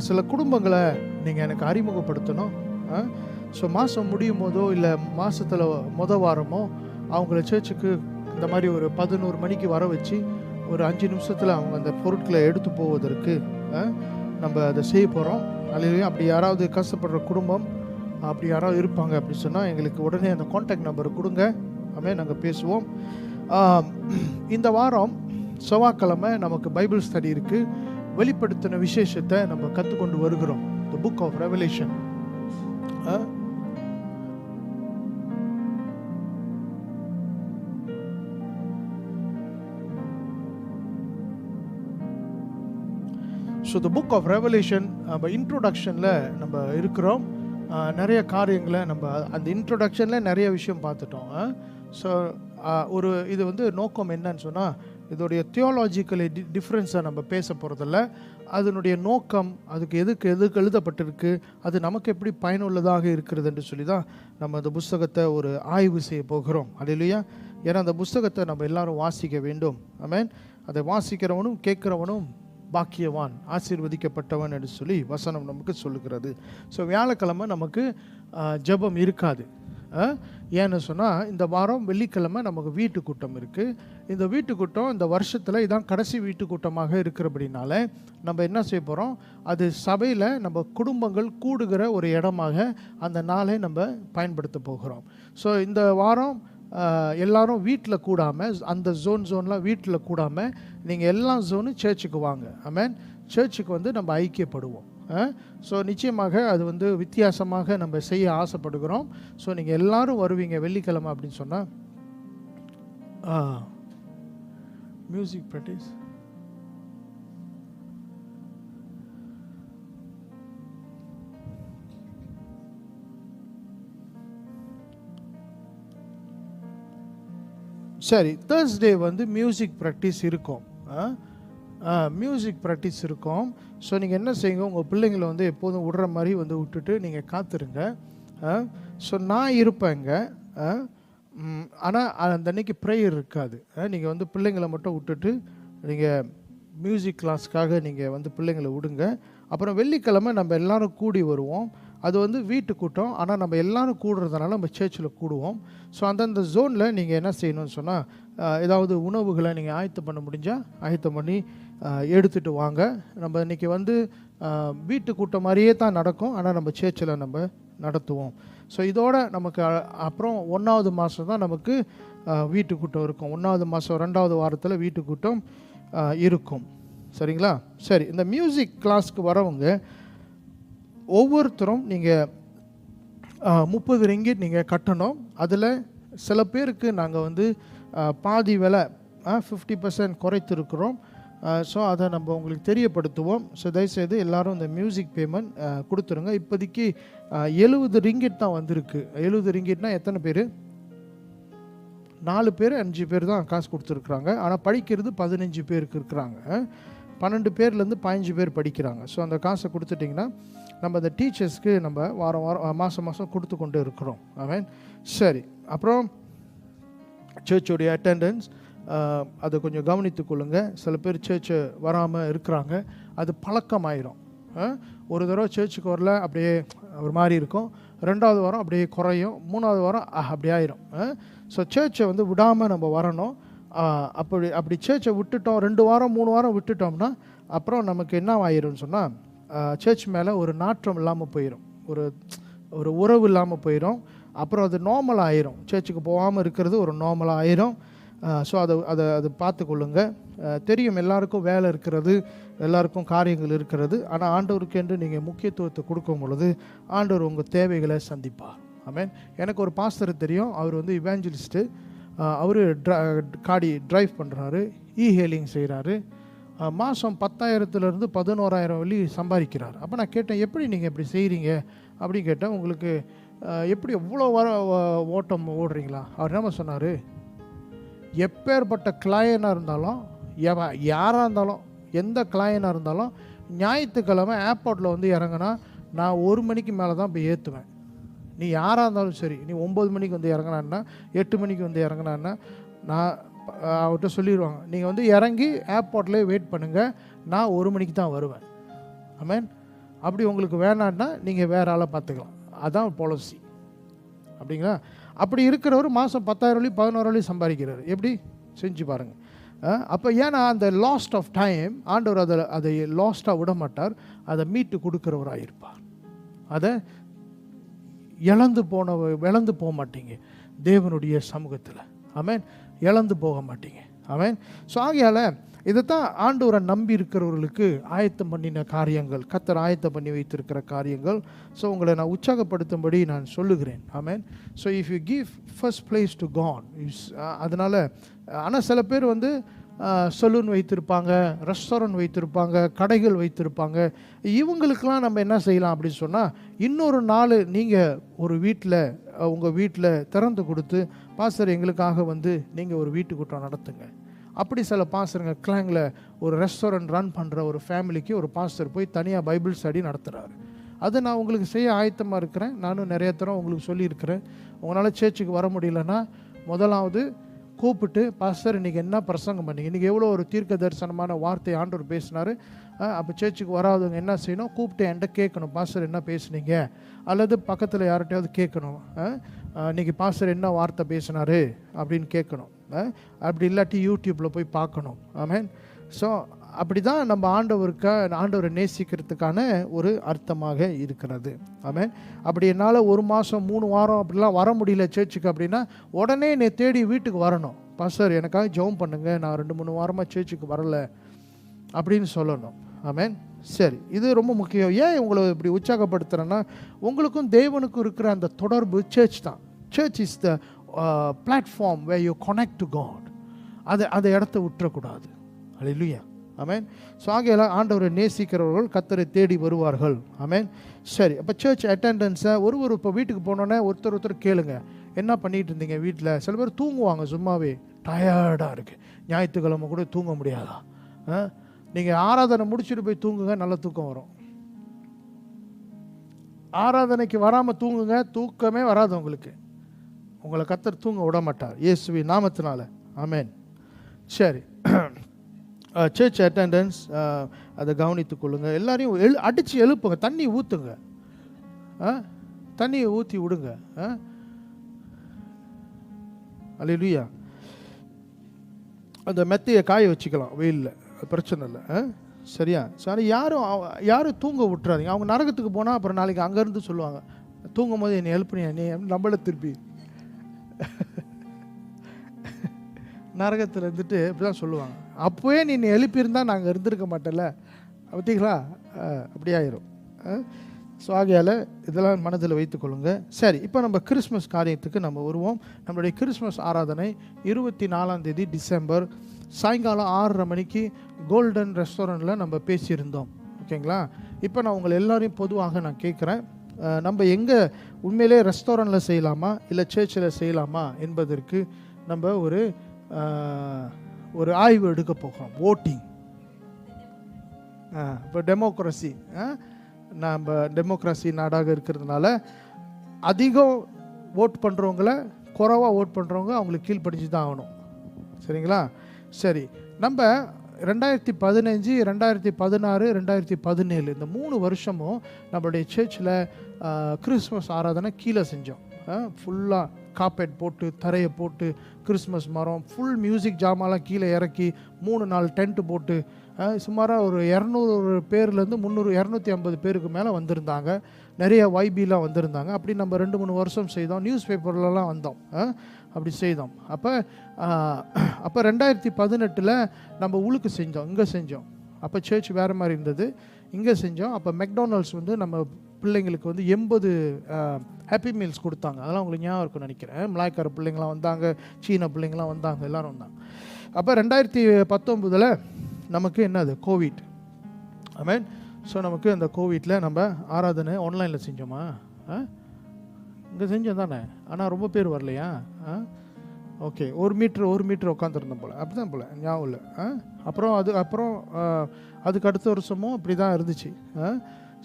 சில குடும்பங்களை நீங்கள் எனக்கு அறிமுகப்படுத்தணும். ஸோ மாதம் முடியும் போதோ இல்லை மாதத்தில் வாரமோ அவங்கள சர்ச்சுக்கு இந்த மாதிரி ஒரு 11 மணிக்கு வர வச்சு ஒரு 5 நிமிஷத்தில் அவங்க அந்த பொருட்களை எடுத்து போவதற்கு நம்ம அதை செய்ய போகிறோம். அல்லையா, அப்படி யாராவது கஷ்டப்படுற குடும்பம் அப்படி யாராவது இருப்பாங்க அப்படி சொன்னால் எங்களுக்கு உடனே அந்த கான்டாக்ட் நம்பர் கொடுங்க. ஆமென். நாங்கள் பேசுவோம். இந்த வாரம் செவ்வாய்க்கிழமை நமக்கு பைபிள் ஸ்டடி இருக்குது. வெளிப்படுத்தின விசேஷத்தை நம்ம கற்றுக்கொண்டு வருகிறோம். The book of revelation. So the book of revelation நம்ம இன்ட்ரோடக்ஷனில் நம்ம இருக்கிறோம். நிறைய காரியங்களை நம்ம அந்த இன்ட்ரோடக்ஷனில் நிறைய விஷயம் பார்த்துட்டோம். ஸோ இது நோக்கம் என்னன்னு சொன்னால் இதோடைய தியோலாஜிக்கல் டிஃப்ரென்ஸை நம்ம பேச போகிறதில்ல. அதனுடைய நோக்கம், அதுக்கு எதுக்கு எழுதப்பட்டிருக்கு, அது நமக்கு எப்படி பயனுள்ளதாக இருக்கிறது என்று சொல்லி தான் நம்ம அந்த புஸ்தகத்தை ஒரு ஆய்வு செய்ய போகிறோம். அல்லேலூயா. ஏன்னா அந்த புஸ்தகத்தை நம்ம எல்லாரும் வாசிக்க வேண்டும். ஆமென். அதை வாசிக்கிறவனும் கேட்கிறவனும் பாக்கியவான், ஆசீர்வதிக்கப்பட்டவன் என்று சொல்லி வசனம் நமக்கு சொல்லுகிறது. ஸோ வியாழக்கிழமை நமக்கு ஜெபம் இருக்காது. ஏன்னு சொன்னால் இந்த வாரம் வெள்ளிக்கிழமை நமக்கு வீட்டு கூட்டம் இருக்குது. இந்த வீட்டு கூட்டம் இந்த வருஷத்தில் இதான் கடைசி வீட்டு கூட்டமாக இருக்கிறபடினால நம்ம என்ன செய்ய போகிறோம், அது சபையில் நம்ம குடும்பங்கள் கூடுகிற ஒரு இடமாக அந்த நாளை நம்ம பயன்படுத்த போகிறோம். ஸோ இந்த வாரம் எல்லாரும் வீட்டில் கூடாமல், அந்த ஜோன்லாம் வீட்டில் கூடாமல் நீங்கள் எல்லா ஜோனும் சர்ச்சுக்கு வாங்க. ஆமென். சர்ச்சுக்கு நம்ம ஐக்கியப்படுவோம். ஸோ நிச்சயமாக அது வித்தியாசமாக நம்ம செய்ய ஆசைப்படுகிறோம். ஸோ நீங்கள் எல்லாரும் வருவீங்க வெள்ளிக்கிழமை அப்படின்னு சொன்னால். மியூசிக் ப்ராக்டிஸ் சரி. தேர்ஸ்டே மியூசிக் ப்ராக்டிஸ் இருக்கும். மியூசிக் ப்ராக்டிஸ் இருக்கும். ஸோ நீங்கள் என்ன செய்யுங்க, உங்கள் பிள்ளைங்களை எப்போதும் விடுற மாதிரி விட்டுட்டு நீங்கள் காத்துருங்க. ஸோ நான் இருப்பேங்க. ஆனால் அந்த அன்னைக்கு ப்ரேயர் இருக்காது. நீங்கள் பிள்ளைங்களை மட்டும் விட்டுட்டு நீங்கள் மியூசிக் கிளாஸ்க்காக நீங்கள் பிள்ளைங்களை விடுங்க. அப்புறம் வெள்ளிக்கிழமை நம்ம எல்லோரும் கூடி வருவோம். அது வீட்டு கூட்டம், ஆனால் நம்ம எல்லோரும் கூடுறதுனால நம்ம சர்ச்சில் கூடுவோம். ஸோ அந்தந்த ஜோனில் நீங்கள் என்ன செய்யணும்னு சொன்னால், ஏதாவது உணவுகளை நீங்கள் ஆயத்தம் பண்ண முடிஞ்சால் ஆயத்தம் பண்ணி எடுத்துகிட்டு வாங்க. நம்ம இன்றைக்கி வீட்டு கூட்டம் மாதிரியே தான் நடக்கும், ஆனால் நம்ம சர்ச்சில் நம்ம நடத்துவோம். ஸோ இதோட நமக்கு அப்புறம் 1வது மாதம் தான் நமக்கு வீட்டு கூட்டம் இருக்கும். 1வது மாதம் 2வது வாரத்தில் வீட்டு கூட்டம் இருக்கும். சரிங்களா? சரி. இந்த மியூசிக் கிளாஸ்க்கு வரவங்க ஒவ்வொருத்தரும் நீங்கள் 30 ரிங்கிட் நீங்கள் கட்டணும். அதில் சில பேருக்கு நாங்கள் பாதி விலை 50% குறைத்திருக்கிறோம். ஸோ அதை நம்ம உங்களுக்கு தெரியப்படுத்துவோம். ஸோ தயவுசெய்து எல்லோரும் இந்த மியூசிக் பேமெண்ட் கொடுத்துருங்க. இப்போதைக்கு 70 ரிங்கிட் தான் வந்திருக்கு. 70 ரிங்கிட்னா எத்தனை பேர்? 4 பேர் 5 பேர் தான் காசு கொடுத்துருக்குறாங்க. ஆனால் படிக்கிறது 15 பேருக்கு இருக்கிறாங்க. 12 பேர்லேருந்து 15 பேர் படிக்கிறாங்க. ஸோ அந்த காசை கொடுத்துட்டிங்கன்னா நம்ம அந்த டீச்சர்ஸ்க்கு நம்ம வாரம் மாதம் கொடுத்து கொண்டு இருக்கிறோம். ஆமென். சரி. அப்புறம் சர்ச்சுடைய அட்டெண்டன்ஸ் அதை கொஞ்சம் கவனித்து கொள்ளுங்க. சில பேர் சர்ச்சு வராமல் இருக்கிறாங்க. அது பழக்கமாயிரும். ஒரு தடவை சர்ச்சுக்கு வரல அப்படியே ஒரு மாதிரி இருக்கும். 2வது வாரம் அப்படியே குறையும். 3வது வாரம் அப்படி ஆயிரும். ஸோ சர்ச்சை விடாமல் நம்ம வரணும். அப்படி சர்ச்சை விட்டுட்டோம், 2 வாரம் 3 வாரம் விட்டுட்டோம்னா அப்புறம் நமக்கு என்ன ஆயிரும்னு சொன்னால், சர்ச் மேலே ஒரு நாற்றம் இல்லாமல் போயிடும், ஒரு உறவு இல்லாமல் போயிடும். அப்புறம் அது நார்மலாக ஆயிரும். சர்ச்சுக்கு போகாமல் இருக்கிறது ஒரு நார்மலாக ஆயிரும். ஸோ அதை பார்த்துக்கொள்ளுங்க. தெரியும் எல்லாருக்கும் வேலை இருக்கிறது, எல்லாருக்கும் காரியங்கள் இருக்கிறது. ஆனால் ஆண்டவருக்கு என்று நீங்கள் முக்கியத்துவத்தை கொடுக்கும் பொழுது ஆண்டவர் உங்கள் தேவைகளை சந்திப்பார். ஆமென். எனக்கு ஒரு பாஸ்டர் தெரியும். அவர் இவாஞ்சலிஸ்ட்டு. அவர் காடி டிரைவ் பண்ணுறாரு, ஹேலிங் செய்கிறாரு. மாதம் 10,000 11,000 வெள்ளி சம்பாதிக்கிறார். அப்போ நான் கேட்டேன், எப்படி நீங்கள் இப்படி செய்கிறீங்க அப்படின்னு கேட்டேன். உங்களுக்கு எப்படி எவ்வளோ ஓட்டம் ஓடுறீங்களா? அவர் என்ன சொன்னார், எப்பேற்பட்ட கிளையனாக இருந்தாலும், யாராக இருந்தாலும், எந்த கிளையனாக இருந்தாலும் ஞாயிற்றுக்கிழமை ஏர்போர்ட்டில் இறங்கினா நான் 1 மணிக்கு மேலே தான் போய் ஏற்றுவேன். நீ யாராக இருந்தாலும் சரி, நீ 9 மணிக்கு இறங்கினான்னா 8 மணிக்கு இறங்கினான்னா நான் அவர்கிட்ட சொல்லிடுவாங்க, நீங்கள் இறங்கி ஏர்போர்ட்லேயே வெயிட் பண்ணுங்கள், நான் 1 மணிக்கு தான் வருவேன். ஆமென். அப்படி உங்களுக்கு வேணான்னா நீங்கள் வேறு ஆளை பார்த்துக்கலாம். அதான் பாலிசி. அப்படிங்களா? அப்படி இருக்கிறவர் மாதம் 10,000 11,000 சம்பாதிக்கிறார். எப்படி செஞ்சு பாருங்கள். அப்போ ஏன்னா அந்த லாஸ்ட் ஆஃப் டைம் ஆண்டவர் அதை லாஸ்ட்டாக விட மாட்டார், அதை மீட்டு கொடுக்குறவராக இருப்பார். அதை இழந்து போக மாட்டீங்க தேவனுடைய சமூகத்தில். ஆமென். இழந்து போக மாட்டீங்க. ஆமென். ஸோ ஆகையால் இதைத்தான் ஆண்டவரை நம்பி இருக்கிறவர்களுக்கு ஆயத்தம் பண்ணின காரியங்கள், கர்த்தர் ஆயத்தம் பண்ணி வைத்திருக்கிற காரியங்கள். ஸோ உங்களை நான் உற்சாகப்படுத்தும்படி நான் சொல்லுகிறேன். ஆமென். So if you give first place to God, அதனால் ஆனால் சில பேர் சலூன் வைத்திருப்பாங்க, ரெஸ்டாரண்ட் வைத்திருப்பாங்க, கடைகள் வைத்திருப்பாங்க. இவங்களுக்கெல்லாம் நம்ம என்ன செய்யலாம் அப்படின்னு சொன்னால், இன்னொரு நாள் நீங்கள் ஒரு வீட்டில் உங்கள் வீட்டில் திறந்து கொடுத்து, பாஸ்டர் எங்களுக்காக நீங்கள் ஒரு வீட்டு கூட்டம் நடத்துங்க. அப்படி சில பாஸ்டருங்க கிளாங்கில் ஒரு ரெஸ்டாரண்ட் ரன் பண்ணுற ஒரு ஃபேமிலிக்கு ஒரு பாஸ்டர் போய் தனியாக பைபிள் ஸ்டடி நடத்துகிறாரு. அது நான் உங்களுக்கு செய்ய ஆயத்தமாக இருக்கிறேன். நானும் நிறைய தரம் உங்களுக்கு சொல்லியிருக்கிறேன். உங்களால் சர்ச்சுக்கு வர முடியலன்னா முதலாவது கூப்பிட்டு, பாஸ்டர் இன்றைக்கி என்ன பிரசங்கம் பண்ணீங்க, இன்றைக்கி எவ்வளோ ஒரு தீர்க்க தரிசனமான வார்த்தை ஆண்டவர் பேசினார். அப்போ சர்ச்சுக்கு வராதவங்க என்ன செய்யணும், கூப்பிட்டு என்கிட்ட கேட்கணும், பாஸ்டர் என்ன பேசுனீங்க, அல்லது பக்கத்தில் யார்கிட்டையாவது கேட்கணும், இன்றைக்கி பாஸ்டர் என்ன வார்த்தை பேசினார் அப்படின்னு கேட்கணும். அப்படி இல்லாட்டி யூடியூப்பில் போய் பார்க்கணும். ஆமென். ஸோ அப்படி தான் நம்ம ஆண்டவரை நேசிக்கிறதுக்கான ஒரு அர்த்தமாக இருக்கிறது. ஆமென். அப்படி என்னால் 1 மாதம் 3 வாரம் அப்படிலாம் வர முடியல சர்ச்சுக்கு அப்படின்னா உடனே என்னை தேடி வீட்டுக்கு வரணும். பாஸ்டர் எனக்காக ஜெபம் பண்ணுங்க, நான் 2-3 வாரமாக சர்ச்சுக்கு வரல அப்படின்னு சொல்லணும். ஆமென். சரி, இது ரொம்ப முக்கியம். ஏன் உங்களை இப்படி உற்சாகப்படுத்துகிறேன்னா, உங்களுக்கும் தேவனுக்கும் இருக்கிற அந்த தொடர்பு சர்ச் தான். Church is the platform where you connect to God. அதை இடத்த விட்டுறக்கூடாது. அல்லேலூயா. ஆமென். ஸோ ஆகையால் ஆண்டவரை நேசிக்கிறவர்கள் கர்த்தரை தேடி வருவார்கள். ஆமென். சரி, அப்போ சர்ச் அட்டெண்டன்ஸை ஒருவர் இப்போ வீட்டுக்கு போனோன்னே ஒருத்தர் கேளுங்க, என்ன பண்ணிகிட்டு இருந்தீங்க வீட்டில். சில பேர் தூங்குவாங்க, சும்மாவே டயர்டாக இருக்குது, ஞாயிற்றுக்கிழமை கூட தூங்க முடியாதா. நீங்கள் ஆராதனை முடிச்சுட்டு போய் தூங்குங்க, நல்ல தூக்கம் வரும். ஆராதனைக்கு வராமல் தூங்குங்க, தூக்கமே வராது உங்களுக்கு. உங்களை கர்த்தர் தூங்க விட மாட்டார் இயேசுவின் நாமத்தினால. ஆமென். சரி, சர்ச் அட்டெண்டன்ஸ் அதை கவனித்து கொள்ளுங்கள். எல்லாரையும் அடித்து எழுப்புங்க, தண்ணி ஊற்றுங்க, தண்ணியை ஊற்றி விடுங்க. அல்லேலூயா. அந்த மெத்தையை காய வச்சுக்கலாம் வெயிலில், பிரச்சனை இல்லை. சரியா? சரி, யாரும் தூங்க விட்டுறாதீங்க. அவங்க நரகத்துக்கு போனால் அப்புறம் நாளைக்கு அங்கேருந்து சொல்லுவாங்க, தூங்கும் போது என்னை எழுப்புனியா நீ, நம்மள திருப்பி நரகத்தில் இருந்துட்டு இப்படி தான் சொல்லுவாங்க. அப்போவே நீ எழுப்பியிருந்தா நாங்கள் இருந்திருக்க மாட்டேல்ல, பார்த்தீங்களா? அப்படி ஆயிரும். ஸோ ஆகையால் இதெல்லாம் மனதில் வைத்துக்கொள்ளுங்க. சரி, இப்போ நம்ம கிறிஸ்மஸ் காரியத்துக்கு நம்ம வருவோம். நம்மளுடைய கிறிஸ்மஸ் ஆராதனை 24 டிசம்பர் சாயங்காலம் 6:30 மணிக்கு கோல்டன் ரெஸ்டாரண்ட்டில் நம்ம பேசியிருந்தோம். ஓகேங்களா? இப்போ நான் உங்களை எல்லோரையும் பொதுவாக நான் கேட்குறேன், நம்ம எங்கே உண்மையிலே ரெஸ்டாரண்ட்டில் செய்யலாமா இல்லை சர்ச்சில் செய்யலாமா என்பதற்கு நம்ம ஒரு ஆய்வு எடுக்க போகிறோம். ஓட்டிங். இப்போ டெமோக்ரஸி, நம்ம டெமோக்ரஸி நாடாக இருக்கிறதுனால அதிகம் ஓட் பண்ணுறவங்கள குறைவாக ஓட் பண்ணுறவங்க அவங்களுக்கு கீழ்ப்படிஞ்சு தான் ஆகணும். சரிங்களா? சரி, நம்ம 2015, 2016, 2017 இந்த 3 வருஷமும் நம்மளுடைய சர்ச்சில் கிறிஸ்மஸ் ஆராதனை கீழே செஞ்சோம். ஃபுல்லாக காப்பெட் போட்டு, தரையை போட்டு, கிறிஸ்மஸ் மரம், ஃபுல் மியூசிக் ஜாமான்லாம் கீழே இறக்கி 3 நாள் டென்ட்டு போட்டு சுமாராக ஒரு 200 பேர்லேருந்து 250 பேருக்கு மேலே வந்திருந்தாங்க. நிறைய YB-லாம் வந்திருந்தாங்க. அப்படி நம்ம 2-3 வருஷம் செய்தோம். நியூஸ் பேப்பர்லலாம் வந்தோம், அப்படி செய்தோம். அப்போ 2018 நம்ம உளுக்கு செஞ்சோம், இங்கே செஞ்சோம். அப்போ சர்ச் வேறு மாதிரி இருந்தது, இங்கே செஞ்சோம். அப்போ மெக்டானல்ட்ஸ் நம்ம பிள்ளைங்களுக்கு 80 ஹாப்பி மீல்ஸ் கொடுத்தாங்க. அதெல்லாம் உங்களுக்கு ஞாபகம் இருக்குன்னு நினைக்கிறேன். மலாய்க்கார பிள்ளைங்களாம் வந்தாங்க, சீன பிள்ளைங்களாம் வந்தாங்க, எல்லோரும் வந்தாங்க. அப்போ 2019 நமக்கு என்னது, கோவிட். ஆமென். ஸோ நமக்கு அந்த கோவிட்டில் நம்ம ஆராதனை ஆன்லைனில் செஞ்சோமா? இங்கே செஞ்சோம் தானே, ஆனால் ரொம்ப பேர் வரலையா? ஓகே, 1 மீட்டர் உட்காந்துருந்தோம் போல், அப்படி தான் போல், ஞாபகம் இல்லை. அப்புறம் அதுக்கு அடுத்த வருஷமும் அப்படி தான் இருந்துச்சு.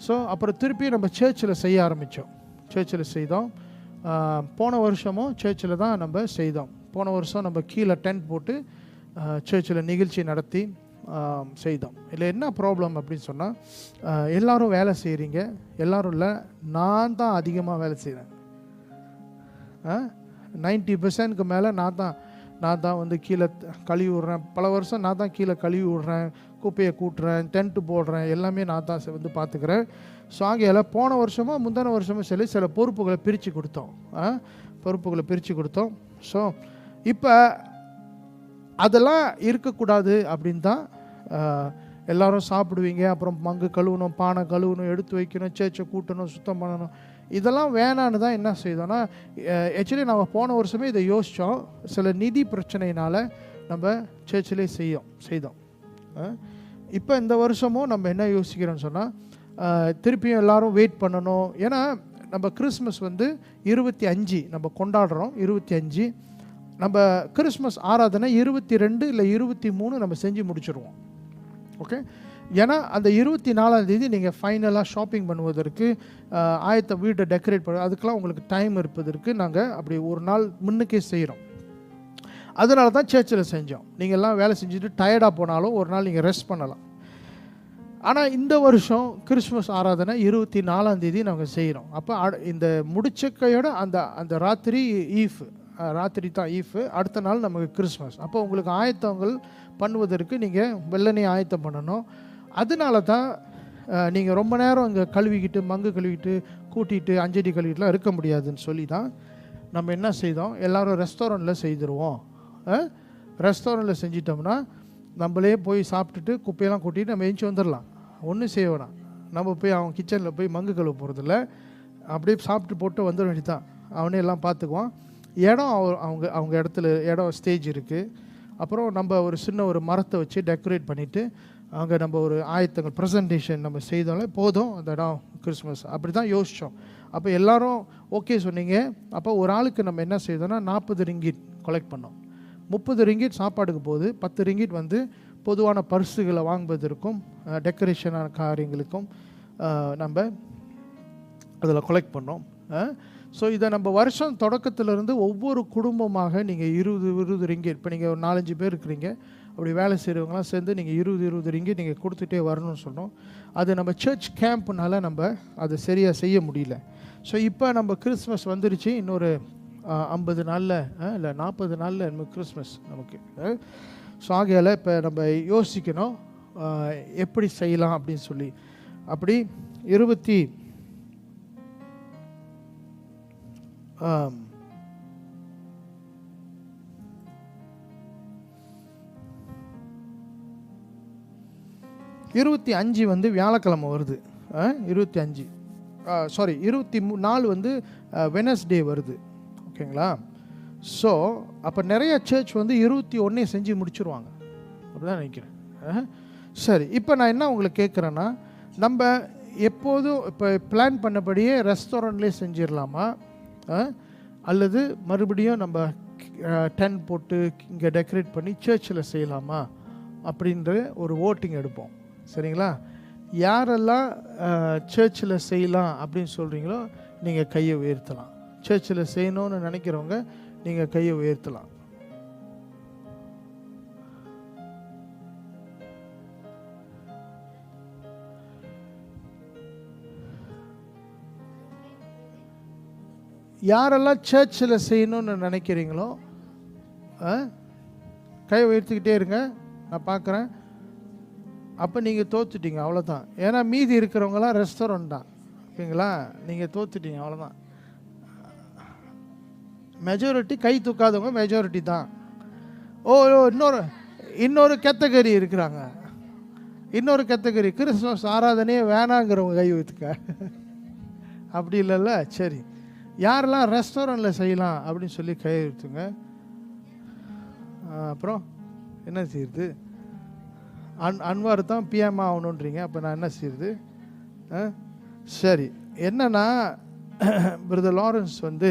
ஸோ அப்புறம் திருப்பி நம்ம சர்ச்சில் செய்ய ஆரம்பித்தோம். சர்ச்சில் செய்தோம். போன வருஷமும் சர்ச்சில் தான் நம்ம செய்தோம். போன வருஷம் நம்ம கீழே டென்ட் போட்டு சர்ச்சில் நிகழ்ச்சி நடத்தி செய்தோம். இல்லை என்ன ப்ராப்ளம் அப்படின்னு சொன்னால், எல்லோரும் வேலை செய்கிறீங்க, எல்லோரும் இல்லை, நான் தான் அதிகமாக வேலை செய்கிறேன். 90%க்கு மேலே நான் தான் கீழே கழுவி விடுறேன். பல வருஷம் நான் தான் கீழே கழுவி விடுறேன், குப்பையை கூட்டுறேன், டென்ட்டு போடுறேன், எல்லாமே நான் தான் பார்த்துக்கிறேன். ஸோ ஆகையால் போன வருஷமோ முந்தின வருஷமும் சில பொறுப்புகளை பிரித்து கொடுத்தோம். ஸோ இப்போ அதெல்லாம் இருக்கக்கூடாது அப்படின்னு தான் எல்லோரும் சாப்பிடுவீங்க, அப்புறம் மங்கு கழுவணும், பானை கழுவணும், எடுத்து வைக்கணும், சேர்ச்சை கூட்டணும், சுத்தம் பண்ணணும், இதெல்லாம் வேணான்னு தான் என்ன செய்தோன்னா, ஆக்சுவலி நம்ம போன வருஷமே இதை யோசித்தோம். சில நிதி பிரச்சனையினால் நம்ம சர்ச்சிலே செய்தோம். இப்போ இந்த வருஷமும் நம்ம என்ன யோசிக்கிறோன்னு சொன்னால், திருப்பியும் எல்லோரும் வெயிட் பண்ணணும். ஏன்னா நம்ம கிறிஸ்மஸ் 25 நம்ம கொண்டாடுறோம். 25 நம்ம கிறிஸ்மஸ் ஆராதனை 22 இல்லை 23 நம்ம செஞ்சு முடிச்சிடுவோம். ஓகே, ஏன்னா அந்த 24ஆம் தேதி நீங்கள் ஃபைனலாக ஷாப்பிங் பண்ணுவதற்கு, ஆயத்த வீட்டை டெக்கரேட் பண்ண, அதுக்கெலாம் உங்களுக்கு டைம் இருப்பதற்கு நாங்கள் அப்படி ஒரு நாள் முன்னுக்கே செய்கிறோம். அதனால தான் சர்ச்சில் செஞ்சோம். நீங்கள் எல்லாம் வேலை செஞ்சுட்டு டயர்டாக போனாலும் ஒரு நாள் நீங்கள் ரெஸ்ட் பண்ணலாம். ஆனால் இந்த வருஷம் கிறிஸ்மஸ் ஆராதனை 24ஆம் தேதி நாங்கள் செய்கிறோம். அப்போ இந்த முடிச்சக்கையோட அந்த ராத்திரி ஈஃப், ராத்திரி தான் ஈஃபு, அடுத்த நாள் நமக்கு கிறிஸ்மஸ். அப்போ உங்களுக்கு ஆயத்தங்கள் பண்ணுவதற்கு நீங்கள் வெள்ளனே ஆயத்தம் பண்ணணும். அதனால தான் நீங்கள் ரொம்ப நேரம் இங்கே கழுவிக்கிட்டு, மங்கு கழுவிக்கிட்டு, கூட்டிகிட்டு, அஞ்சடி கழுவிட்டுலாம் இருக்க முடியாதுன்னு சொல்லி தான் நம்ம என்ன செய்தோம், எல்லோரும் ரெஸ்டாரண்ட்டில் செய்திருவோம். ரெஸ்டாரண்ட்டில் செஞ்சிட்டோம்னா நம்மளே போய் சாப்பிட்டுட்டு குப்பையெல்லாம் கூட்டிகிட்டு நம்ம எழுந்து வந்துடலாம். ஒன்றும் செய்ய வேணாம். நம்ம போய் அவன் கிச்சனில் போய் மங்கு கழுவ போகிறதில்ல, அப்படியே சாப்பிட்டு போட்டு வந்துட வேண்டியதான். அவனே எல்லாம் பார்த்துக்குவான். இடம் அவங்க இடத்துல இடம் ஸ்டேஜ் இருக்குது. அப்புறம் நம்ம ஒரு சின்ன ஒரு மரத்தை வச்சு டெக்கரேட் பண்ணிவிட்டு அங்கே நம்ம ஒரு ஆயத்தங்கள் ப்ரெசன்டேஷன் நம்ம செய்தோம்ல, போதும் அந்த இடம் கிறிஸ்மஸ். அப்படி தான் யோசித்தோம். அப்போ எல்லோரும் ஓகே சொன்னீங்க. அப்போ ஒரு ஆளுக்கு நம்ம என்ன செய்தோம்னா 40 ரிங்கிட் கலெக்ட் பண்ணோம். 30 ரிங்கிட் சாப்பாடுக்கு போகுது, 10 ரிங்கிட் வந்து பொதுவான பரிசுகளை வாங்குவதற்கும் டெக்கரேஷனான காரியங்களுக்கும் நம்ம அதில் கலெக்ட் பண்ணோம். ஸோ இதை நம்ம வருஷம் தொடக்கத்திலேருந்து ஒவ்வொரு குடும்பமாக நீங்கள் 20 ரிங்கிட், இப்போ நீங்கள் ஒரு 4-5 பேர் இருக்கிறீங்க, அப்படி வேலை செய்கிறவங்களாம் சேர்ந்து நீங்கள் 20 ரிங்கிட் நீங்கள் கொடுத்துட்டே வரணும்னு சொன்னோம். அது நம்ம சர்ச் கேம்ப்னால நம்ம அதை சரியாக செய்ய முடியல. ஸோ இப்போ நம்ம கிறிஸ்மஸ் வந்துருச்சு, இன்னொரு 50 நாளில் இல்லை 40 நாளில் நம்ம கிறிஸ்மஸ் நமக்கு. ஸோ ஆகையால் இப்போ நம்ம யோசிக்கணும் எப்படி செய்யலாம் அப்படின்னு சொல்லி. அப்படி 25 வந்து வியாழக்கிழமை வருது. 24 வந்து வெனஸ்டே வருது. ஓகேங்களா? ஸோ அப்போ நிறைய சர்ச் வந்து 21 செஞ்சு முடிச்சுருவாங்க, அப்படிதான் நினைக்கிறேன். சரி, இப்போ நான் என்ன உங்களுக்கு கேட்குறேன்னா, நம்ம எப்போதும் இப்போ பிளான் பண்ணபடியே ரெஸ்டாரண்ட்லேயே செஞ்சிடலாமா, அல்லது மறுபடியும் நம்ம டென்ட் போட்டு இங்கே டெக்கரேட் பண்ணி சர்ச்சில் செய்யலாமா அப்படின்ற ஒரு ஓட்டிங் எடுப்போம். சரிங்களா? யாரெல்லாம் சர்ச்சில் செய்யலாம் அப்படின்னு சொல்கிறீங்களோ நீங்கள் கையை உயர்த்தலாம். சர்ச்சில் செய்யணும்னு நினைக்கிறவங்க நீங்கள் கையை உயர்த்தலாம். யாரெல்லாம் சர்ச்சில் செய்யணும்னு நினைக்கிறீங்களோ கையை உயர்த்திக்கிட்டே இருங்க, நான் பார்க்குறேன். அப்போ நீங்கள் தோத்துட்டீங்க, அவ்வளோதான். ஏன்னா மீதி இருக்கிறவங்களாம் ரெஸ்டாரண்ட் தான். ஓகேங்களா? நீங்கள் தோத்துட்டீங்க, அவ்வளோதான். மெஜாரிட்டி கை தூக்காதவங்க மெஜாரிட்டி தான். இன்னொரு கேட்டகரி இருக்கிறாங்க. இன்னொரு கேட்டகரி கிறிஸ்துமஸ் ஆராதனையே வேணாங்கிறவங்க கை வைத்துக்க. அப்படி இல்லைல்ல? சரி, யாரெல்லாம் ரெஸ்டாரண்ட்டில் செய்யலாம் அப்படின்னு சொல்லி கை வைத்துங்க. அப்புறம் என்ன செய்யுது? அன்வார் தான் பிஎம் ஆகணுன்றீங்க. அப்போ நான் என்ன செய்யுது? சரி, என்னன்னா பிரதர் லாரன்ஸ் வந்து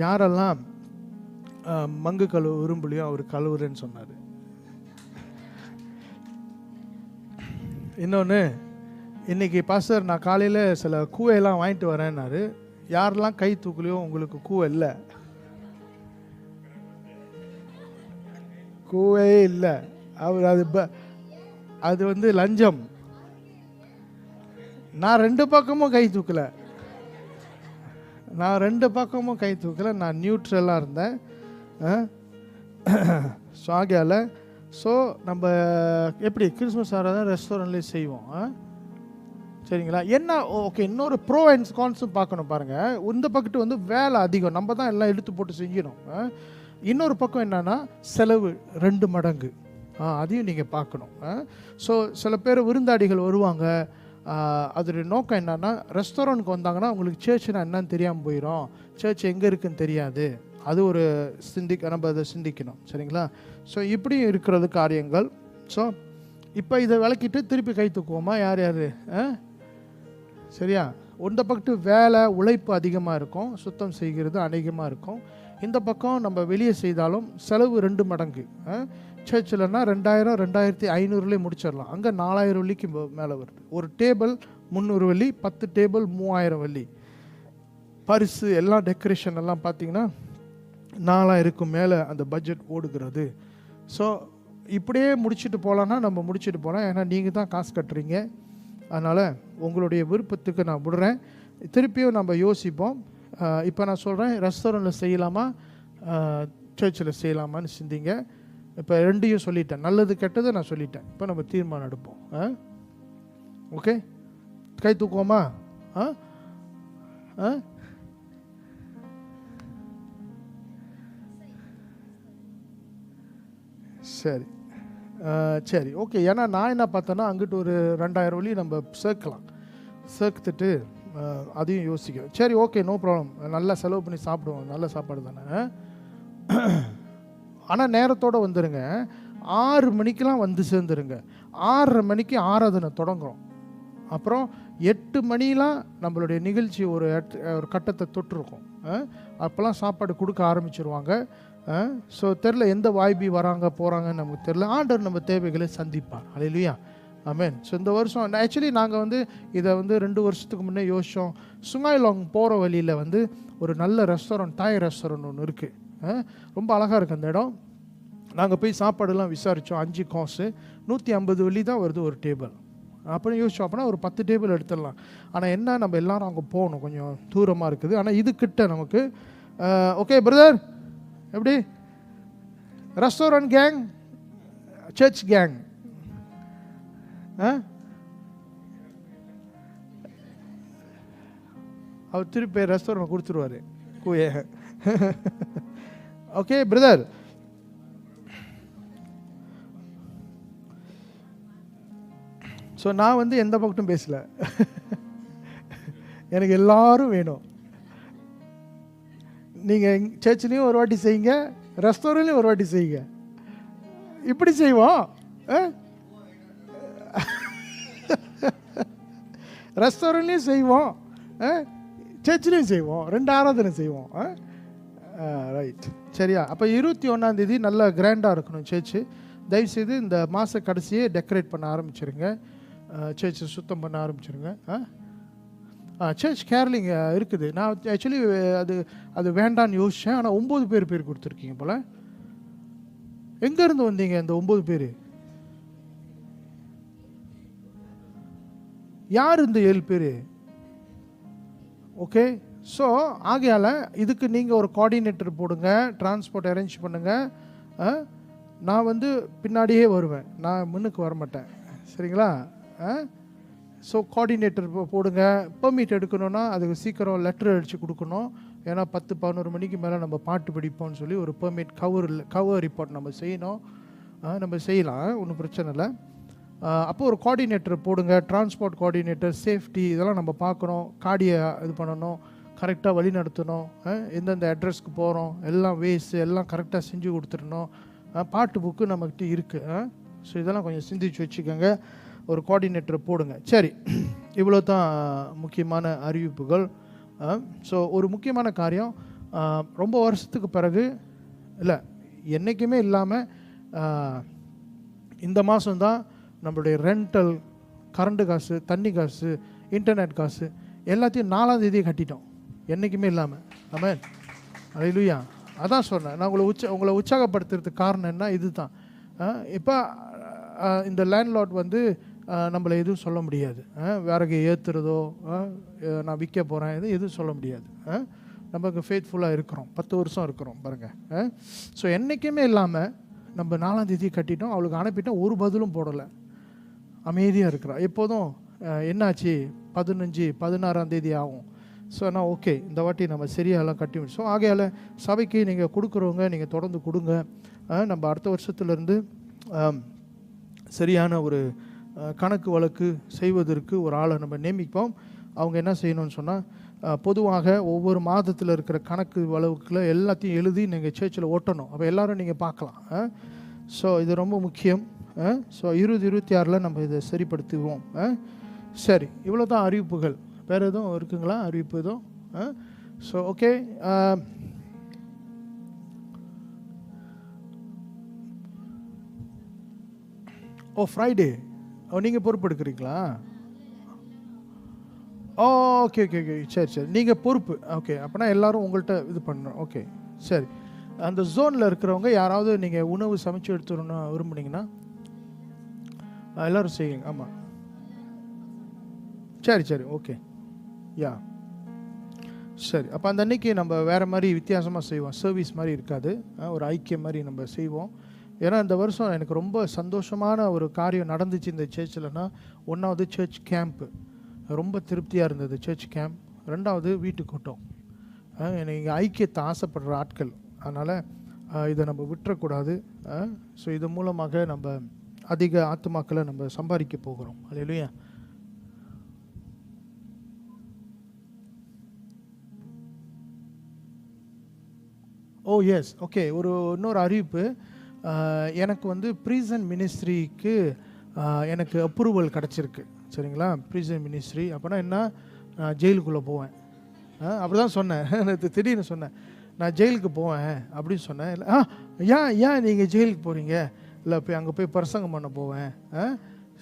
யாரெல்லாம் மங்கு கழுவு விரும்பலையோ அவர் கழுவுறேன்னு சொன்னார். இன்னொன்று, இன்றைக்கி பாஸ்டர் நான் காலையில் சில கூவையெல்லாம் வாங்கிட்டு வரேன்னாரு. யாரெல்லாம் கை தூக்கலையோ உங்களுக்கு கூவை இல்லை, கூவே இல்லை. அவர் அது வந்து லஞ்சம். நான் 2 பக்கமும் கை தூக்கலை, நான் நியூட்ரலாக இருந்தேன். ஸோ ஆகையால் நம்ம எப்படி கிறிஸ்மஸ் ஆராதனை ரெஸ்டாரண்ட்லேயே செய்வோம். சரிங்களா? என்ன ஓகே, இன்னொரு ப்ரோ அண்ட் கான்ஸும் பார்க்கணும் பாருங்கள். இந்த பக்கத்து வந்து வேலை அதிகம், நம்ம தான் எல்லாம் எடுத்து போட்டு செய்யணும். இன்னொரு பக்கம் என்னன்னா செலவு 2 மடங்கு, அதையும் நீங்கள் பார்க்கணும். ஸோ சில பேர் விருந்தாடிகள் வருவாங்க. அதோடைய நோக்கம் என்னன்னா, ரெஸ்டாரண்ட்க்கு வந்தாங்கன்னா உங்களுக்கு சர்ச்னா என்னன்னு தெரியாமல் போயிடும், சர்ச் எங்கே இருக்குன்னு தெரியாது. அது ஒரு நம்ம அதை சிந்திக்கணும். சரிங்களா? ஸோ இப்படியும் இருக்கிறது காரியங்கள். ஸோ இப்போ இதை விளக்கிட்டு திருப்பி கை தூக்குவோமா? யார் யார்? சரியா? ஒன்றை பக்கத்து வேலை உழைப்பு அதிகமாக இருக்கும், சுத்தம் செய்கிறது அதிகமாக இருக்கும். இந்த பக்கம் நம்ம வெளியே செய்தாலும் செலவு 2 மடங்கு. சர்ச்சில்னா 2000 2500 முடிச்சிடலாம். அங்கே 4000 வெள்ளிக்கு மேலே வருது. ஒரு டேபிள் 300 வெள்ளி, 10 டேபிள் 3000 வெள்ளி. பரிசு எல்லாம் டெக்கரேஷன் எல்லாம் பார்த்தீங்கன்னா 4000க்கு மேலே அந்த பட்ஜெட் ஓடுகிறது. ஸோ இப்படியே முடிச்சுட்டு போகலான்னா நம்ம முடிச்சுட்டு போகலாம். ஏன்னா நீங்கள் தான் காசு கட்டுறீங்க. அதனால் உங்களுடைய விருப்பத்துக்கு நான் விடுறேன். திருப்பியும் நம்ம யோசிப்போம். இப்போ நான் சொல்கிறேன், ரெஸ்டாரண்ட்டில் செய்யலாமா சர்ச்சில் செய்யலாமான்னு சிந்திங்க. இப்போ 2யும் சொல்லிட்டேன், நல்லது கெட்டது நான் சொல்லிட்டேன். இப்போ நம்ம தீர்மானம் எடுப்போம். ஓகே, கை தூக்குவோமா? சரி சரி ஓகே. ஏன்னா நான் என்ன பார்த்தேன்னா, அங்கிட்டு ஒரு 2000 வெள்ளி நம்ம சேர்த்துட்டு அதையும் யோசிக்கிறேன். சரி ஓகே, நோ ப்ராப்ளம். நல்லா செலவு பண்ணி சாப்பிடுவோம், நல்ல சாப்பாடு தானே. ஆனால் நேரத்தோடு வந்துடுங்க. 6 மணிக்கெலாம் வந்து சேர்ந்துருங்க. 6:30 மணிக்கு ஆராதனை தொடங்குறோம். அப்புறம் 8 மணிலாம் நம்மளுடைய நிகழ்ச்சி ஒரு கட்டத்தை தொட்டிருக்கோம். அப்போல்லாம் சாப்பாடு கொடுக்க ஆரம்பிச்சிருவாங்க. ஸோ தெரில எந்த வாய்ப்பி வராங்க போகிறாங்கன்னு நமக்கு தெரில. ஆண்டவர் நம்ம தேவைகளை சந்திப்பார். அல்லேலூயா, ஆமென். ஸோ இந்த வருஷம் ஆக்சுவலி நாங்கள் இதை 2 வருஷத்துக்கு முன்னே யோசித்தோம். சுங்காய்லாங் போகிற வழியில் ஒரு நல்ல ரெஸ்டாரண்ட், தாய் ரெஸ்டாரண்ட் ஒன்று இருக்குது. ரொம்ப அழகாக இருக்குது அந்த இடம். நாங்கள் போய் சாப்பாடுலாம் விசாரித்தோம். 5 காசு 150 வெள்ளி தான் வருது ஒரு டேபிள். அப்படின்னு யோசிச்சோம். அப்படின்னா ஒரு 10 டேபிள் எடுத்துடலாம். ஆனால் என்ன, நம்ம எல்லோரும் அங்கே போகணும், கொஞ்சம் தூரமாக இருக்குது. ஆனால் இது கிட்ட நமக்கு. ஓகே பிரதர், எப்படி ரெஸ்டாரண்ட் கேங், சர்ச் கேங்? அவர் திருப்பி ரெஸ்டாரண்ட் கொடுத்துருவாரு. ஓகே பிரதர், ஸோ நான் எந்த பக்கட்டும் பேசல. எனக்கு எல்லாரும் வேணும். நீங்கள் சர்ச்லேயும் ஒரு வாட்டி செய்யுங்க, ரெஸ்டாரண்ட்லேயும் ஒரு வாட்டி செய்யுங்க. இப்படி செய்வோம். ரெஸ்டாரண்ட்லேயும் செய்வோம், சர்ச்லேயும் செய்வோம், 2 ஆராதனை செய்வோம். ரைட், சரியா? அப்போ 21ஆம் தேதி நல்லா கிராண்டாக இருக்கணும் சர்ச்சு. தயவுசெய்து இந்த மாத கடைசியே டெக்கரேட் பண்ண ஆரம்பிச்சிருங்க. சர்ச்சை சுத்தம் பண்ண ஆரம்பிச்சிருங்க. சர்ச் கேர்லிங் இருக்குது. நான் ஆக்சுவலி அது வேண்டான்னு யோசித்தேன். ஆனால் 9 பேர் கொடுத்துருக்கீங்க போல். எங்கேருந்து வந்தீங்க இந்த 9 பேர்? யார் இந்த 7 பேர்? ஓகே, ஸோ ஆகையால் இதுக்கு நீங்கள் ஒரு கோஆர்டினேட்டர் போடுங்க, டிரான்ஸ்போர்ட் அரேஞ்ச் பண்ணுங்கள். நான் பின்னாடியே வருவேன், நான் முன்னுக்கு வரமாட்டேன். சரிங்களா? ஸோ கோஆர்டினேட்டர் போடுங்க. பெர்மிட் எடுக்கணும்னா அதுக்கு சீக்கிரம் லெட்டர் அடித்து கொடுக்கணும். ஏன்னா 10-11 மணிக்கு மேலே நம்ம பாட்டு படிப்போம்னு சொல்லி ஒரு பெர்மிட் கவர் ரிப்போர்ட் நம்ம செய்யணும். நம்ம செய்யலாம், ஒன்றும் பிரச்சனை இல்லை. அப்போது ஒரு கோஆர்டினேட்டர் போடுங்க. டிரான்ஸ்போர்ட் கோஆர்டினேட்டர், சேஃப்டி, இதெல்லாம் நம்ம பார்க்கணும். காடியை இது பண்ணணும், கரெக்டாக வழி நடத்தணும். எந்தெந்த அட்ரஸ்க்கு போகிறோம் எல்லாம் வேஸ்ட்டு எல்லாம் கரெக்டாக செஞ்சு கொடுத்துடணும். பாட்டு புக்கு நம்மகிட்ட இருக்குது. ஸோ இதெல்லாம் கொஞ்சம் சிந்திச்சு வச்சுக்கோங்க. ஒரு கோஆர்டினேட்டரை போடுங்க. சரி, இவ்வளோ தான் முக்கியமான அறிவிப்புகள். ஸோ ஒரு முக்கியமான காரியம், ரொம்ப வருஷத்துக்கு பிறகு இல்லை, என்றைக்குமே இல்லாமல் இந்த மாதம்தான் நம்மளுடைய ரெண்டல், கரண்ட் காசு, தண்ணி காசு, இன்டர்நெட் காசு எல்லாத்தையும் 4ஆம் தேதியே கட்டிட்டோம். என்றைக்குமே இல்லாமல். ஆமென், அல்லேலூயா. அதான் சொன்னேன் நான் உங்களை உற்சாகப்படுத்துறதுக்கு காரணம் என்ன, இது தான். இப்போ இந்த லேண்ட்லார்ட் நம்மளை எதுவும் சொல்ல முடியாது. விறகு ஏற்றுறதோ, நான் விற்க போகிறேன், எதுவும் சொல்ல முடியாது. நமக்கு ஃபேத்ஃபுல்லாக இருக்கிறோம், 10 வருஷம் இருக்கிறோம் பாருங்கள். ஸோ என்றைக்குமே இல்லாமல் நம்ம 4ஆம் தேதி கட்டிட்டோம், அவளுக்கு அனுப்பிட்டோம், ஒரு பதிலும் போடலை, அமைதியாக இருக்கிறோம். எப்போதும் என்னாச்சு 15-16ஆம் தேதி ஆகும். ஸோ நான் ஓகே, இந்த வாட்டி நம்ம சரியாகலாம் கட்டி முடிச்சோம். ஆகையால் சபைக்கு நீங்கள் கொடுக்குறவங்க நீங்கள் தொடர்ந்து கொடுங்க. நம்ம அடுத்த வருஷத்துலேருந்து சரியான ஒரு கணக்கு வழக்கு செய்வதற்கு ஒரு ஆளை நம்ம நியமிப்போம். அவங்க என்ன செய்யணும்னு சொன்னால், பொதுவாக ஒவ்வொரு மாதத்தில் இருக்கிற கணக்கு வழக்கில் எல்லாத்தையும் எழுதி நீங்கள் சர்ச்சில் ஓட்டணும். அப்போ எல்லோரும் நீங்கள் பார்க்கலாம். ஸோ இது ரொம்ப முக்கியம். ஸோ 2026 நம்ம இதை சரிப்படுத்துவோம். சரி, இவ்வளோ தான் அறிவிப்புகள். வேறு எதுவும் இருக்குங்களா அறிவிப்பு எதுவும்? ஸோ ஓகே, ஓ ஃப்ரைடே. ஓ நீங்கள் பொறுப்பெடுக்கிறீங்களா? ஓ ஓகே ஓகே ஓகே சரி சரி, நீங்கள் பொறுப்பு. ஓகே, அப்போனா எல்லாரும் உங்கள்கிட்ட இது பண்ணணும். ஓகே சரி. அந்த ஜோனில் இருக்கிறவங்க யாராவது நீங்கள் உணவு சமைச்சு எடுத்துடணும்னு விரும்புனீங்கன்னா எல்லோரும் செய்யுங்க. ஆமாம் சரி சரி ஓகே யா சரி. அப்போ அந்த அன்னைக்கு நம்ம வேறு மாதிரி வித்தியாசமாக செய்வோம். சர்வீஸ் மாதிரி இருக்காது, ஒரு ஐக்கியம் மாதிரி நம்ம செய்வோம். ஏன்னா இந்த வருஷம் எனக்கு ரொம்ப சந்தோஷமான ஒரு காரியம் நடந்துச்சு இந்த சர்ச்சில்னா. ஒன்றாவது சர்ச் கேம்ப்பு ரொம்ப திருப்தியாக இருந்தது. Church camp. ரெண்டாவது வீட்டு கூட்டம். எனக்கு ஐக்கியத்தை ஆசைப்படுற ஆட்கள். அதனால் இதை நம்ம விட்டுறக்கூடாது. ஸோ இது மூலமாக நம்ம அதிக ஆத்துமாக்களை நம்ம சம்பாதிக்க போகிறோம். அல்லேலூயா. ஓ எஸ் ஓகே. இன்னொரு அறிவிப்பு. எனக்கு வந்து ப்ரீசன் மினிஸ்ட்ரிக்கு எனக்கு அப்ரூவல் கிடச்சிருக்கு. சரிங்களா? ப்ரீசன் மினிஸ்ட்ரி அப்போனா என்ன, நான் ஜெயிலுக்குள்ளே போவேன். அப்படி தான் சொன்னேன். திடீர்னு சொன்னேன் நான் ஜெயிலுக்கு போவேன் அப்படின்னு சொன்னேன். இல்லை ஏன் நீங்கள் ஜெயிலுக்கு போகிறீங்க? இல்லை போய் அங்கே போய் பிரசங்கம் பண்ண போவேன்.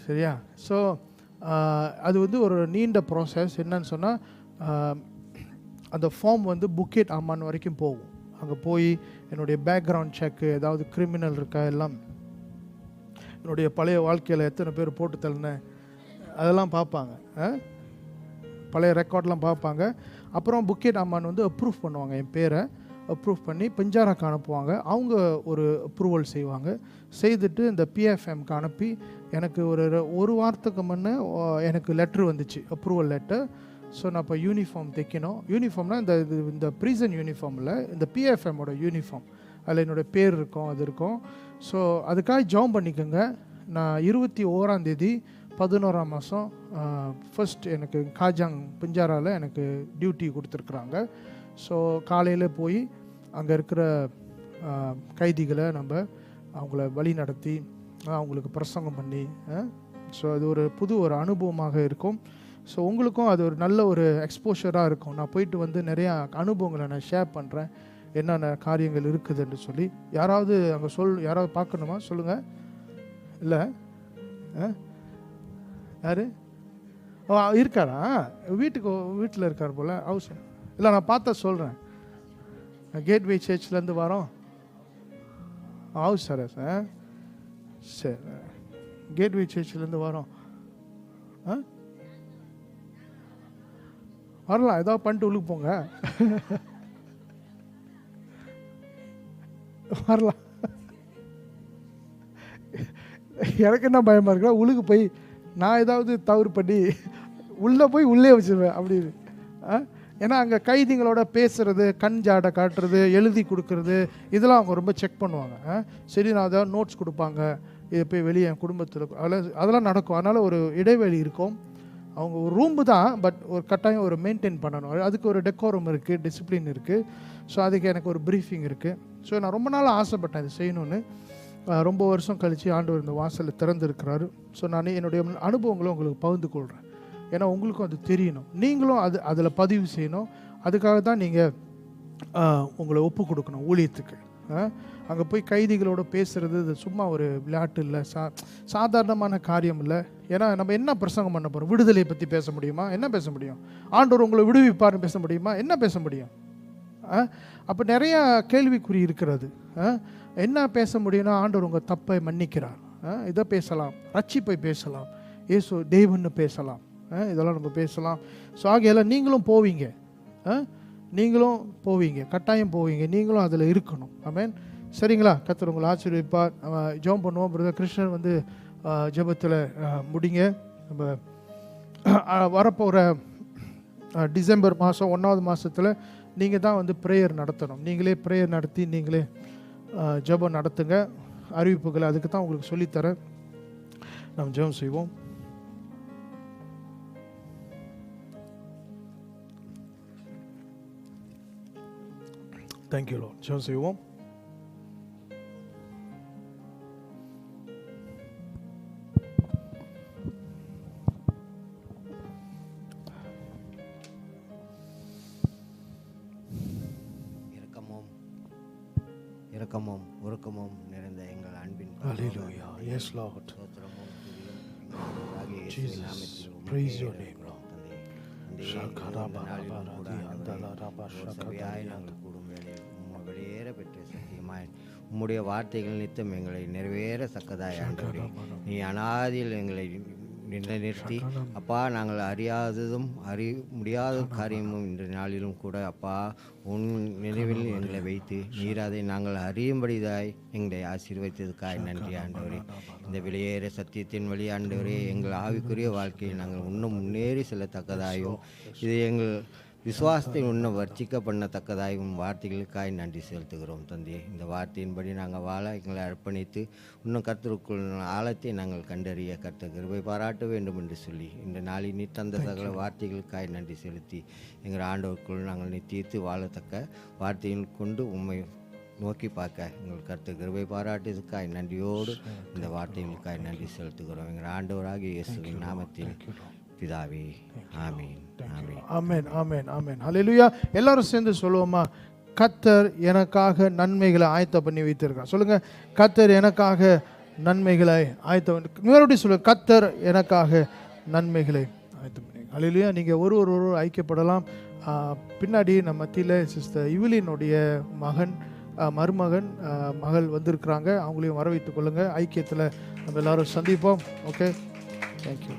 சரியா? ஸோ அது வந்து ஒரு நீண்ட ப்ராசஸ். என்னன்னு சொன்னால் அந்த ஃபார்ம் வந்து புக்கெட் அம்மான் வரைக்கும் போகும். அங்கே போய் என்னுடைய பேக்ரவுண்ட் செக்கு, ஏதாவது கிரிமினல் இருக்கா, எல்லாம் என்னுடைய பழைய வாழ்க்கையில் எத்தனை பேர் போட்டு தள்ளினேன் அதெல்லாம் பார்ப்பாங்க. பழைய ரெக்கார்ட்லாம் பார்ப்பாங்க. அப்புறம் புக்கெட் அம்மான் வந்து அப்ரூவ் பண்ணுவாங்க. என் பேரை அப்ரூவ் பண்ணி பஞ்சாராக்கு அனுப்புவாங்க. அவங்க ஒரு அப்ரூவல் செய்வாங்க. செய்துட்டு இந்த பிஎஃப்எம்க்கு அனுப்பி எனக்கு ஒரு வாரத்துக்கு முன்னே எனக்கு லெட்ரு வந்துச்சு, அப்ரூவல் லெட்டர். ஸோ நான் இப்போ யூனிஃபார்ம் தைக்கணும். யூனிஃபார்ம்னால் இந்த ப்ரீசன் யூனிஃபார்மில் இந்த பிஎஃப்எம்மோட யூனிஃபார்ம், அதில் என்னோடய பேர் இருக்கும், அது இருக்கும். ஸோ அதுக்காக ஜாம் பண்ணிக்கோங்க. நான் 21 11ஆம் மாதம் ஃபர்ஸ்ட் எனக்கு காஜாங் பஞ்சாராவில் எனக்கு டியூட்டி கொடுத்துருக்குறாங்க. ஸோ காலையில் போய் அங்கே இருக்கிற கைதிகளை நம்ம அவங்கள வழி நடத்தி அவங்களுக்கு பிரசங்கம் பண்ணி, ஸோ அது ஒரு அனுபவமாக இருக்கும். ஸோ உங்களுக்கும் அது ஒரு நல்ல ஒரு எக்ஸ்போஷராக இருக்கும். நான் போயிட்டு வந்து நிறையா அனுபவங்களை நான் ஷேர் பண்ணுறேன், என்னென்ன காரியங்கள் இருக்குதுன்னு சொல்லி. யாராவது அங்கே யாராவது பார்க்கணுமா சொல்லுங்கள். இல்லை யார் இருக்காரா? வீட்டில் இருக்கார் போல். ஹவுஸ் இல்லை, நான் பார்த்தா சொல்கிறேன். கேட்வே சர்ச்லேருந்து வரோம். ஹவுஸ் சார் சார் சரி, கேட்வே சர்ச்லேருந்து வரோம். வரலாம், ஏதாவது பண்ணிட்டு உள்ளுக்கு போங்க. வரலாம். எனக்கு என்ன பயமாக இருக்கா, உள்ளுக்கு போய் நான் ஏதாவது தவறு பண்ணி உள்ளே வச்சுருவேன் அப்படின்னு. ஏன்னா அங்கே கைதிகளோட பேசுகிறது, கண் ஜாடை காட்டுறது, எழுதி கொடுக்கறது, இதெல்லாம் அவங்க ரொம்ப செக் பண்ணுவாங்க. சரி, நான் ஏதாவது நோட்ஸ் கொடுப்பாங்க, இதை போய் வெளியே என் குடும்பத்தில் அதெல்லாம் நடக்கும். அதனால் ஒரு இடைவெளி இருக்கும். அவங்க ஒரு ரூம்பு தான், பட் ஒரு கட்டாயம் ஒரு மெயின்டைன் பண்ணணும். அதுக்கு ஒரு டெக்கோரம் இருக்குது, டிசிப்ளின் இருக்குது. ஸோ அதுக்கு எனக்கு ஒரு ப்ரீஃபிங் இருக்குது. ஸோ நான் ரொம்ப நாள் ஆசைப்பட்டேன் இது செய்யணும்னு. ரொம்ப வருஷம் கழித்து ஆண்டவர் இந்த வாசலில் திறந்துருக்கிறாரு. ஸோ நான் என்னுடைய அனுபவங்களை உங்களுக்கு பகிர்ந்து கொள்கிறேன். ஏன்னா உங்களுக்கும் அது தெரியணும், நீங்களும் அதில் பதிவு செய்யணும். அதுக்காக தான் நீங்கள் உங்களை ஒப்பு கொடுக்கணும் ஊழியத்துக்கு. அங்கே போய் கைதிகளோடு பேசுகிறது இது சும்மா ஒரு விளையாட்டு இல்லை, சாதாரணமான காரியம் இல்லை. ஏன்னா நம்ம என்ன பிரசங்கம் பண்ண போகிறோம்? விடுதலையை பற்றி பேச முடியுமா? என்ன பேச முடியும்? ஆண்டவர் உங்களை விடுவிப்பார்னு பேச முடியுமா? என்ன பேச முடியும்? அப்போ நிறையா கேள்விக்குறி இருக்கிறது. என்ன பேச முடியும்னா, ஆண்டவர் உங்கள் தப்பை மன்னிக்கிறார், இதை பேசலாம். ரட்சிப்பை பேசலாம், இயேசு தேவன்னு பேசலாம், இதெல்லாம் நம்ம பேசலாம். ஸோ ஆகையெல்லாம் நீங்களும் போவீங்க, கட்டாயம் போவீங்க. நீங்களும் அதில் இருக்கணும். ஆமென். சரிங்களா? கர்த்தர் உங்களை ஆசீர்வதிப்பார். ஜெபம் பண்ணுவோம். பிரதர் கிருஷ்ணன் வந்து ஜெபத்தில் முடிங்க. நம்ம வரப்போகிற டிசம்பர் மாதம் 1வது மாதத்தில் நீங்கள் தான் வந்து ப்ரேயர் நடத்தணும். நீங்களே ப்ரேயர் நடத்தி நீங்களே ஜெபம் நடத்துங்க. அறிவிப்புகளை அதுக்கு தான் உங்களுக்கு சொல்லித்தரேன். நாம் ஜெபம் செய்வோம். Thank you Lord. ஜெபம் செய்வோம். இரக்கமும் உருக்கமும் நிறைந்த எங்கள் அன்பின் ஹல்லேலூயா. Yes Lord. ஸ்தோத்திரமும் Jesus. Praise your name, Lord. வெளியேற பெற்ற சத்தியமாய் உம்முடைய வார்த்தைகள் நித்தம் எங்களை நிறைவேறத்தக்கதாய் ஆண்டவரே, நீ அனாதியில் எங்களை நிலைநிறுத்தி அப்பா, நாங்கள் அறியாததும் முடியாத காரியமும் இந்த நாளிலும் கூட அப்பா உன் நினைவில் எங்களை வைத்து நீர் அதை நாங்கள் அறியும்படிதாய் எங்களை ஆசீர்வதித்ததுக்காய் நன்றி ஆண்டவரே. இந்த வெளியேற சத்தியத்தின் வழி ஆண்டவரே, எங்கள் ஆவிக்குரிய வாழ்க்கையில் நாங்கள் இன்னும் முன்னேறி செல்லத்தக்கதாயும் இது எங்கள் விசுவாசத்தை இன்னும் வர்ச்சிக்க பண்ணத்தக்கதாயும் வார்த்தைகளுக்காய் நன்றி செலுத்துகிறோம் தந்தையே. இந்த வார்த்தையின்படி நாங்கள் வாழ எங்களை அர்ப்பணித்து இன்னும் கர்த்தருக்குள் ஆழத்தை நாங்கள் கண்டறிய கர்த்தர் கிருபை பாராட்ட வேண்டும் என்று சொல்லி இந்த நாளில் நீ தந்த சகல வார்த்தைகளுக்காய் நன்றி செலுத்தி எங்கள் ஆண்டவருக்குள் நாங்கள் நித்தியத்து வாழத்தக்க வார்த்தைகள் கொண்டு உண்மை நோக்கி பார்க்க எங்கள் கர்த்தர் கிருபை பாராட்டியதுக்காய் நன்றியோடு இந்த வார்த்தைகளுக்காய் நன்றி செலுத்துகிறோம் எங்கள் ஆண்டவராகிய இயேசுவின் நாமத்தில் பிதாவே, ஆமீன். ஆமென், ஆமென், ஆமென். ஹல்லேலூயா. எல்லாரும் சேர்ந்து சொல்லுவோமா? கர்த்தர் எனக்காக நன்மைகளை ஆயத்த பண்ணி வைத்திருக்கார். சொல்லுங்க, கர்த்தர் எனக்காக நன்மைகளை ஆயத்த பண்ணி. மறுபடியும் சொல்லுங்க, கர்த்தர் எனக்காக நன்மைகளை ஆயத்த பண்ணி. ஹல்லேலூயா. நீங்கள் ஒரு ஐக்கியப்படலாம். பின்னாடி நம்ம மத்தியில் சிஸ்டர் இவிலினுடைய மருமகன் மகள் வந்திருக்கிறாங்க. அவங்களையும் வர வைத்துக் கொள்ளுங்க. ஐக்கியத்தில் நம்ம எல்லாரும் சந்திப்போம். Okay, thank you.